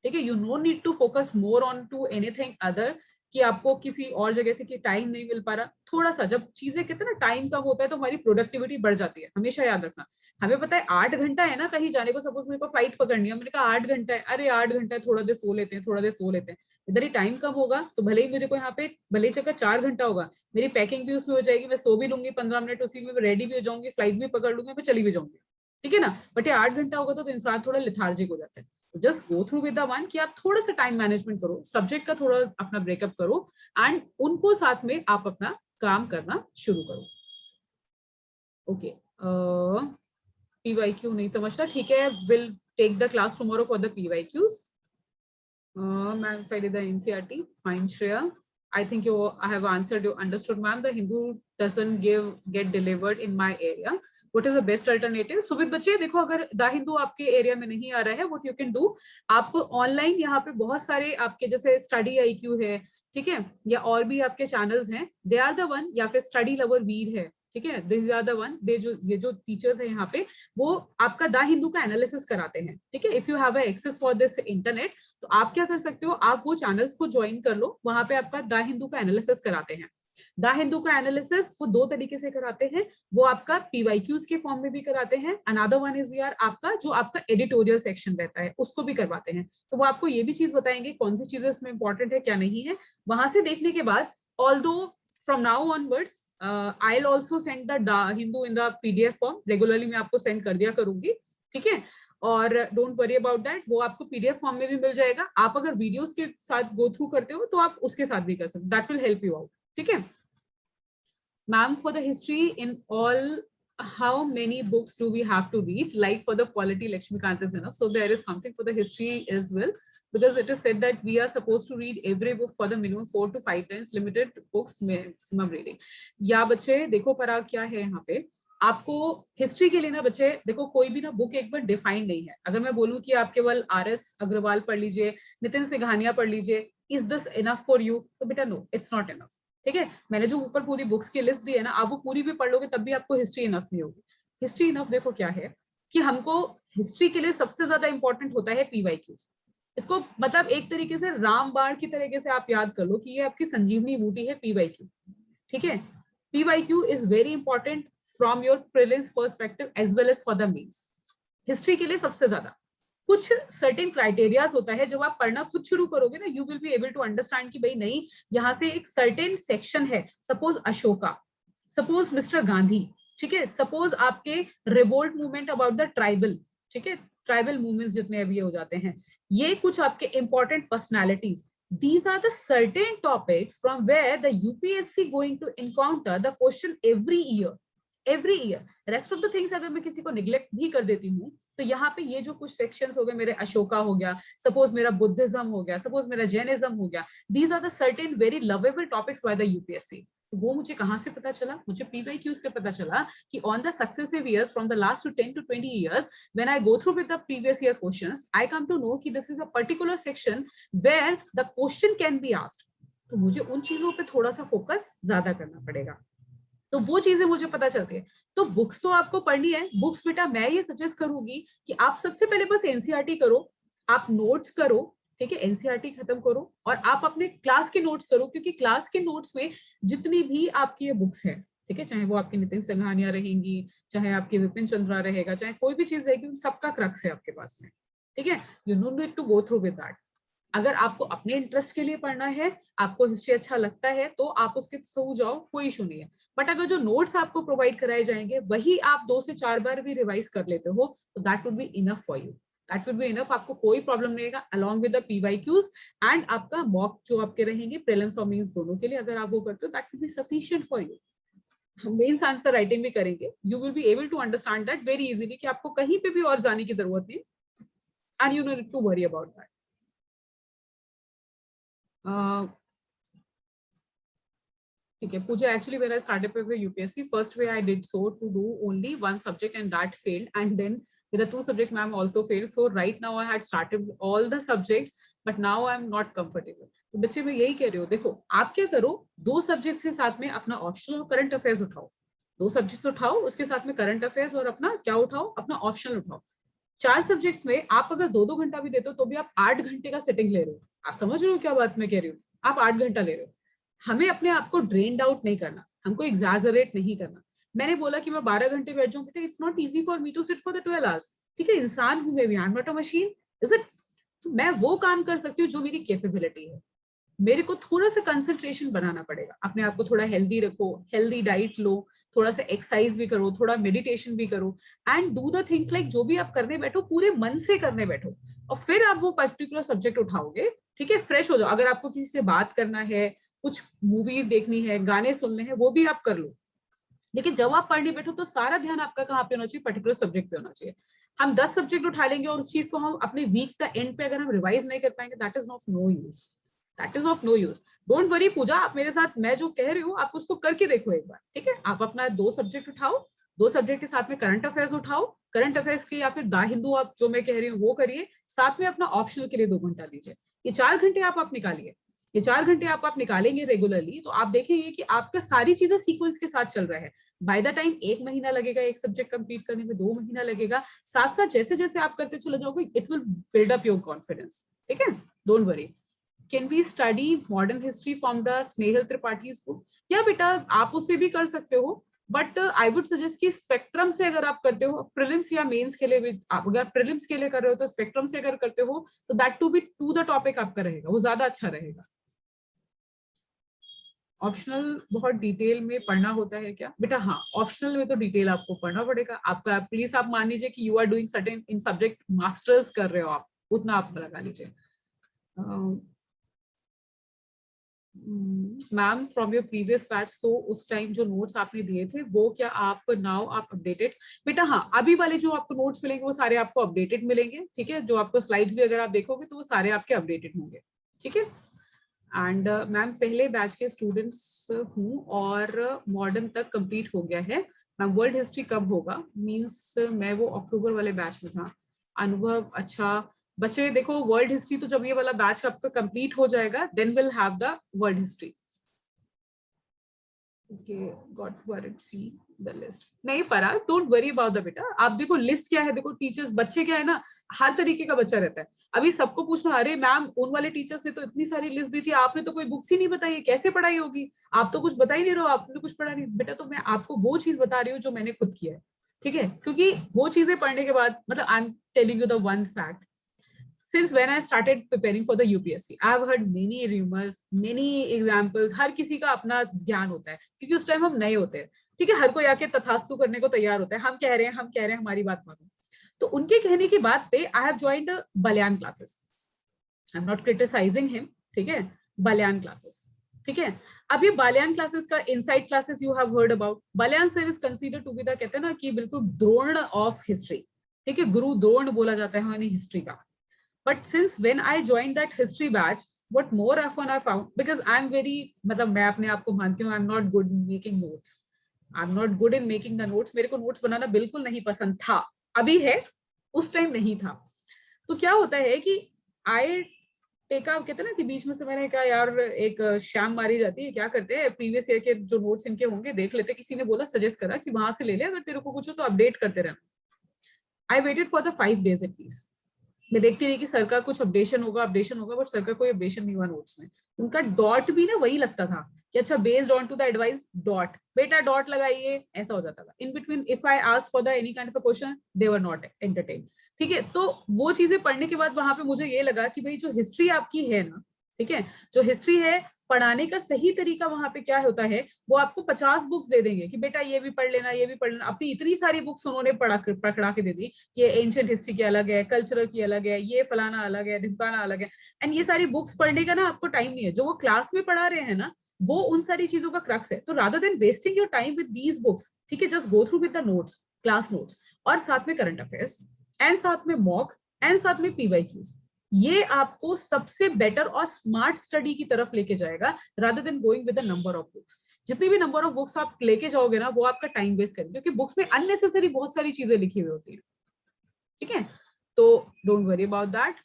ठीक है, you no need to focus more on to anything other कि आपको किसी और जगह से कि टाइम नहीं मिल पा रहा। थोड़ा सा जब चीजें कहते हैं ना टाइम कम होता है तो हमारी प्रोडक्टिविटी बढ़ जाती है। हमेशा याद रखना, हमें पता है 8 घंटा है ना कहीं जाने को, सपोज मेरे को फ्लाइट पकड़नी है, मैंने कहा 8 घंटा है, अरे 8 घंटा है, थोड़ा देर सो लेते हैं, थोड़ा देर सो लेते हैं। इधर ही टाइम कम होगा तो भले ही मुझे को यहाँ पे, भले ही चक्कर 4 घंटा होगा, मेरी पैकिंग भी उसमें हो जाएगी, मैं सो भी लूंगी 15 मिनट उसी में, रेडी भी हो जाऊंगी, फ्लाइट भी पकड़ लूंगी, मैं चली भी जाऊंगी। ठीक है ना, बट ये 8 घंटा होगा तो इंसान थोड़ा लिथार्जिक हो जाता है। Just go through with the one कि आप थोड़ा सा टाइम मैनेजमेंट करो, सब्जेक्ट का थोड़ा अपना ब्रेकअप करो एंड उनको साथ में आप अपना काम करना शुरू करो। ओके, PYQ नहीं समझता, ठीक है, will take the class tomorrow for the PYQs. Ma'am, if I did the NCERT, fine, Shreya. I think I have answered, you understood, ma'am. The Hindu doesn't get delivered in my area. What is the best alternative? So with बच्चे देखो, अगर the Hindu आपके area में नहीं आ रहा है, what you can do, आप online यहाँ पे बहुत सारे आपके जैसे स्टडी IQ है, ठीक है, या और भी आपके चैनल्स हैं, दे आर द वन, या फिर स्टडी लवर वीर है, ठीक है, दिस आर द वन, ये जो टीचर्स है यहाँ पे, वो आपका द हिंदू का एनालिसिस कराते हैं। ठीक है, if you have access for this internet, तो आप क्या कर सकते हो, आप वो चैनल्स को ज्वाइन कर लो, वहां पे आपका द हिंदू का एनालिसिस कराते हैं। द हिंदू का एनालिसिस वो 2 तरीके से कराते हैं, वो आपका PYQs के फॉर्म में भी कराते हैं, अनदर वन इज यार आपका जो आपका एडिटोरियल सेक्शन रहता है उसको भी करवाते हैं। तो वो आपको ये भी चीज बताएंगे कौन सी चीजें इसमें इंपॉर्टेंट है क्या नहीं है। वहां से देखने के बाद, although from now onwards I'll also send the Hindu in the PDF form, regularly मैं आपको सेंड कर दिया करूंगी। ठीक है, और डोंट वरी अबाउट दैट, वो आपको PDF फॉर्म में भी मिल जाएगा। आप अगर वीडियोस के साथ गो थ्रू करते हो तो आप उसके साथ भी कर सकते, that will help you out. ठीक है ma'am, for the history in all how many books do we have to read? Like for the quality, Lakshmikant is enough, so there is something for the history as well, because it is said that we are supposed to read every book for the minimum 4 to 5 times, limited books maximum reading. या बच्चे देखो पराग क्या है यहाँ पे, आपको history के लिए ना बच्चे देखो, कोई भी ना बुक एक बार डिफाइंड नहीं है। अगर मैं बोलूँ कि आप केवल RS अग्रवाल पढ़ लीजिए, नितिन सिंघानिया पढ़ लीजिए, is this enough for you? तो बेटा नो, इट्स नॉट इनफ। ठीक है, मैंने जो ऊपर पूरी बुक्स की लिस्ट दी है ना, आप वो पूरी भी पढ़ लोगे तब भी आपको हिस्ट्री इनफ नहीं होगी। हिस्ट्री इनफ देखो क्या है कि हमको हिस्ट्री के लिए सबसे ज्यादा इंपॉर्टेंट होता है पीवाईक्यूज। इसको मतलब एक तरीके से रामबाण की तरीके से आप याद कर लो कि ये आपकी संजीवनी बूटी है पीवाईक्यू। ठीक है, PYQ is very important from your prelims perspective as well as for the mains. History के लिए सबसे ज्यादा कुछ सर्टेन क्राइटेरियाज होता है, जब आप पढ़ना खुद शुरू करोगे ना, you will be able to understand कि भाई नहीं, यहाँ से एक सर्टेन सेक्शन है, suppose Ashoka, suppose mister Gandhi, ठीक है, सपोज आपके revolt movement about the tribal, ठीक है, ट्राइबल मूवमेंट्स जितने अभी हो जाते हैं, ये कुछ आपके important personalities, these are the certain topics from where the UPSC going to encounter the question every year. Rest of the things अगर मैं किसी को neglect भी कर देती हूँ, तो यहाँ पे ये जो कुछ sections हो गए, मेरे अशोका हो गया, suppose मेरा बुद्धिज्म हो गया, suppose मेरा जैनिज्म हो गया, these are the certain very lovable topics by the UPSC. तो वो मुझे कहाँ से पता चला? मुझे PYQ से पता चला कि on the successive years from the last to 10 to 20 years, when I go through with the previous year questions, I come to know कि this is a particular section where the question can be asked. तो मुझे उन चीजों पे थोड़ा सा focus ज्यादा करना पड़ेगा, तो वो चीजें मुझे पता चलती है। तो बुक्स तो आपको पढ़नी है, बुक्स बेटा मैं ये सजेस्ट करूंगी कि आप सबसे पहले बस एनसीईआरटी करो, आप नोट्स करो, ठीक है, एनसीईआरटी खत्म करो और आप अपने क्लास के नोट्स करो, क्योंकि क्लास के नोट्स में जितनी भी आपकी ये बुक्स है, ठीक है, चाहे वो आपकी नितिन संघानिया रहेंगी, चाहे आपकी विपिन चंद्रा रहेगा, चाहे कोई भी चीज रहेगी, उन सबका क्रक्स है आपके पास में, ठीक है, you no need to go through with that. अगर आपको अपने इंटरेस्ट के लिए पढ़ना है, आपको हिस्ट्री अच्छा लगता है, तो आप उसके थ्रू जाओ, कोई इशू नहीं है। बट अगर जो नोट्स आपको प्रोवाइड कराए जाएंगे वही आप 2 से 4 बार भी रिवाइज कर लेते हो, तो that would B enough for you, that would be enough, आपको कोई प्रॉब्लम नहीं रहेगा, along with the PYQs and आपका मॉक जो आपके रहेंगे प्रीलिम्स और मेंस दोनों के लिए, अगर आप वो करते हो that would be sufficient for you. Mains answer writing भी करेंगे, you will be able to understand that very easily कि आपको कहीं पे भी और जाने की जरूरत नहीं, and you no need to worry about that. ठीक है Puja, actually when I started with UPSC, first way I did so to do only one subject and that failed, and then with the 2 subjects ma'am also failed, so right now I had started all the subjects but now I'm not comfortable। तो बच्चे मैं यही कह रही हूँ, देखो आप क्या करो, 2 सब्जेक्ट्स के साथ में अपना ऑप्शनल और करंट अफेयर्स उठाओ, 2 सब्जेक्ट्स उठाओ, उसके साथ में करंट अफेयर्स और अपना क्या उठाओ, अपना ऑप्शनल उठाओ। 4 सब्जेक्ट्स में आप अगर 2-2 घंटा भी देते हो तो भी आप 8 घंटे का सेटिंग ले रहे हो। आप समझ रहे हो क्या बात मैं कह रही हूँ? आप 8 घंटा ले रहे हो। हमें अपने आप को ड्रेन्ड आउट नहीं करना, हमको एग्जैजरेट नहीं करना। मैंने बोला कि मैं 12 घंटे बैठ जाऊं, बेटा it's not easy for me to sit for the 12 hours, ठीक है, इंसान हूं मैं भी, I am not a machine, is it? मैं वो काम कर सकती हूँ जो मेरी कैपेबिलिटी है। मेरे को थोड़ा सा कंसंट्रेशन बनाना पड़ेगा, अपने आप को थोड़ा हेल्दी रखो, हेल्दी डाइट लो, थोड़ा सा एक्सरसाइज भी करो, थोड़ा मेडिटेशन भी करो, and do the things like जो भी आप करने बैठो पूरे मन से करने बैठो, और फिर आप वो पर्टिकुलर सब्जेक्ट उठाओगे, ठीक है, फ्रेश हो जाओ। अगर आपको किसी से बात करना है, कुछ मूवीज देखनी है, गाने सुनने हैं, वो भी आप कर लो, लेकिन जब आप पढ़ने बैठो तो सारा ध्यान आपका कहाँ पे होना चाहिए? पर्टिकुलर सब्जेक्ट पे होना चाहिए। हम 10 सब्जेक्ट उठा लेंगे और उस चीज को हम अपने वीक का एंड पे अगर हम रिवाइज नहीं कर पाएंगे, that is of no use, that is of no use. Don't worry Pooja, आप मेरे साथ मैं जो कह रही हूँ आप उसको करके देखो एक बार, ठीक है, आप अपना 2 सब्जेक्ट उठाओ, 2 सब्जेक्ट के साथ में करंट अफेयर्स उठाओ, करंट अफेयर्स की या फिर द हिंदू आप जो मैं कह रही हूँ वो करिए, साथ में अपना ऑप्शनल के लिए 2 घंटा दीजिए। ये 4 घंटे आप निकालिए, ये 4 घंटे आप निकालेंगे रेगुलरली, तो आप देखेंगे कि आपका सारी चीजें सीक्वेंस के साथ चल रहा है। बाय द टाइम 1 महीना लगेगा एक सब्जेक्ट कंप्लीट करने में, 2 महीना लगेगा, साथ साथ जैसे जैसे आप करते चले जाओगे it will build up your confidence, ठीक है, don't worry. Can we study modern history from the Snehal Tripathi's book? या बेटा आप उससे भी कर सकते हो, बट आई वुड सजेस्ट कि स्पेक्ट्रम से अगर आप करते हो प्रीलिम्स या मेंस के लिए भी, आप अगर प्रीलिम्स के लिए कर रहे हो तो स्पेक्ट्रम से अगर करते हो तो that to be to the topic आपका रहेगा, वो ज्यादा अच्छा रहेगा। ऑप्शनल बहुत डिटेल में पढ़ना होता है क्या बेटा? हाँ, ऑप्शनल में तो डिटेल आपको पढ़ना पड़ेगा आपका, प्लीज आप मान लीजिए कि you are doing certain in subject masters कर रहे हो आप, उतना आप लगा लीजिए। Ma'am from your previous batch, so उस टाइम जो नोट्स आपने दिए थे वो क्या आप नाउ आप अपडेटेड? बेटा हाँ, अभी वाले जो आपको नोट्स मिलेंगे वो सारे आपको अपडेटेड मिलेंगे, ठीक है, जो आपको स्लाइड्स भी अगर आप देखोगे तो वो सारे आपके अपडेटेड होंगे, ठीक है। एंड मैम पहले बैच के स्टूडेंट्स हूँ और मॉडर्न तक कंप्लीट हो गया है मैम, वर्ल्ड हिस्ट्री कब होगा? मींस मैं वो अक्टूबर वाले बैच में था। अनुभव, अच्छा बच्चे देखो वर्ल्ड हिस्ट्री तो जब ये वाला बैच आपका कंप्लीट हो जाएगा then will have the world history. Okay, got worried. See the list. नहीं पढ़ा, don't worry about the बेटा. आप देखो लिस्ट क्या है, देखो टीचर्स, बच्चे क्या है ना, हर तरीके का बच्चा रहता है. अभी सबको पूछना, अरे मैम उन वाले टीचर्स ने तो इतनी सारी लिस्ट दी थी, आपने तो कोई बुक्स ही नहीं बताई, कैसे पढ़ाई होगी, आप तो कुछ बता ही नहीं रहे हो, आपने कुछ पढ़ा नहीं. बेटा तो मैं आपको वो चीज बता रही हूँ जो मैंने खुद किया है, ठीक है, क्योंकि वो चीजें पढ़ने के बाद, मतलब आई am telling you the one fact. Since when I started preparing for the UPSC, I've heard many rumors, many examples. हर किसी का अपना ज्ञान होता है, क्योंकि उस टाइम हम नए होते हैं, ठीक है, हर कोई आके तथास्तु करने को तैयार होता है, हम कह रहे हैं, हम कह रहे हैं, हमारी बात मानो. तो उनके कहने की बात पे I have joined Baliyan classes. I am not criticising him, ठीक है, बलियान क्लासेस, ठीक है. अब ये बालियान क्लासेस का inside classes you have heard about. Baliyan sir is consider to be the, कहते हैं ना कि बिल्कुल द्रोण ऑफ हिस्ट्री, ठीक है, गुरु द्रोण बोला जाता है हमारी हिस्ट्री का. But since when I joined that history batch, what more often I found, because I'm very, मतलब मैं अपने आप को मानती हूँ, I'm not good in making notes. I'm not good in making the notes. मेरे को notes बनाना बिल्कुल नहीं पसंद था, अभी है, उस टाइम नहीं था. तो क्या होता है कि I take up, कहते हैं ना कि बीच में से मैंने कहा यार एक शाम मारी जाती है, क्या करते हैं प्रीवियस ईयर के जो नोट्स इनके होंगे देख लेते. किसी ने बोला, सजेस्ट करा कि वहां से ले ले, अगर तेरे को कुछ हो तो अपडेट करते रहना. I waited for the 5 days at least. मैं देखती रही कि सर का कुछ अपडेशन होगा, बट सर का कोई अपडेशन नहीं हुआ नोट्स में. उनका डॉट भी ना वही लगता था कि अच्छा based on to the advice dot, बेटा डॉट लगाइए, ऐसा हो जाता था. In between if I ask for the any kind of a question, they were not entertain, ठीक है. तो वो चीजें पढ़ने के बाद वहां पे मुझे ये लगा कि भाई जो हिस्ट्री आपकी है ना, ठीक है, जो हिस्ट्री है, पढ़ाने का सही तरीका वहां पे क्या होता है, वो आपको 50 बुक्स दे देंगे कि बेटा ये भी पढ़ लेना, ये भी पढ़ लेना. अपनी इतनी सारी बुक्स उन्होंने पकड़ा के दे दी कि एंशिएंट हिस्ट्री की अलग है, कल्चरल की अलग है, ये फलाना अलग है, ढिमकाना अलग है. एंड ये सारी बुक्स पढ़ने का ना आपको टाइम नहीं है. जो वो क्लास में पढ़ा रहे हैं ना, वो उन सारी चीजों का क्रक्स है. तो rather than wasting your time with these books, ठीक है, just go through with the notes, class notes, और साथ में करंट अफेयर्स, एंड साथ में मॉक, एंड साथ में पीवाईक्यूज. ये आपको सबसे बेटर और स्मार्ट स्टडी की तरफ लेके जाएगा, rather than going with the number of books. जितनी भी नंबर ऑफ बुक्स आप लेके जाओगे ना, वो आपका टाइम वेस्ट करेंगे, क्योंकि बुक्स में अननेसेसरी बहुत सारी चीजें लिखी हुई होती है, ठीक है. तो don't worry about that.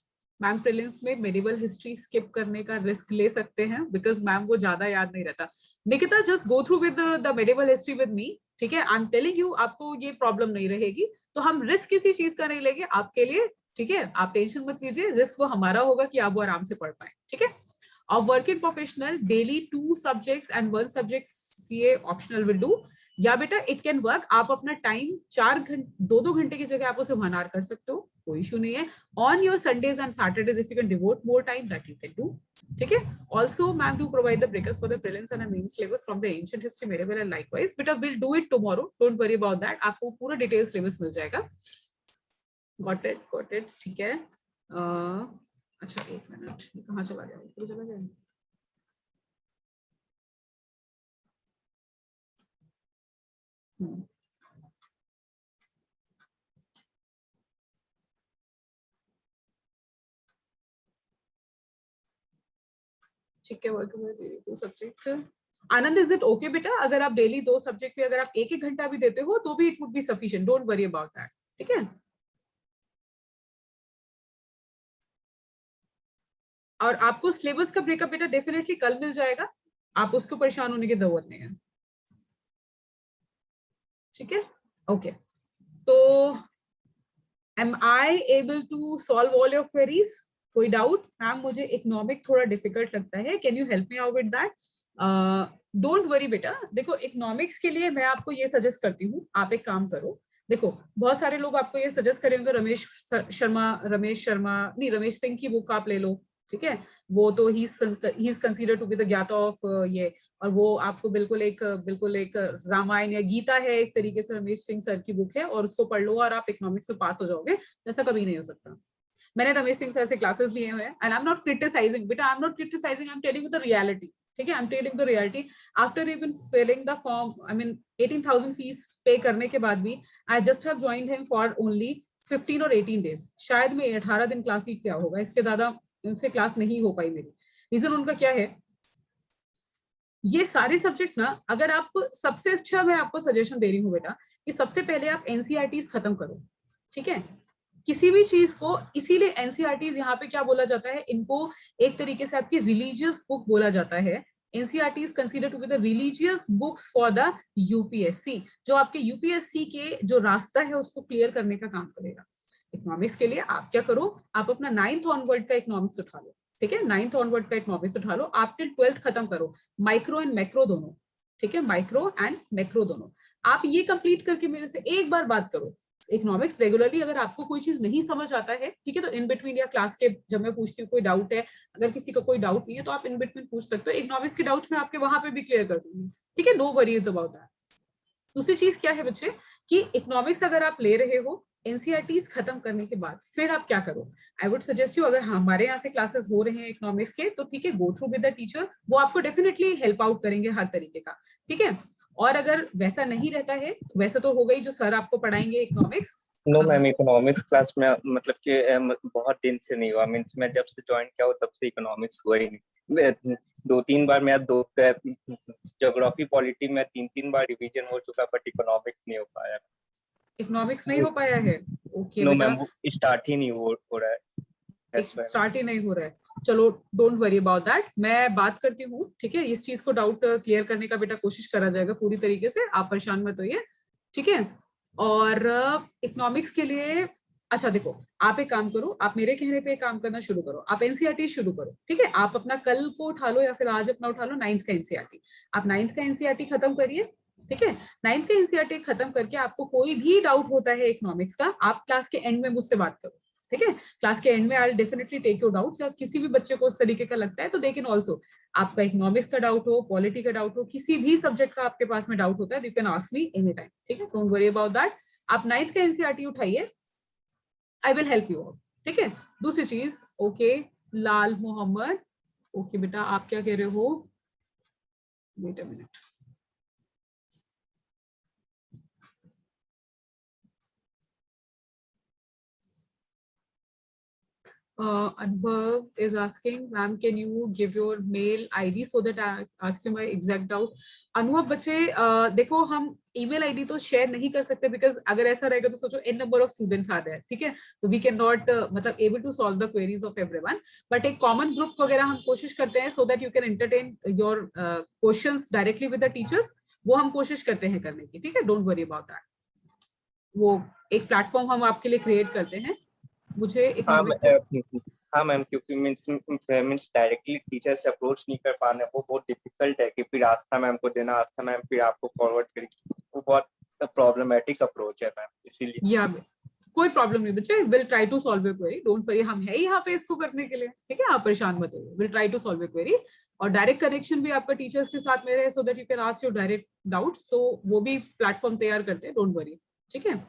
Ma'am prelims में मेडिवल हिस्ट्री स्किप करने का रिस्क ले सकते हैं, बिकॉज मैम को ज्यादा याद नहीं रहता. Nikita, just go through with the medieval history with me, ठीक है. आई एम टेलिंग यू, आपको ये प्रॉब्लम नहीं रहेगी. तो हम रिस्क किसी चीज का नहीं लेंगे आपके लिए, ठीक है. आप टेंशन मत लीजिए, रिस्क वो हमारा होगा कि आप वो आराम से पढ़ पाए, ठीक है. और working professional, daily 2 subjects and 1 subject CA optional will do. या बेटा इट कैन वर्क, आप अपना टाइम 4 घंटे 2-2 घंटे की जगह आप उसे 1 आवर कर सकते हो, कोई इशू नहीं है. On your Sundays and Saturdays if you can devote more time, that you can do, ठीक है. Also ma'am do provide the breakups for the prelims and main syllabus from the ancient history medieval and likewise. बेटा will do it tomorrow, don't worry about that. आपको पूरा detail syllabus मिल जाएगा. Got it, ठीक है. अच्छा 1 minute, कहाँ चला गया, ऊपर चला गया. ठीक है, वर्किंग में 2 subject. Anand, is it okay बेटा, अगर आप डेली 2 सब्जेक्ट पे अगर आप 1-1 घंटा भी देते हो तो भी it would be sufficient, don't worry about that, ठीक है. और आपको सिलेबस का ब्रेकअप बेटा डेफिनेटली कल मिल जाएगा, आप उसको परेशान होने की जरूरत नहीं है, ठीक है. ओके, तो am I able to solve all your queries? कोई डाउट? मैम मुझे इकोनॉमिक थोड़ा डिफिकल्ट लगता है, can you help me out with that? Don't worry बेटा, देखो इकोनॉमिक्स के लिए मैं आपको ये सजेस्ट करती हूँ, आप एक काम करो. देखो बहुत सारे लोग आपको ये सजेस्ट करेंगे, रमेश शर्मा नहीं, रमेश सिंह की बुक आप ले लो, ठीक है. वो तो he is consider to be the ज्ञाता ऑफ ये, और वो आपको बिल्कुल एक रामायण या गीता है एक तरीके से, रमेश सिंह सर की बुक है, और उसको पढ़ लो और आप इकोनॉमिक्स में पास हो जाओगे. ऐसा कभी नहीं हो सकता. मैंने रमेश सिंह सर से क्लासेस लिए हुए हैं, and I am not criticising बेटा, I am not criticising, I am telling you the reality, ठीक है. I am telling the reality. After even filling the form, I mean 18,000 fees pay करने के बाद भी, I just have joined him for only 15 और 18 days. शायद मैं 18 दिन क्लास ही क्या होगा, इसके ज्यादा उनसे क्लास नहीं हो पाई मेरी. रीजन उनका क्या है, ये सारे सब्जेक्ट्स ना, अगर आप, सबसे अच्छा मैं आपको सजेशन दे रही हूँ बेटा, कि सबसे पहले आप एनसीईआरटीज खत्म करो, ठीक है. किसी भी चीज को, इसीलिए एनसीईआरटीज यहाँ पे क्या बोला जाता है, इनको एक तरीके से आपकी रिलीजियस बुक बोला जाता है, NCERT is considered to be the religious books for the UPSC, जो आपके यूपीएससी के जो रास्ता है उसको क्लियर करने का काम करेगा। इकोनॉमिक्स के लिए आप क्या करो, आप अपना 9th ऑनवर्ड का इकोनॉमिक्स उठा लो, ठीक है, 9th ऑनवर्ड का इकोनॉमिक्स उठा लो, आप टिल 12th खत्म करो, माइक्रो एंड मैक्रो दोनों, ठीक है, माइक्रो एंड मैक्रो दोनों। आप ये कंप्लीट करके मेरे से एक बार बात करो। इकोनॉमिक्स रेगुलरली अगर आपको कोई चीज नहीं समझ आता है, ठीक है, तो इन बिटवीन या क्लास के जब मैं पूछती हूँ कोई डाउट है, अगर किसी का कोई डाउट नहीं है तो आप इन बिटवीन पूछ सकते हो। इकोनॉमिक्स के डाउट्स मैं आपके वहां पे भी क्लियर कर दूंगी, ठीक है, नो वरीज अबाउट दैट। दूसरी चीज क्या है बच्चे कि इकोनॉमिक्स अगर आप ले रहे हो एनसीईआरटीज खत्म करने के बाद फिर आप क्या करो, आई वुड सजेस्ट यू, अगर हमारे यहाँ से क्लासेस हो रहे हैं इकोनॉमिक्स के तो ठीक है, गो थ्रू विद द टीचर, वो आपको डेफिनेटली हेल्प आउट करेंगे हर तरीके का, ठीक है। और अगर वैसा नहीं रहता है, वैसे तो हो गई जो सर आपको पढ़ाएंगे economics. No ma'am, economics class में मतलब कि बहुत दिन से नहीं हुआ, मीन्स मैं जब से ज्वाइन किया हूँ तब से इकोनॉमिक्स हुआ ही नहीं। 2-3 बार मैं ज्योग्राफी पॉलिटी में 3-3 बार रिवीजन हो चुका, बट इकोनॉमिक्स नहीं हो पाया। इकोनॉमिक्स नहीं हो पाया है, ओके नो बेटा, मैम, स्टार्ट ही नहीं हो रहा है, स्टार्ट ही नहीं हो रहा है। चलो डोंट वरी अबाउट दैट, मैं बात करती हूँ, ठीक है, इस चीज को डाउट क्लियर करने का बेटा कोशिश करा जाएगा पूरी तरीके से, आप परेशान मत होइए, ठीक है। और इकोनॉमिक्स के लिए अच्छा देखो, आप एक काम करो, आप मेरे कहने पे काम करना शुरू करो, आप एनसीईआरटी शुरू करो, ठीक है, आप अपना कल को उठा लो या फिर आज अपना उठा लो 9th का एनसीईआरटी, आप 9th का एनसीईआरटी खत्म करिए, ठीक है। 9th का एनसीईआरटी खत्म करके आपको कोई भी डाउट होता है इकोनॉमिक्स का, आप क्लास के एंड में मुझसे बात करो, ठीक है, क्लास के एंड में I definitely take your doubts, या किसी भी बच्चे को उस तरीके का लगता है तो दे कैन ऑल्सो, आपका इकोनॉमिक्स का डाउट हो, पॉलिटी का डाउट हो, किसी भी सब्जेक्ट का आपके पास में डाउट होता है, you can ask me any time, ठीक है, डोंट वरी अबाउट दैट। आप 9th का एनसीईआरटी उठाइए, I will help you out, ठीक है। दूसरी चीज, ओके, लाल मोहम्मद, ओके बेटा, आप क्या कह रहे हो, wait a minute, Anubhav is asking, ma'am, can you give your mail ID so that I ask you my exact doubt? अनुभव बच्चे देखो, हम ईमेल आईडी तो शेयर नहीं कर सकते, बिकॉज अगर ऐसा रहेगा तो सोचो n नंबर ऑफ स्टूडेंट्स आ रहे हैं, ठीक है, तो वी कैन नॉट मतलब able to solve the queries of everyone, but एक कॉमन ग्रुप वगैरह हम कोशिश करते हैं so that you can entertain your questions directly with the teachers, वो हम कोशिश करते हैं करने की, ठीक है, डोंट वरी अबाउट दैट। वो एक प्लेटफॉर्म हम आपके लिए क्रिएट करते हैं। मुझे हाँ मैम, क्योंकि मीन्स डायरेक्टली टीचर से अप्रोच नहीं कर पाना, वो बहुत डिफिकल्ट है, कि फिर आस्था मैम को देना, आस्था मैम फिर आपको फॉरवर्ड करेगी, वो बहुत प्रॉब्लमेटिक अप्रोच है मैम, इसीलिए। या कोई प्रॉब्लम नहीं बच्चे, will try to solve your query, don't worry, हम है यहाँ पे इसको करने के लिए, ठीक है, आप परेशान मत होइए, will try to solve your query. और डायरेक्ट कनेक्शन भी आपका टीचर्स के साथ में रहे, so that you can ask your direct doubts, तो वो भी प्लेटफॉर्म तैयार करते हैं, डोंट वरी, ठीक है।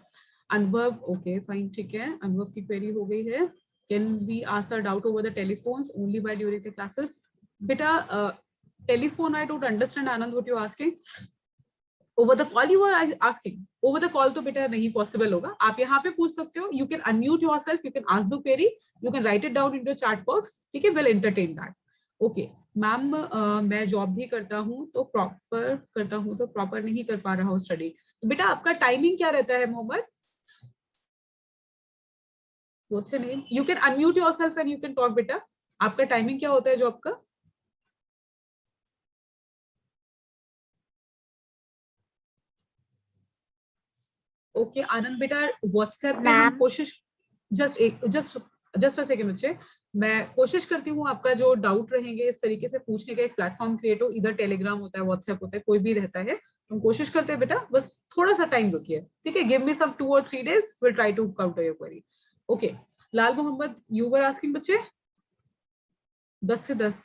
अनुभव, ओके फाइन, ठीक है, अनुभव की क्वेरी हो गई है, can we ask our doubt over the telephones only by during the classes? बेटा telephone I don't understand Anand what you are asking, over the call you are asking, over the call तो बेटा नहीं possible होगा, आप यहाँ पे पूछ सकते हो, you can unmute yourself, you can ask the query, you can write it down in your chat box, ठीक है, will entertain that, okay. Ma'am मैं जॉब भी करता हूँ तो प्रॉपर नहीं कर पा रहा हूँ स्टडी, तो बेटा आपका टाइमिंग क्या रहता है Mohammad? What's your name? You can unmute yourself and you can talk, बेटा, आपका टाइमिंग क्या होता है जॉब का? ओके आनंद बेटा, व्हाट्सएप पे हम कोशिश, जस्ट अ सेकंड बच्चे, मैं कोशिश करती हूँ आपका जो डाउट रहेंगे इस तरीके से पूछने का एक प्लेटफॉर्म क्रिएट हो, इधर टेलीग्राम होता है, व्हाट्सएप होता है, कोई भी रहता है, हम कोशिश करते हैं बेटा, बस थोड़ा सा टाइम रुकिए, ठीक है, give me some 2 or 3 days, we'll try to counter your query, okay. Lal Mohammad, you were asking बच्चे 10 से 10,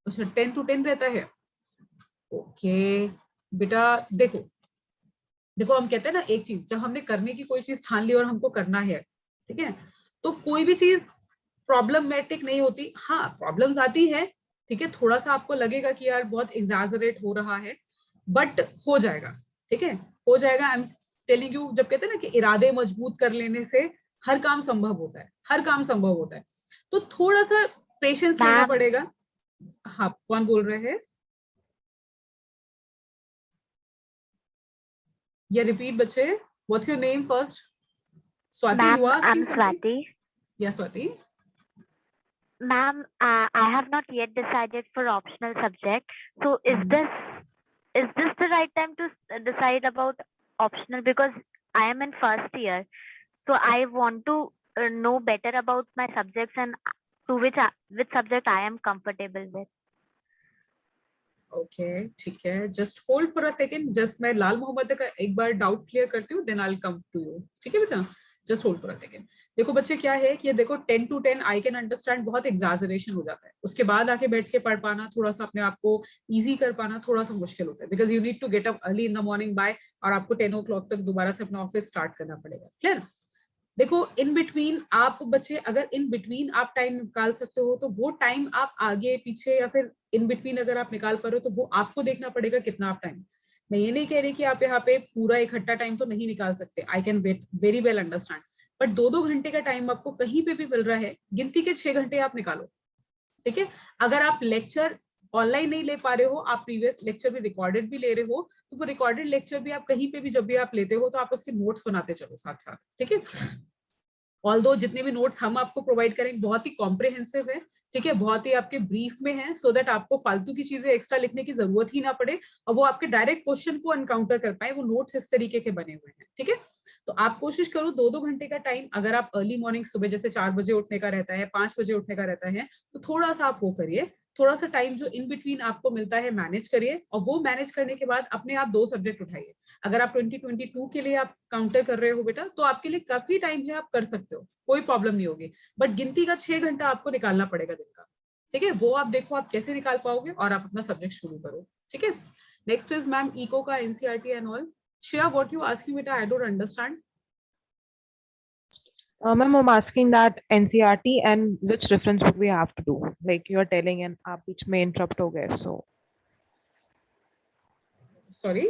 अच्छा 10 to 10 रहता है, ओके बेटा। देखो हम कहते हैं ना एक चीज, जब हमने करने की कोई चीज ठान ली और हमको करना है, ठीक है, तो कोई भी चीज प्रॉब्लमेटिक नहीं होती, हाँ प्रॉब्लम्स आती है, ठीक है, थोड़ा सा आपको लगेगा कि यार बहुत एग्जैजरेट हो रहा है, बट हो जाएगा, ठीक है, हो जाएगा, आई एम टेलिंग यू, जब कहते हैं ना कि इरादे मजबूत कर लेने से हर काम संभव होता है, हर काम संभव होता है, तो थोड़ा सा पेशेंस लेना पड़ेगा। हाँ कौन बोल रहे हैं? या रिपीट बच्चे, what's your name first? Swati, you asking something? Yeah, Swati. Ma'am, I have not yet decided for optional subject. So is this the right time to decide about optional? Because I am in first year, so I want to know better about my subjects and to which subject I am comfortable with. Okay ठीक है, just hold for a second, just मैं लाल मोहम्मद का एक बार doubt clear करती हूँ, then I will come to you. ठीक है बेटा, just hold for a second. देखो बच्चे क्या है कि देखो 10 to 10 आई कैन अंडरस्टैंड बहुत एग्जैजरेशन हो जाता है, उसके बाद आके बैठ के पढ़ पाना, थोड़ा सा अपने आप को इजी कर पाना थोड़ा सा मुश्किल होता है, because you need to get up early in the morning by, और आपको 10 o'clock तक दोबारा से अपना ऑफिस स्टार्ट करना पड़ेगा। क्लियर? देखो इन बिटवीन आप बच्चे अगर इन बिटवीन आप टाइम निकाल सकते हो तो वो टाइम आप आगे पीछे या फिर इन बिटवीन अगर आप निकाल पा रहे हो तो वो आपको देखना पड़ेगा कितना आप टाइम। मैं ये नहीं कह रही कि आप यहाँ पे पूरा इकट्ठा टाइम तो नहीं निकाल सकते, I can very well understand, but 2-2 घंटे का टाइम आपको कहीं पे भी मिल रहा है, गिनती के 6 घंटे आप निकालो। ठीक है, अगर आप लेक्चर ऑनलाइन नहीं ले पा रहे हो, आप प्रीवियस लेक्चर भी रिकॉर्डेड भी ले रहे हो, तो वो रिकॉर्डेड लेक्चर भी आप कहीं पे भी जब भी आप लेते हो तो आप उसके नोट्स बनाते चलो साथ साथ। ठीक है, ऑल्दो जितने भी नोट्स हम आपको प्रोवाइड करेंगे बहुत ही कॉम्प्रिहेंसिव है, ठीक है, बहुत ही आपके ब्रीफ में है, सो दैट आपको फालतू की चीजें एक्स्ट्रा लिखने की जरूरत ही ना पड़े और वो आपके डायरेक्ट क्वेश्चन को एनकाउंटर कर पाए, वो नोट्स इस तरीके के बने हुए हैं। ठीक है, तो आप कोशिश करो 2-2 घंटे का टाइम, अगर आप अर्ली मॉर्निंग सुबह जैसे 4 बजे उठने का रहता है, 5 बजे उठने का रहता है, तो थोड़ा सा आप वो करिए, थोड़ा सा टाइम जो इन बिटवीन आपको मिलता है मैनेज करिए, और वो मैनेज करने के बाद अपने आप 2 सब्जेक्ट उठाइए। अगर आप 2022 के लिए आप काउंटर कर रहे हो बेटा, तो आपके लिए काफी टाइम है, आप कर सकते हो, कोई प्रॉब्लम नहीं होगी, बट गिनती का 6 घंटा आपको निकालना पड़ेगा दिन का। ठीक है, वो आप देखो आप कैसे निकाल पाओगे और आप अपना सब्जेक्ट शुरू करो। ठीक है, नेक्स्ट इज मैम इको का NCERT and all. Shreya, what you asking बेटा, I don't understand. Ma'am, I'm asking that NCRT and which reference book we have to do. Like you are telling and आप बीच में interrupt हो गए, so sorry,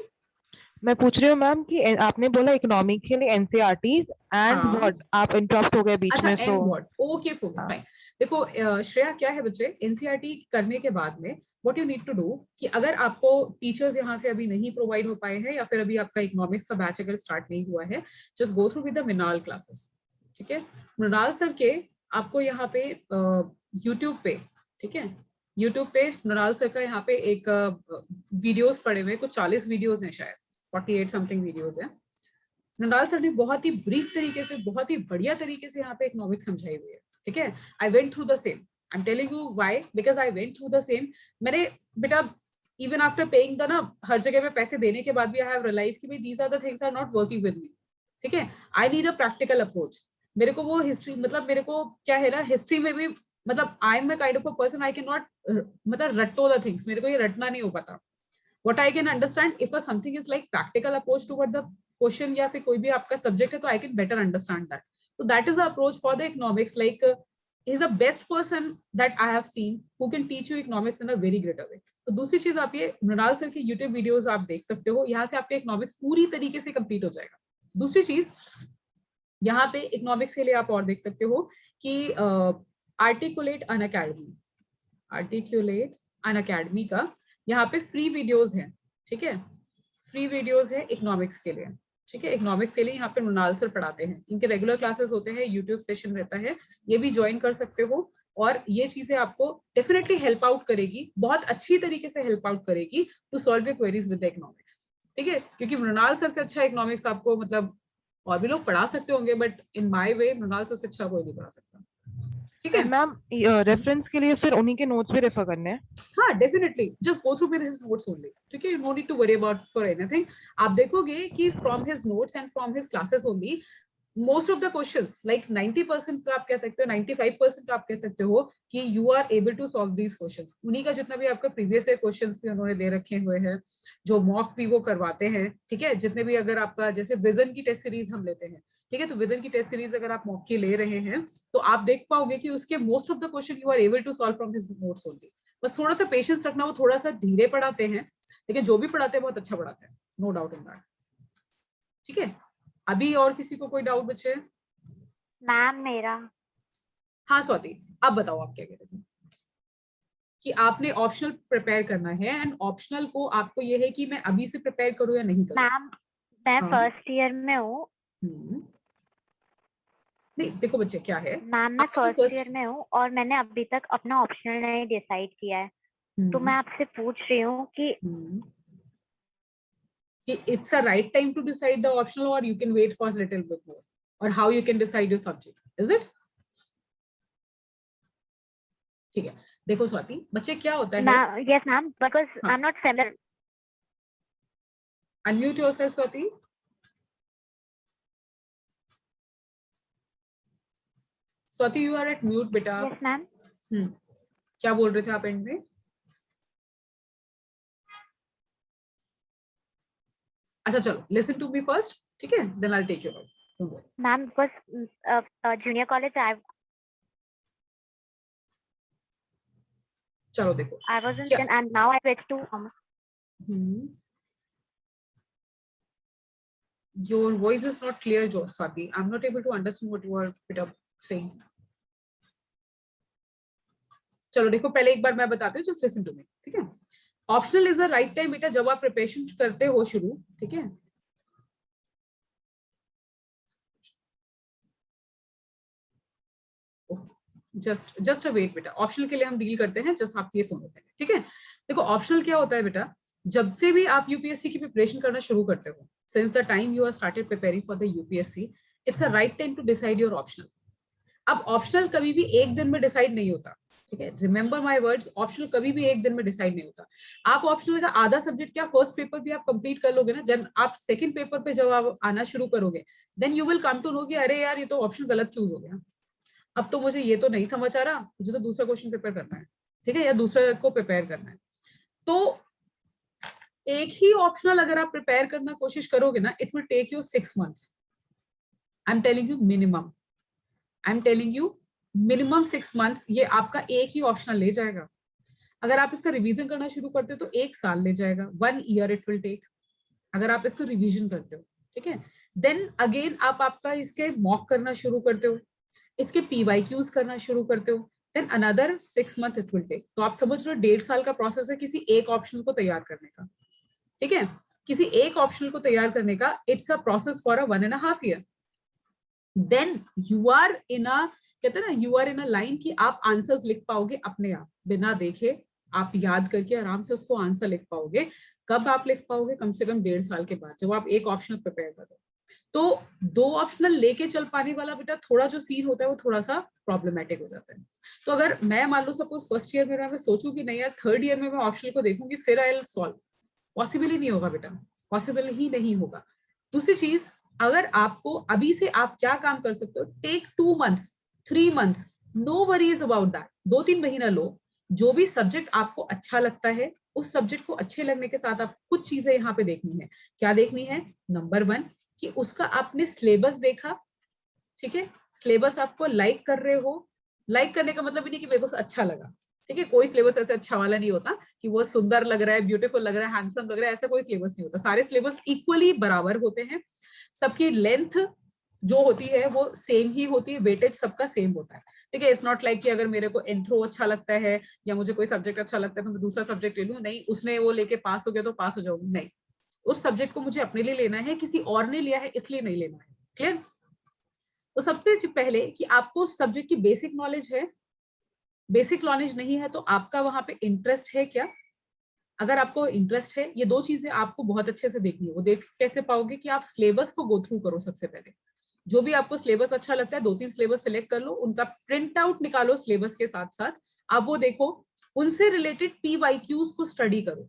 मैं पूछ रही हूँ मैम कि आपने बोला इकोनॉमिक के लिए NCRTs and हाँ। what आप interrupt हो गए बीच अच्छा, में, and so what, okay fine. देखो श्रेया क्या है बच्चे, एनसीईआरटी करने के बाद में what you need to do कि अगर आपको टीचर्स यहाँ से अभी नहीं प्रोवाइड हो पाए हैं या फिर अभी आपका इकोनॉमिक्स का बैच अगर स्टार्ट नहीं हुआ है, just go through with the Mrinal classes. ठीक है, मृणाल सर के आपको यहाँ पे यूट्यूब पे, ठीक है, यूट्यूब पे मृणाल सर का यहाँ पे एक वीडियोस पड़े हुए, कुछ 40 वीडियोस हैं शायद, 48 समथिंग वीडियोस हैं। मृणाल सर ने बहुत ही ब्रीफ तरीके से, बहुत ही बढ़िया तरीके से यहाँ पे इकोनॉमिक्स समझाई हुई है। ठीक है, I went through the same, I am telling you why, because I went through the same. मैंने बेटा इवन आफ्टर पेइंग द ना हर जगह पे पैसे देने के बाद भी आई हैव रियलाइज कि भाई these are the things are not working with me. ठीक है, I need a practical approach. मेरे को वो हिस्ट्री, मतलब मेरे को क्या है ना, हिस्ट्री में भी मतलब I am a kind of a person, I can not मतलब रट्टो द थिंग्स, मेरे को ये रटना नहीं हो पाता। what I can understand, if a something is like practical approach toward the question या फिर कोई भी आपका subject है, तो I can better understand that. So that is the approach for the economics. Like he's the best person that I have seen who can teach you economics in a very greater way. तो दूसरी चीज आप ये Mrinal sir की YouTube videos आप देख सकते हो, यहाँ से आपके इकोनॉमिक्स पूरी तरीके से कंप्लीट हो जाएगा। दूसरी चीज यहाँ पे इकोनॉमिक्स के लिए आप और देख सकते हो कि आर्टिकुलेट अन अकेडमी का यहाँ पे फ्री वीडियोस हैं। ठीक है, फ्री वीडियोस है इकोनॉमिक्स के लिए। ठीक है, इकोनॉमिक्स के लिए यहाँ पे मृणाल सर पढ़ाते हैं, इनके रेगुलर क्लासेस होते हैं, यूट्यूब सेशन रहता है, ये भी ज्वाइन कर सकते हो, और ये चीजें आपको डेफिनेटली हेल्प आउट करेगी, बहुत अच्छी तरीके से हेल्प आउट करेगी to solve your queries with economics. ठीक है, क्योंकि मृणाल सर से अच्छा इकोनॉमिक्स आपको मतलब और भी लोग पढ़ा सकते होंगे, but in my way Mrinal sir से अच्छा कोई नहीं पढ़ा सकता। ठीक है मैम, रेफरेंस के लिए फिर उन्हीं के नोट्स भी रेफर करने हैं? हाँ, definitely just go through with his notes only. ठीक है, no need to worry about for anything. आप देखोगे कि from his notes and from his classes only most of the questions, like 90% तो आप कह सकते हो, 95% आप कह सकते हो कि you are able to solve these questions। उन्हीं का जितना भी आपका प्रीवियस क्वेश्चंस भी उन्होंने दे रखे हुए हैं, जो मॉक भी वो करवाते हैं। ठीक है, जितने भी अगर आपका जैसे विजन की टेस्ट सीरीज हम लेते हैं, ठीक है, तो विजन की टेस्ट सीरीज अगर आप मॉक की ले रहे हैं तो आप देख पाओगे कि उसके most of the question you are able to solve from his notes only. बस थोड़ा सा पेशेंस रखना, वो थोड़ा सा धीरे पढ़ाते हैं, लेकिन जो भी पढ़ाते हैं बहुत अच्छा पढ़ाते हैं, नो डाउट इन दैट। ठीक है, अभी और किसी को कोई डाउट बचे? मैम मेरा, हाँ स्वाति, अब बताओ आप क्या कह रहे थे कि आपने ऑप्शनल प्रिपेयर करना है, एंड ऑप्शनल को आपको ये है कि मैं अभी से प्रिपेयर करूं या नहीं करूं। मैम मैं हाँ। फर्स्ट ईयर में हूँ, हम्म, नहीं देखो बच्चे क्या है, मैम मैं आपको फर्स्ट first- ईयर में हूँ और मैंने अभी तक अपना ऑप्शनल नहीं डिसाइड किया है, तो मैं आपसे पूछ रही हूँ कि it's a right time to decide the optional or you can wait for a little bit more, or how you can decide your subject, is it? ठीक है, देखो स्वाति बच्चे क्या होता है, yes ma'am, because हाँ. I'm not familiar. Unmute yourself Swati. Swati you are at mute बेटा. Yes ma'am. क्या बोल रहे थे आप एंड में? अच्छा चलो listen to me first, ठीक है, then I'll take your out. Ma'am, because junior college चलो देखो I was in 10 and now I switched to Your voice is not clear, Swati. I'm not able to understand what you are saying. चलो देखो पहले एक बार मैं बताती हूँ, just listen to me, ठीक है? Optional is the right time बेटा जब आप प्रिपरेशन करते हो शुरू, ठीक है? जस्ट वेट बेटा, ऑप्शनल के लिए हम डील करते हैं, जस्ट आप ये सुनो पहले, ठीक है? देखो ऑप्शनल क्या होता है बेटा, जब से भी आप यूपीएससी की प्रिपरेशन करना शुरू करते हो, since the time you are started preparing for the UPSC, it's a right time to decide your optional. अब ऑप्शनल कभी भी एक दिन में डिसाइड नहीं होता, ठीक है? रिमेंबर माय वर्ड्स, ऑप्शनल कभी भी एक दिन में डिसाइड नहीं होता. आप ऑप्शनल का आधा सब्जेक्ट क्या फर्स्ट पेपर भी आप कंप्लीट कर लोगे ना, जब आप सेकंड पेपर पे जब आप आना शुरू करोगे, then you will come to know कि अरे यार ये तो ऑप्शन गलत चूज हो गया, अब तो मुझे ये तो नहीं समझ आ रहा, मुझे तो दूसरा क्वेश्चन प्रिपेयर करना है, ठीक है, या दूसरा को प्रिपेयर करना है. तो एक ही ऑप्शनल अगर आप प्रिपेयर करना कोशिश करोगे ना, it will take you 6 months. I am telling you minimum, I am telling you minimum 6 months ये आपका एक ही ऑप्शनल ले जाएगा. अगर आप इसका रिवीजन करना शुरू करते हो तो 1 साल ले जाएगा, 1 year इट विल टेक, अगर आप इसको रिवीजन करते हो, ठीक है? देन अगेन आप आपका इसके मॉक करना शुरू करते हो, इसके PYQs करना शुरू करते हो, then another 6 months it will take. तो आप समझ लो 1.5 साल का प्रोसेस है किसी एक ऑप्शन को तैयार करने का, ठीक है? किसी एक ऑप्शन को तैयार करने का it's a process for a 1.5 year. Then you are in a, कहते हैं ना, you are in a line कि आप आंसर्स लिख पाओगे अपने आप, बिना देखे आप याद करके आराम से उसको आंसर लिख पाओगे. कब आप लिख पाओगे? कम से कम 1.5 साल के बाद, जब आप एक ऑप्शनल प्रिपेयर करो. तो 2 ऑप्शनल लेके चल पाने वाला बेटा थोड़ा जो सीन होता है वो थोड़ा सा प्रॉब्लमेटिक हो जाता है. तो अगर मैं मान लो सपोज फर्स्ट ईयर में मैं सोचूं कि नहीं यार थर्ड ईयर में मैं ऑप्शनल को देखूंगी फिर आई विल सॉल्व, पॉसिबल ही नहीं होगा बेटा, पॉसिबल ही नहीं होगा. दूसरी चीज, अगर आपको अभी से आप क्या काम कर सकते हो, take 2 months 3 months, no worries about that. 2-3 महीना लो, जो भी सब्जेक्ट आपको अच्छा लगता है उस सब्जेक्ट को अच्छे लगने के साथ आप कुछ चीजें यहाँ पे देखनी है. क्या देखनी है? नंबर 1 कि उसका आपने सिलेबस देखा, ठीक है? सिलेबस आपको लाइक कर रहे हो. लाइक करने का मतलब नहीं कि मेरे को अच्छा लगा, ठीक है? कोई सिलेबस ऐसे अच्छा वाला नहीं होता कि वो सुंदर लग रहा है, ब्यूटीफुल लग रहा है, हैंडसम लग रहा है, ऐसा कोई सिलेबस नहीं होता. सारे सिलेबस इक्वली बराबर होते हैं, सबकी लेंथ जो होती है वो सेम ही होती है, वेटेज सबका सेम होता है, ठीक है? इट्स नॉट लाइक कि अगर मेरे को एंथ्रो अच्छा लगता है या मुझे कोई सब्जेक्ट अच्छा लगता है तो मैं दूसरा सब्जेक्ट ले लूं, नहीं उसने वो लेके पास हो गया तो पास हो जाऊंगी, नहीं. उस सब्जेक्ट को मुझे अपने लिए लेना है, किसी और ने लिया है इसलिए नहीं लेना है. क्लियर? तो सबसे पहले कि आपको सब्जेक्ट की बेसिक नॉलेज है, बेसिक नॉलेज नहीं है तो आपका वहां पे इंटरेस्ट है क्या. अगर आपको इंटरेस्ट है, ये 2 चीजें आपको बहुत अच्छे से देखनी है. वो देख कैसे पाओगे कि आप सिलेबस को गो थ्रू करो. सबसे पहले जो भी आपको सिलेबस अच्छा लगता है 2-3 सिलेबस सिलेक्ट कर लो, उनका प्रिंट आउट निकालो सिलेबस के साथ साथ, आप वो देखो, उनसे रिलेटेड PYQs को स्टडी करो.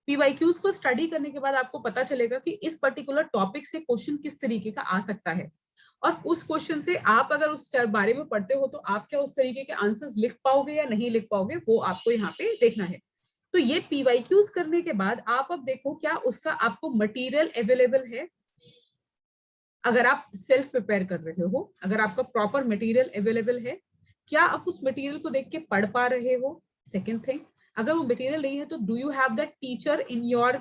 PYQs को स्टडी करने के बाद आपको पता चलेगा कि इस पर्टिकुलर टॉपिक से क्वेश्चन किस तरीके का आ सकता है, और उस क्वेश्चन से आप अगर उस बारे में पढ़ते हो तो आप क्या उस तरीके के आंसर्स लिख पाओगे या नहीं लिख पाओगे, वो आपको यहाँ पे देखना है. तो ये PYQs करने के बाद आप अब देखो क्या उसका आपको मटेरियल अवेलेबल है. अगर आप सेल्फ प्रिपेयर कर रहे हो, अगर आपका प्रॉपर मटेरियल अवेलेबल है, क्या आप उस मटेरियल को देख के पढ़ पा रहे हो. सेकेंड थिंग, अगर वो मटेरियल नहीं है तो do you have that teacher in your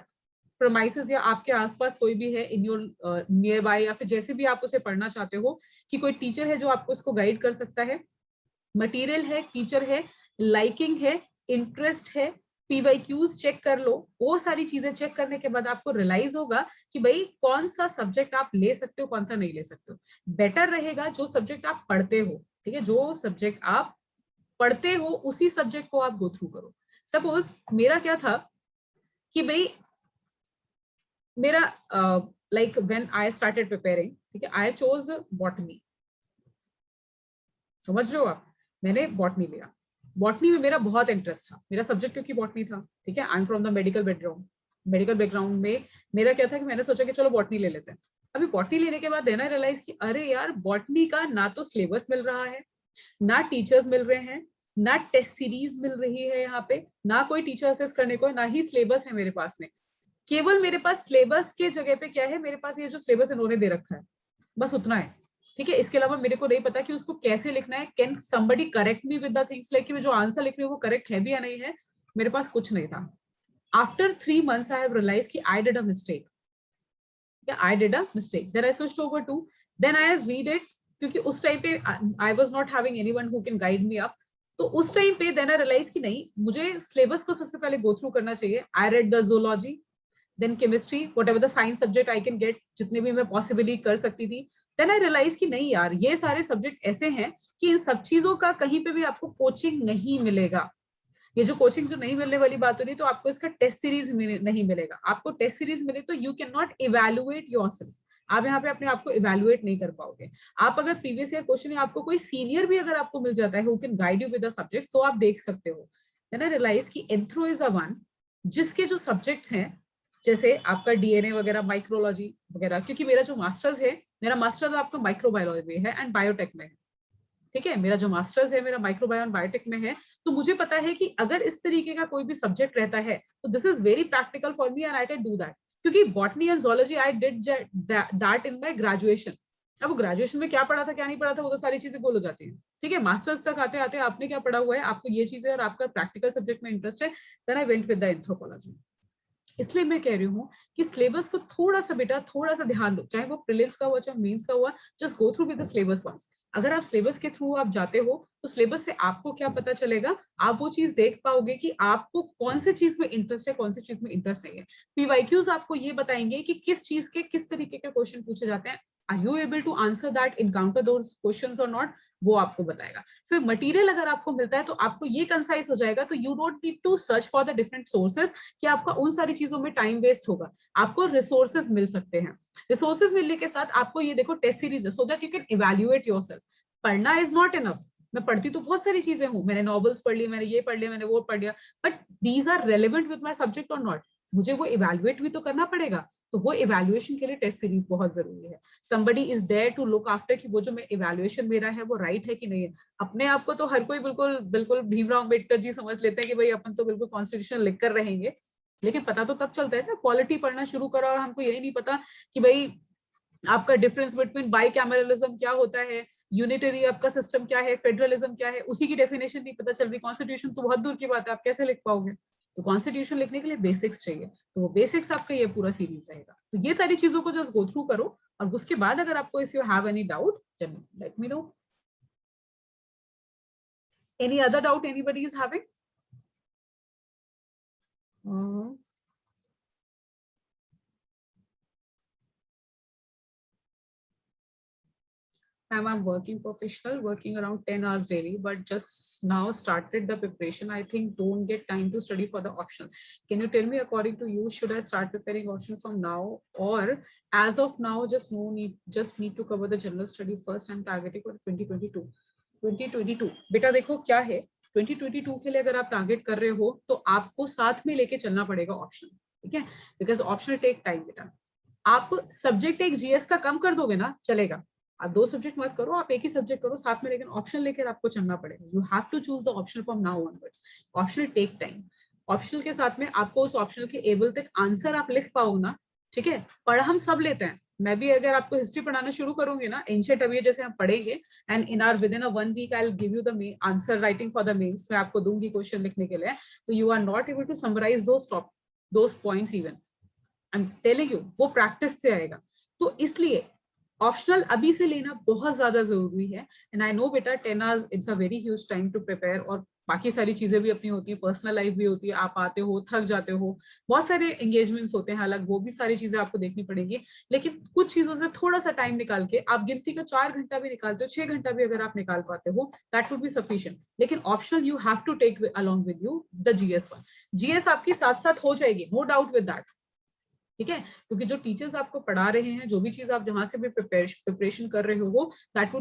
promises, या आपके आसपास कोई भी है इन योर नियर बाय, या फिर जैसे भी आप उसे पढ़ना चाहते हो कि कोई टीचर है जो आपको इसको गाइड कर सकता है. मटेरियल है, टीचर है, लाइकिंग है, इंटरेस्ट है, PYQs चेक कर लो, वो सारी चीजें चेक करने के बाद आपको रियलाइज होगा कि भाई कौन सा सब्जेक्ट आप ले सकते हो, कौन सा नहीं ले सकते हो। बेटर रहेगा जो सब्जेक्ट आप पढ़ते हो, ठीक है, जो सब्जेक्ट आप पढ़ते हो उसी सब्जेक्ट को आप गो थ्रू करो। सपोज मेरा क्या था कि भाई मेरा like when I started preparing, ठीक है, आई चोज बॉटनी, समझ रहे हो आप, मैंने बॉटनी लिया। बॉटनी में मेरा बहुत इंटरेस्ट था, मेरा सब्जेक्ट क्योंकि बॉटनी था, ठीक है, I am from the medical background. Medical background में मेरा क्या था कि मैंने सोचा कि चलो बॉटनी ले लेते हैं। अभी बॉटनी लेने के बाद देन आई रियलाइज कि अरे यार बॉटनी का ना तो सिलेबस मिल रहा है, ना टीचर्स मिल रहे हैं, ना टेस्ट सीरीज मिल रही है यहाँ पे, ना कोई टीचर असेस करने को, ना ही सिलेबस है मेरे पास में। केवल मेरे पास सिलेबस के जगह पे क्या है, मेरे पास ये जो सिलेबस इन्होंने दे रखा है बस उतना है, ठीक है। इसके अलावा मेरे को नहीं पता कि उसको कैसे लिखना है। Can somebody correct me with the things, like मैं जो आंसर लिख रही हूँ वो करेक्ट है भी या नहीं है, मेरे पास कुछ नहीं था। After 3 months I have realise कि I did a mistake, I did a mistake. Then I switched over to, then I read it, क्योंकि उस टाइम पे I was not having anyone who can guide me up. तो उस time पे then I realise कि नहीं, मुझे syllabus को सबसे पहले गो थ्रू करना चाहिए। I read the zoology, then chemistry, whatever the science subject I can get, जितने भी मैं पॉसिबली कर सकती थी। देन आई रियलाइज कि नहीं यार, ये सारे सब्जेक्ट ऐसे हैं कि इन सब चीजों का कहीं पे भी आपको कोचिंग नहीं मिलेगा। ये जो कोचिंग जो नहीं मिलने वाली बात हो रही, तो आपको इसका टेस्ट सीरीज नहीं मिलेगा। आपको टेस्ट सीरीज मिले तो you can not evaluate yourself, आप यहाँ पे अपने आप को इवैल्यूएट नहीं कर पाओगे। आप अगर प्रीवियस ईयर क्वेश्चन या आपको कोई सीनियर भी अगर आपको मिल जाता है who can guide you with the subjects, तो आप देख सकते हो। देन आई रियलाइज कि एंथ्रो इज अ वन जिसके जो सब्जेक्ट्स हैं, जैसे आपका डीएनए वगैरह, माइक्रोलॉजी वगैरह, क्योंकि मेरा जो मास्टर्स है, मेरा मास्टर्स आपका माइक्रोबायोलॉजी में है एंड बायोटेक में है, ठीक है, मेरा जो मास्टर्स है मेरा माइक्रोबायोन बायोटेक में है। तो मुझे पता है कि अगर इस तरीके का कोई भी सब्जेक्ट रहता है तो this is very practical for me and I can do that, क्योंकि botany and zoology I did that in my graduation. अब वो ग्रेजुएशन में क्या पढ़ा था क्या नहीं पढ़ा था वो तो सारी चीजें बोल हो जाती है, ठीक है। मास्टर्स तक आते आते आपने क्या पढ़ा हुआ है, आपको ये चीजें और आपका प्रैक्टिकल सब्जेक्ट में इंटरेस्ट है, then I went with the anthropology. इसलिए मैं कह रही हूँ कि सिलेबस को थोड़ा सा बेटा थोड़ा सा ध्यान दो, चाहे वो प्रीलिम्स का हुआ चाहे मेंस का हुआ, just go through with the syllabus once. अगर आप सिलेबस के थ्रू आप जाते हो तो सिलेबस से आपको क्या पता चलेगा, आप वो चीज देख पाओगे कि आपको कौन सी चीज में इंटरेस्ट है, कौन सी चीज में इंटरेस्ट नहीं है। PYQs आपको ये बताएंगे कि किस चीज के किस तरीके के क्वेश्चन पूछे जाते हैं, are you able to answer that, encounter those questions और नॉट, वो आपको बताएगा। फिर मटेरियल अगर आपको मिलता है तो आपको ये कंसाइज हो जाएगा, तो you don't need to search for the different sources कि आपका उन सारी चीजों में टाइम वेस्ट होगा। आपको रिसोर्सेज मिल सकते हैं, रिसोर्सेज मिलने के साथ आपको ये देखो test series, so that you can evaluate yourself. पढ़ना इज नॉट इनफ, मैं पढ़ती तो बहुत सारी चीजें हूँ, मैंने नॉवेल्स पढ़ ली, मैंने ये पढ़ लिया, मैंने वो पढ़ लिया, but these are relevant with my subject और नॉट, मुझे वो इवैल्यूएट भी तो करना पड़ेगा। तो वो इवैल्यूएशन के लिए टेस्ट सीरीज बहुत जरूरी है। somebody is there to look after कि वो जो मैं इवैल्यूएशन मेरा है वो राइट है कि नहीं है। अपने आप को तो हर कोई बिल्कुल बिल्कुल भीमराव अम्बेडकर जी समझ लेते हैं कि भाई अपन तो बिल्कुल कॉन्स्टिट्यूशन लिख कर रहेंगे, लेकिन पता तो तब चलता है ना, पॉलिटी पढ़ना शुरू करा और हमको यही नहीं पता कि भाई आपका डिफरेंस बिटवीन बाइकैमरलिज्म क्या होता है, यूनिटरी आपका सिस्टम क्या है, फेडरलिज्म क्या है, उसी की डेफिनेशन नहीं पता चल रही। कॉन्स्टिट्यूशन तो बहुत दूर की बात है, आप कैसे लिख पाओगे। तो कॉन्स्टिट्यूशन लिखने के लिए बेसिक्स चाहिए, तो वो बेसिक्स आपका ये पूरा सीरीज रहेगा। तो ये सारी चीजों को जस्ट गो थ्रू करो, और उसके बाद अगर आपको if you have any doubt let me know. Any other doubt anybody is having? I'm working professional, working around 10 hours daily, but just now started the preparation. I think don't get time to study for the optional. Can you tell me, according to you, should I start preparing option from now, or as of now, just need to cover the general study first? I'm targeting for 2022. 2022 बेटा देखो क्या है, 2022 के लिए अगर आप target कर रहे हो तो आपको साथ में लेके चलना पड़ेगा ऑप्शन, ठीक है, बिकॉज ऑप्शन टेक टाइम बेटा। आप सब्जेक्ट एक जीएस का कम कर दोगे ना चलेगा, आप 2 सब्जेक्ट मत करो, आप एक ही सब्जेक्ट करो साथ में, लेकिन ऑप्शन लेकर आपको चलना पड़ेगा। You have to choose the option from now onwards. Optional take time, optional के साथ में आपको उस ऑप्शनल के एबल तक आंसर आप लिख पाओ ना, ठीक है। पढ़ हम सब लेते हैं, मैं भी अगर आपको हिस्ट्री पढ़ाना शुरू करूंगी ना, एंशिएंट अवियर जैसे हम पढ़ेंगे, and in are within a 1 week I will give you the answer writing for the mains, मैं आपको दूंगी क्वेश्चन लिखने के लिए, तो you are not able to summarise those points even, I am telling you, वो practice से आएगा। तो इसलिए ऑप्शनल अभी से लेना बहुत ज्यादा जरूरी है। एंड आई नो बेटा 10 hours it's a very huge time to prepare, और बाकी सारी चीजें भी अपनी होती है, पर्सनल लाइफ भी होती है, आप आते हो थक जाते हो, बहुत सारे एंगेजमेंट्स होते हैं अलग, वो भी सारी चीजें आपको देखनी पड़ेगी। लेकिन कुछ चीजों से थोड़ा सा टाइम निकाल के, आप गिनती का 4 घंटा भी निकालते हो, 6 घंटा भी अगर आप निकाल पाते हो, दैट वुड बी सफिशिएंट। लेकिन optional you have to take along with you the GS1। GS आपकी साथ साथ हो जाएगी, नो डाउट विद दैट, ठीक है, क्योंकि जो टीचर्स आपको पढ़ा रहे हैं, जो भी चीज आप जहां से भी प्रिपरेशन कर रहे हो, that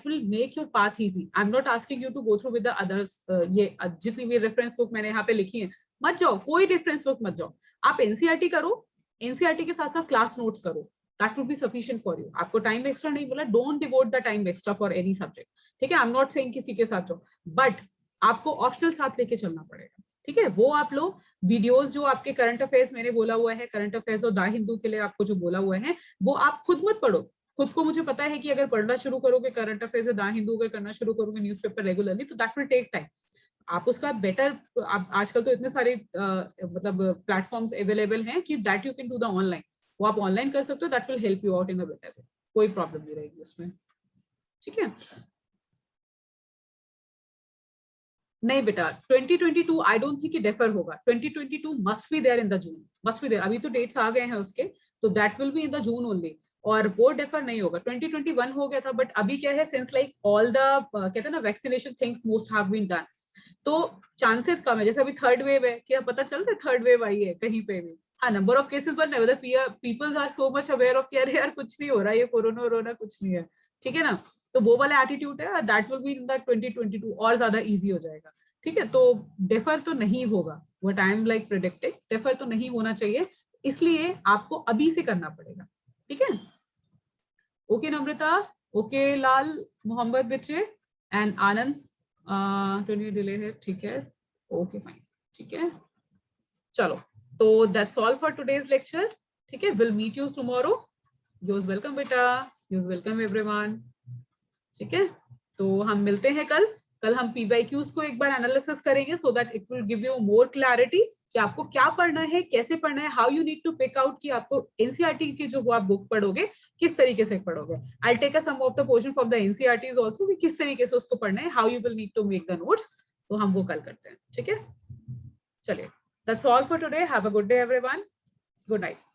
will make your path easy. I am not asking you to go through with the others, ये जितनी भी रेफरेंस बुक मैंने यहाँ पे लिखी है, मत जाओ, कोई रेफरेंस बुक मत जाओ, आप एनसीईआरटी करो, एनसीईआरटी के साथ साथ क्लास नोट्स करो, that would be sufficient for you. आपको टाइम एक्स्ट्रा नहीं बोला, don't devote the time extra for any subject, ठीक है, आई एम नॉट सेइंग किसी के साथ जाओ, बट आपको ऑप्शनल साथ लेके चलना पड़ेगा, ठीक है। वो आप लोग वीडियोस जो आपके करंट अफेयर्स मैंने बोला हुआ है, करंट अफेयर्स और द हिंदू के लिए आपको जो बोला हुआ है, वो आप खुद मत पढ़ो। खुद को मुझे पता है कि अगर पढ़ना शुरू करोगे करंट अफेयर्स द हिंदू अगर करना शुरू करोगे न्यूज़पेपर रेगुलरली, तो दैट विल टेक टाइम। आप उसका बेटर, आजकल तो इतने सारे मतलब प्लेटफॉर्म्स अवेलेबल हैं कि that you can do the online, वो आप ऑनलाइन कर सकते हो, that will help you out in a better way, कोई प्रॉब्लम नहीं रहेगी उसमें, ठीक है। नहीं बेटा, 2022 आई डोंट थिंक डेफर होगा, 2022 must be there in the June, must be there. अभी तो डेट्स आ गए हैं उसके, तो that will be in the June only, और वो डेफर नहीं होगा। 2021 हो गया था, बट अभी क्या है, सिंस लाइक ऑल द कहते हैं ना vaccination things most have been done, तो चांसेस कम है। जैसे अभी थर्ड वेव है, क्या पता चल रहा है थर्ड वेव आई है कहीं पे भी, हाँ नंबर ऑफ केसेस बढ़ रहे हैं, peoples are so much aware of कि अरे यार कुछ नहीं हो रहा है, ये कोरोना कुछ नहीं है, ठीक है ना, तो वो वाला एटीट्यूड है, that will be in the 2022 और ज्यादा इजी हो जाएगा, ठीक है। तो डेफर तो नहीं होगा, what I am like predicting, defer तो नहीं होना चाहिए, इसलिए आपको अभी से करना पड़ेगा, ठीक है। ओके नम्रता, ओके लाल, मोहम्मद बिचे एंड आनंद, 20 डिले है, ठीक है, ओके फाइन, ठीक है, चलो, तो that's all for today's lecture, ठीक है, will meet you tomorrow, you're welcome बेटा, यूज वेलकम एवरीवन, ठीक है। तो हम मिलते हैं कल हम PYQs को एक बार एनालिसिस करेंगे, so that it will give you more clarity कि आपको क्या पढ़ना है, कैसे पढ़ना है, how you need to pick out कि आपको एनसीईआरटी की जो आप बुक पढ़ोगे किस तरीके से पढ़ोगे। I take a some of the portion from the NCERTs also कि किस तरीके से उसको पढ़ना है, how you will need to make the notes, तो हम वो कल करते हैं, ठीक है। चलिए, that's all for today, have a good day everyone, good night.